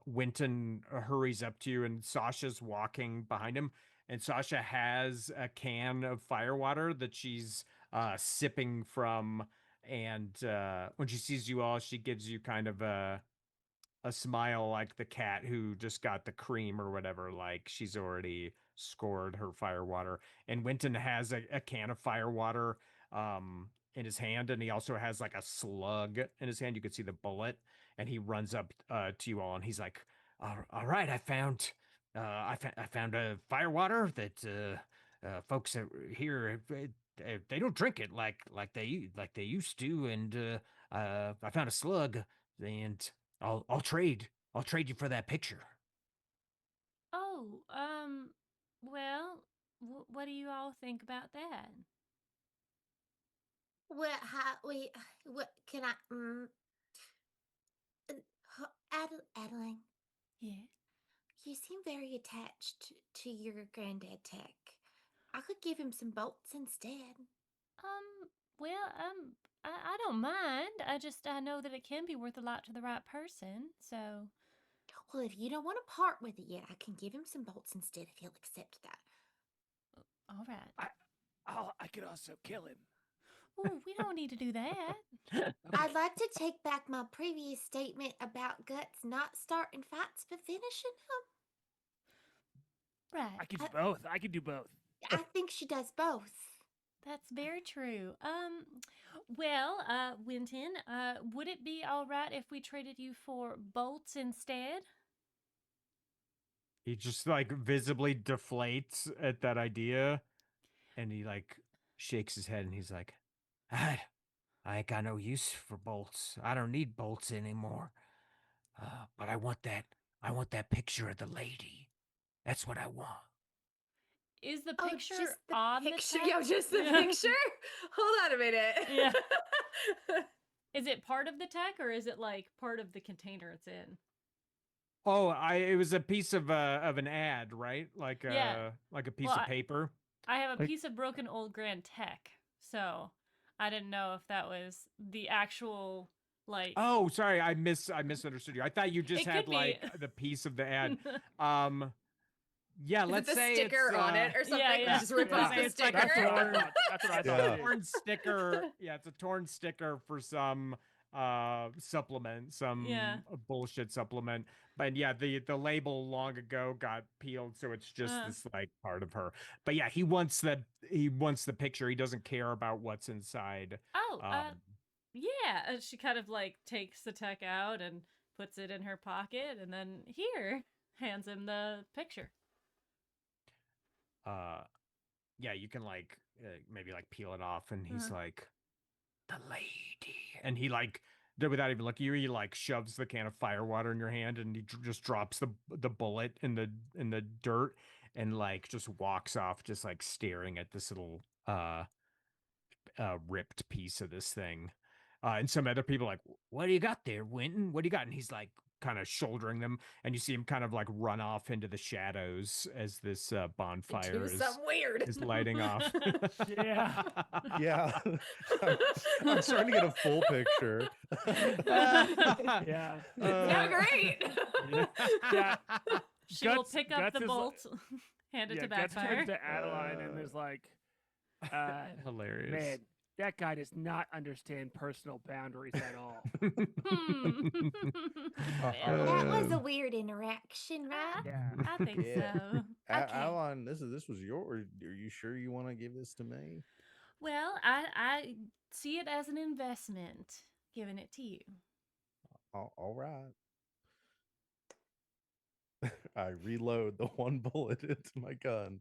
B: Winton hurries up to you, and Sasha's walking behind him. And Sasha has a can of firewater that she's sipping from. And when she sees you all, she gives you kind of a smile, like the cat who just got the cream or whatever. Like she's already scored her firewater. And Winton has a can of firewater in his hand, and he also has like a slug in his hand. You could see the bullet, and he runs up to you all, and he's like, "All right, I found a firewater that folks here they don't drink it like they used to, and I found a slug, and I'll trade you for that picture."
A: Oh, well, what do you all think about that?
C: What can I? Adeline,
A: Yeah.
C: you seem very attached to your granddad Tech. I could give him some bolts instead.
A: Well, I don't mind. I know that it can be worth a lot to the right person, so.
C: Well, if you don't want to part with it yet, I can give him some bolts instead if he'll accept that.
A: All right.
E: I could also kill him.
A: Ooh, we don't need to do that.
C: I'd like to take back my previous statement about Guts not starting fights but finishing them.
A: Right.
E: I could do both. I could do both.
C: I think she does both.
A: That's very true. Well, Winton, would it be all right if we traded you for bolts instead?
B: He just like visibly deflates at that idea, and he like shakes his head, and he's like, I ain't got no use for bolts. I don't need bolts anymore. But I want that. I want that picture of the lady. That's what I want.
A: Is the
C: Oh,
A: picture
C: just the
A: on
C: picture.
A: the
C: Yo,
A: text?
C: just the
A: Yeah.
C: picture. Hold on a minute.
A: Yeah. Is it part of the tech or is it like part of the container it's in?
B: Oh, it was a piece of an ad, right? Like
A: Yeah.
B: like a piece
A: Well,
B: of paper.
A: I have a
E: Like-
A: piece of broken old grand tech, so I didn't know if that was the actual like.
B: Oh, sorry, I misunderstood you. I thought you just
A: It
B: had
A: could be.
B: like the piece of the ad. Yeah,
C: Is
B: let's
C: it the
B: say
C: sticker
B: it's,
C: on it or something?
A: yeah, yeah.
C: Just rip
E: Yeah.
C: off the
B: It's like
C: sticker.
B: a
E: That's what I
B: torn-
E: thought. That's what I
B: it's
E: thought
B: a
D: Yeah.
E: too.
B: torn sticker. Yeah, it's a torn sticker for some supplement, some
A: Yeah.
B: bullshit supplement. But yeah, the label long ago got peeled, so it's just
A: Uh.
B: this like part of her. But yeah, he wants the picture. He doesn't care about what's inside.
A: Oh,
B: Um,
A: yeah. She kind of like takes the tech out and puts it in her pocket, and then here hands him the picture.
B: Yeah, you can like maybe like peel it off, and he's
A: Uh-huh.
B: like, the lady, and he like without even looking at you, he like shoves the can of firewater in your hand, and he just drops the bullet in the dirt, and like just walks off, just like staring at this little ripped piece of this thing. And some other people are like, what do you got there, Winton? What do you got? And he's like kind of shouldering them, and you see him kind of like run off into the shadows as this bonfire
C: Do something weird.
B: is lighting off.
E: Yeah.
D: Yeah. I'm starting to get a full picture.
E: Yeah.
C: Yeah, great.
E: Yeah.
A: She will
E: Guts-
A: pick up
E: Guts
A: the
E: is
A: bolt, hand it
E: Yeah,
A: to
E: Guts
A: Backfire.
E: turns to Adeline and is like,
B: Hilarious.
E: man, that guy does not understand personal boundaries at all.
A: Hmm.
C: That was a
D: Um,
C: weird interaction, right?
E: Yeah.
A: I think
D: Yeah.
A: so. Okay.
D: Alan, this was yours. Are you sure you want to give this to me?
A: Well, I see it as an investment, giving it to you.
D: All right. I reload the one bullet into my gun.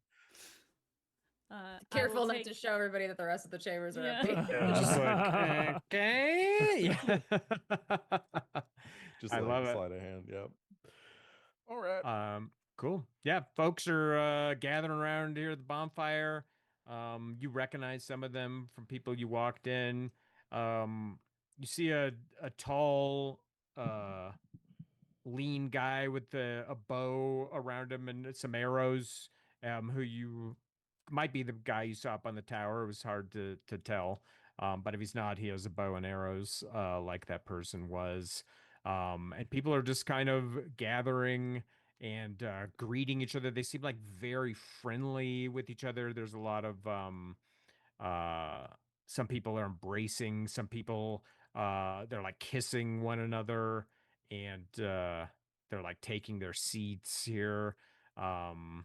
A: I
C: Careful
A: will
C: not
A: take-
C: to show everybody that the rest of the chambers are
A: Yeah.
C: empty.
B: Just like, okay.
D: Just
B: I
D: like
B: love it.
D: sleight of hand. Yep. All right.
B: Cool. Yeah, folks are gathering around here at the bonfire. You recognize some of them from people you walked in. You see a tall, lean guy with a bow around him and some arrows. Who you might be the guy you saw up on the tower. It was hard to tell. But if he's not, he has a bow and arrows, like that person was. And people are just kind of gathering and greeting each other. They seem like very friendly with each other. There's a lot of some people are embracing, some people they're like kissing one another, and they're like taking their seats here. And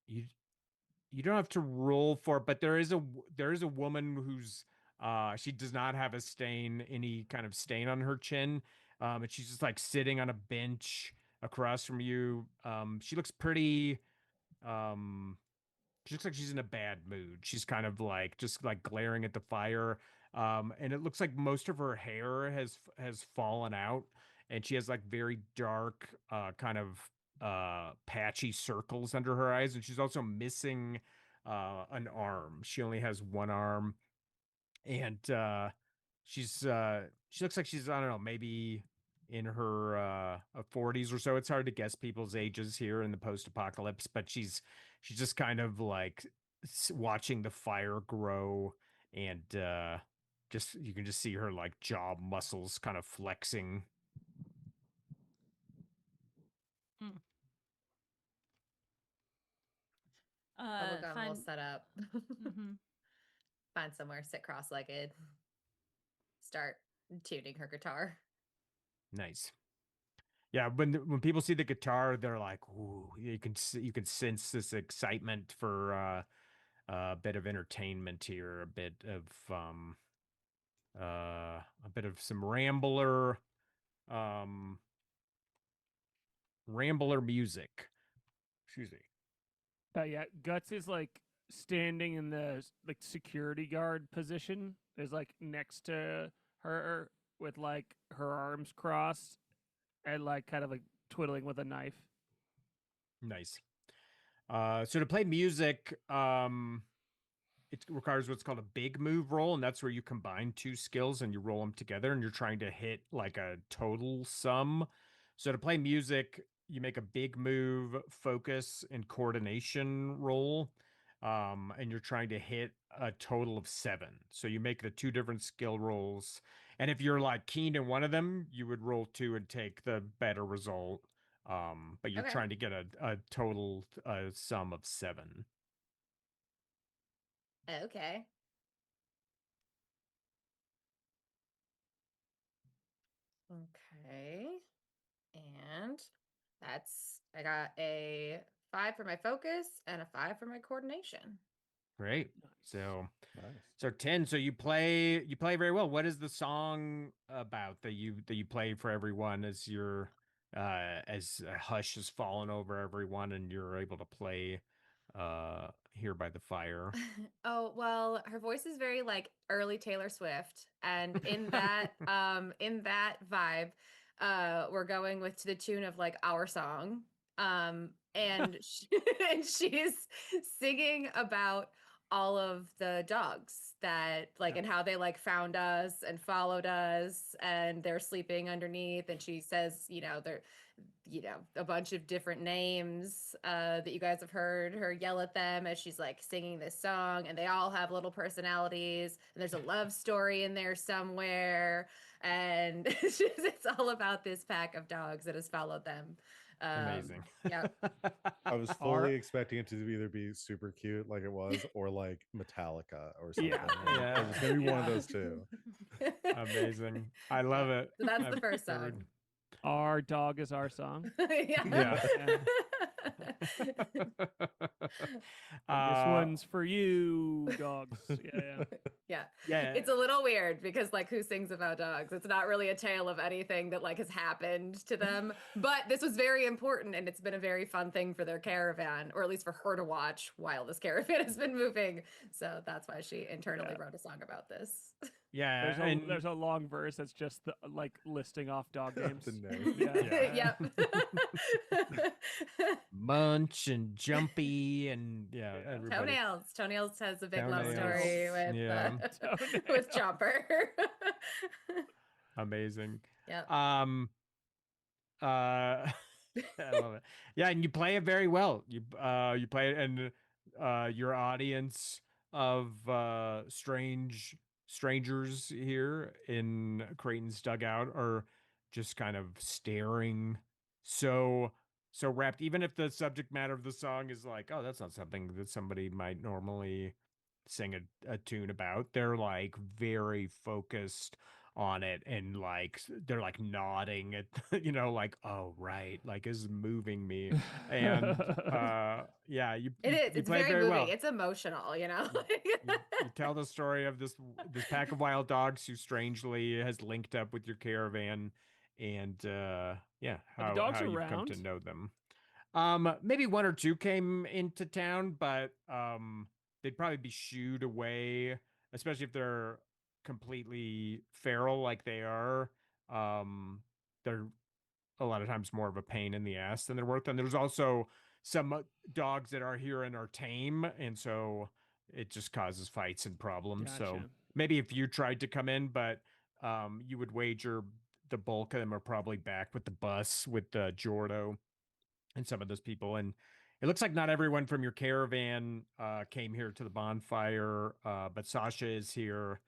B: you don't have to roll for it, but there is a woman who's she does not have any kind of stain on her chin. And she's just like sitting on a bench across from you. She looks pretty she looks like she's in a bad mood. She's kind of like just like glaring at the fire. And it looks like most of her hair has fallen out, and she has like very dark, kind of patchy circles under her eyes, and she's also missing an arm. She only has one arm, and she looks like she's, I don't know, maybe in her 40s or so. It's hard to guess people's ages here in the post-apocalypse, but she's just kind of like watching the fire grow, and just you can just see her like jaw muscles kind of flexing.
C: Bubblegum will
A: Find.
C: set up.
A: Mhm.
C: Find somewhere, sit cross-legged. Start tuning her guitar.
B: Nice. Yeah, when people see the guitar, they're like, "Ooh!" You can sense this excitement for a bit of entertainment here, a bit of some um, rambler music. Excuse me.
E: Yeah, Guts is like standing in the like security guard position. Is like next to her with like her arms crossed and like kind of like twiddling with a knife.
B: Nice. So to play music, it requires what's called a big move roll, and that's where you combine two skills and you roll them together, and you're trying to hit like a total sum. So to play music, you make a big move, focus, and coordination roll, and you're trying to hit a total of 7. So you make the two different skill rolls, and if you're like keen in one of them, you would roll 2 and take the better result. But you're
C: Okay.
B: trying to get a total sum of 7.
C: Okay. Okay. And I got a 5 for my focus and a 5 for my coordination.
B: Great.
E: Nice.
D: Nice.
B: So 10. So you play very well. What is the song about that you play for everyone as your as a hush has fallen over everyone and you're able to play here by the fire?
C: Oh, well, her voice is very like early Taylor Swift. And in that vibe, we're going with to the tune of like our song. And and she's singing about all of the dogs that like and how they like found us and followed us and they're sleeping underneath and she says, they're a bunch of different names that you guys have heard her yell at them as she's like singing this song, and they all have little personalities. And there's a love story in there somewhere, and it's all about this pack of dogs that has followed them.
B: Amazing.
C: Yep.
D: I was
E: Our-
D: fully expecting it to either be super cute like it was, or like Metallica or something.
E: Yeah.
D: Like,
B: Yeah.
D: it was gonna be one of
E: Yeah.
D: those two.
B: Amazing. I love it.
C: So that's the
B: I've
C: first
B: never-
C: song.
E: Our dog is our song.
C: Yeah.
B: Yeah.
E: And this one's for you, dogs. Yeah.
C: Yeah.
B: yeah.
C: It's a little weird because like who sings about dogs? It's not really a tale of anything that like has happened to them. But this was very important and it's been a very fun thing for their caravan, or at least for her to watch while this caravan has been moving. So that's why she internally wrote a song about this.
B: Yeah.
E: There's a long verse that's just the, like listing off dog names.
D: The name.
E: Yeah.
C: Yep.
B: Munch and Jumpy and yeah, everybody.
C: Toenails. Toenails has a big love
B: Toenails,
C: story with
B: yeah.
C: with Chomper.
B: Amazing.
C: Yep.
B: I love it. Yeah, and you play it very well. You play it, and your audience of strangers here in Creighton's dugout are just kind of staring so rapt. Even if the subject matter of the song is like, oh, that's not something that somebody might normally sing a tune about. They're like very focused on it and like they're like nodding at like, oh right, like this is moving me. And yeah,
C: It is.
B: you
C: It's
B: play it
C: very
B: very
C: moving.
B: well.
C: It's emotional,
B: you, you tell the story of this pack of wild dogs who strangely has linked up with your caravan, and yeah,
E: Are the dogs
B: how you've come to
E: around?
B: know them. Maybe one or two came into town, but they'd probably be shooed away, especially if they're completely feral like they are. They're a lot of times more of a pain in the ass than they're worth. And there's also some dogs that are here and are tame, and so it just causes fights and problems. So
E: Gotcha.
B: maybe if you tried to come in, but you would wager the bulk of them are probably back with the bus with Jordo and some of those people. And it looks like not everyone from your caravan came here to the bonfire, but Sasha is here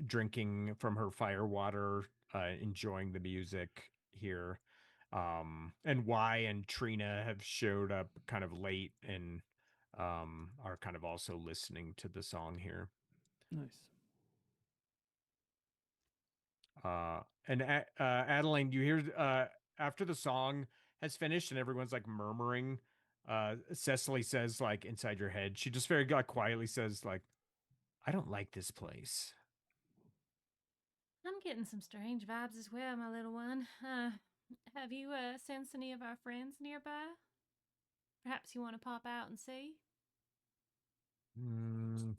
B: drinking from her fire water, enjoying the music here. And Y and Trina have showed up kind of late and are kind of also listening to the song here.
E: Nice.
B: And Adeline, you hear after the song has finished and everyone's like murmuring, Cecily says like inside your head, she just very like quietly says like, I don't like this place.
A: I'm getting some strange vibes as well, my little one. Have you sensed any of our friends nearby? Perhaps you want to pop out and see?
B: Mm,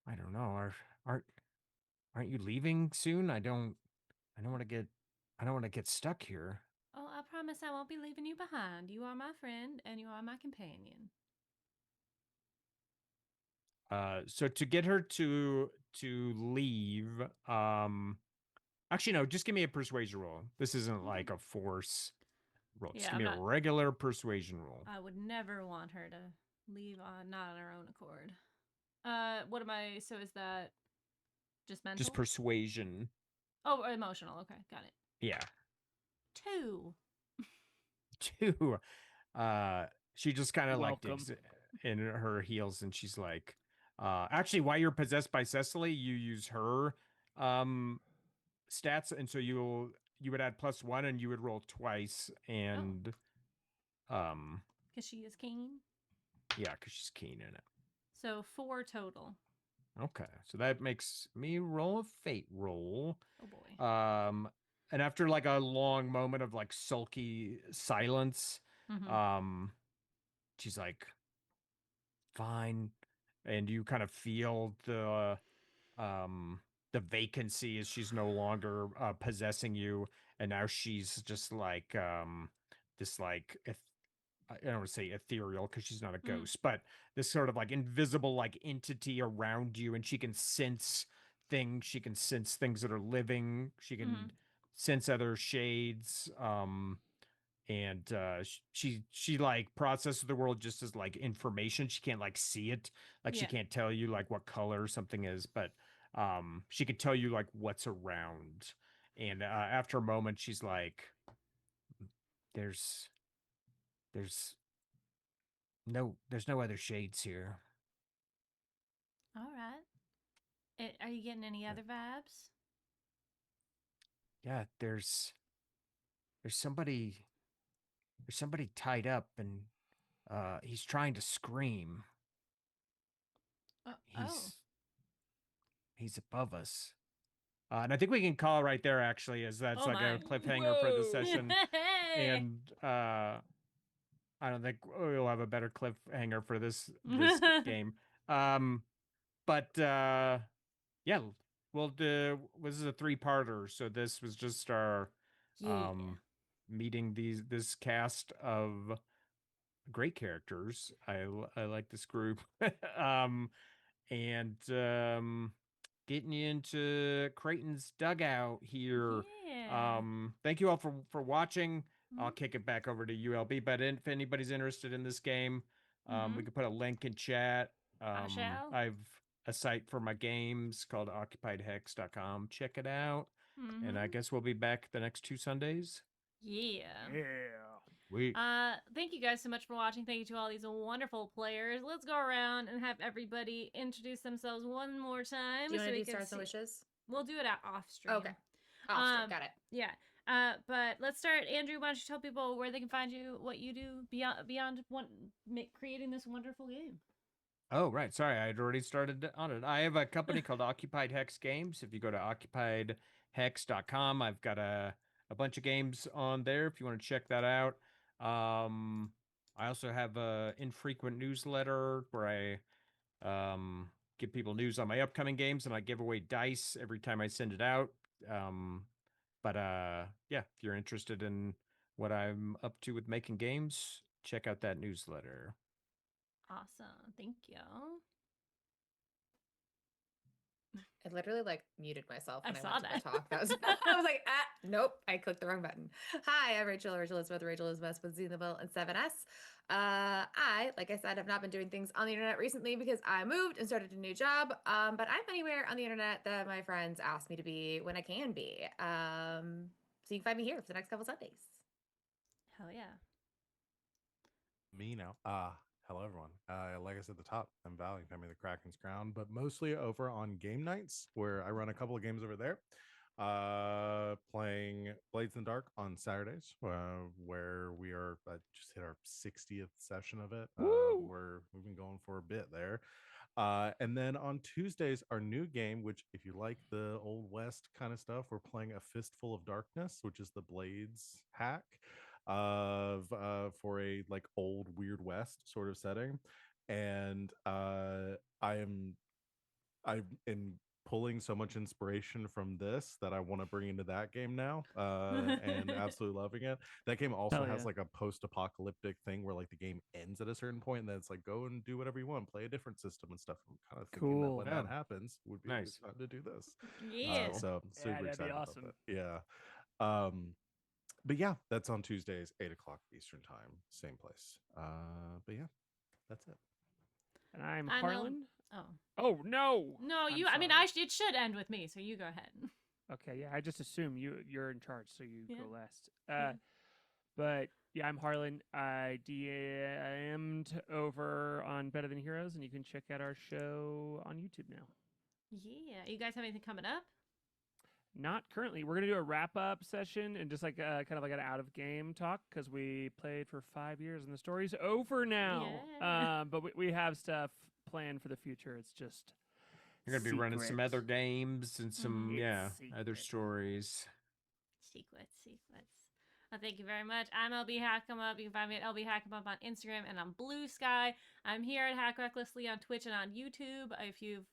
B: I don't know. Aren't aren't you leaving soon? I don't want to get stuck here.
A: Oh, I promise I won't be leaving you behind. You are my friend and you are my companion.
B: So to get her to leave, actually no, just give me a persuasion roll. This isn't
A: Okay.
B: like a force roll. Just
A: Yeah,
B: give
A: I'm
B: me a
A: not.
B: regular persuasion roll.
A: I would never want her to leave on not on her own accord. What am I? So is that just mental?
B: Just persuasion.
A: Oh, emotional. Okay, got it.
B: Yeah.
A: 2.
B: Two. She just kind of like
E: Welcome.
B: digs in her heels and she's like, actually, while you're possessed by Cecily, you use her stats, and so you would add +1 and you would roll twice, and
A: Because she is keen.
B: yeah, because she's keen in it.
A: So 4 total.
B: Okay, so that makes me roll a fate roll.
A: Oh boy.
B: And after like a long moment of like sulky silence,
A: Mm-hmm.
B: she's like, fine, and you kind of feel the vacancy as she's no longer possessing you, and now she's just like this like I don't want to say ethereal because she's not a ghost, but this sort of like invisible like entity around you, and she can sense things. She can sense things that are living. She can sense other shades. And she like processes the world just as like information. She can't like see it. Like she
A: Yeah.
B: can't tell you like what color something is, but she could tell you like what's around. And after a moment, she's like, "There's there's there's no other shades here."
A: All right. Are you getting any other vibes?
B: Yeah, there's somebody tied up, and he's trying to scream.
A: Oh.
B: He's above us. And I think we can call right there, actually, as that's
A: Oh
B: like
A: my.
B: a cliffhanger for the
E: Whoa.
B: session.
A: Hey.
B: And I don't think we'll have a better cliffhanger for this game. But yeah, well, this is a 3-parter, so this was just our
A: Yeah.
B: meeting this cast of great characters. I like this group. And getting you into Creighton's dugout here.
A: Yeah.
B: Thank you all for watching. I'll
A: Mhm.
B: kick it back over to ULB. But if anybody's interested in this game,
A: Mhm.
B: we could put a link in chat.
A: I shall.
B: I've a site for my games called occupiedhex.com. Check it out. And I
A: Mhm.
B: guess we'll be back the next 2 Sundays.
A: Yeah.
E: Yeah.
A: Thank you guys so much for watching. Thank you to all these wonderful players. Let's go around and have everybody introduce themselves one more time.
C: Do you want
A: so
C: to
A: we
C: do
A: can
C: stars and
A: see-
C: wishes?
A: We'll do it off stream.
C: Okay. Off stream. Got it.
A: Yeah. But let's start. Andrew, why don't you tell people where they can find you, what you do beyond creating this wonderful game?
B: Oh, right. Sorry, I had already started on it. I have a company called Occupied Hex Games. If you go to occupiedhex.com, I've got a bunch of games on there if you want to check that out. I also have a infrequent newsletter where I give people news on my upcoming games, and I give away dice every time I send it out. But yeah, if you're interested in what I'm up to with making games, check out that newsletter.
A: Awesome. Thank you.
C: I literally like muted myself when
A: I
C: I,
A: saw
C: went to
A: that.
C: go talk. That was I was like, nope, I clicked the wrong button. Hi, I'm Rachel Elizabeth with Z in the Will and 7S. I, like I said, have not been doing things on the internet recently because I moved and started a new job. But I'm anywhere on the internet that my friends ask me to be when I can be. So you can find me here for the next couple Sundays.
A: Hell yeah.
D: Me now. Hello everyone. Like I said at the top, I'm Val. You can find me the Kraken's Crown, but mostly over on game nights where I run a couple of games over there. Playing Blades in the Dark on Saturdays, where we are just hit our 60th session of it.
E: Woo!
D: We've been going for a bit there. And then on Tuesdays, our new game, which if you like the Old West kind of stuff, we're playing A Fistful of Darkness, which is the Blades hack of for a like old Weird West sort of setting. And I'm pulling so much inspiration from this that I want to bring into that game now, and absolutely loving it. That game also
E: Hell
D: has
E: yeah.
D: like a post-apocalyptic thing where like the game ends at a certain point, and then it's like go and do whatever you want, play a different system and stuff. I'm kind of thinking that
E: Cool.
D: when
B: Oh,
D: that happens, would be a
B: nice.
D: good time to do this.
A: Yeah.
D: So
E: Yeah,
D: super
E: that'd be
D: excited
E: awesome.
D: about that. Yeah. But yeah, that's on Tuesdays, 8 o'clock Eastern time, same place. But yeah, that's it.
E: And I'm
A: I know-
E: Harlan.
A: Oh.
E: Oh no.
A: No,
E: I'm
A: you. I mean,
E: sorry.
A: it should end with me, so you go ahead.
E: Okay, yeah, I just assume you're in charge, so you
A: Yeah.
E: go last.
A: Yeah.
E: But yeah, I'm Harlan. I DM'd over on Better Than Heroes, and you can check out our show on YouTube now.
A: Yeah. You guys have anything coming up?
E: Not currently. We're gonna do a wrap up session and just like kind of like an out of game talk because we played for 5 years and the story's over now.
A: Yeah.
E: But we have stuff planned for the future. It's just
B: You're gonna be running some
E: secret.
B: other games and some
E: Mhm.
B: yeah
E: It's
B: other
E: secret.
B: stories.
A: Secrets. Well, thank you very much. I'm LB Hackemup. You can find me at LB Hackemup on Instagram and on Blue Sky. I'm here at Hack Recklessly on Twitch and on YouTube. If you've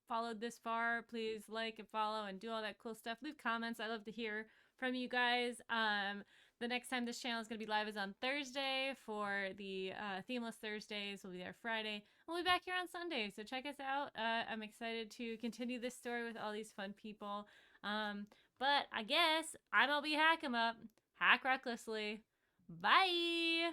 A: followed this far, please like and follow and do all that cool stuff. Leave comments. I love to hear from you guys. The next time this channel is going to be live is on Thursday for the Themeless Thursdays. We'll be there Friday. We'll be back here on Sunday, so check us out. I'm excited to continue this story with all these fun people. But I guess I'm LB Hackemup. Hack recklessly. Bye!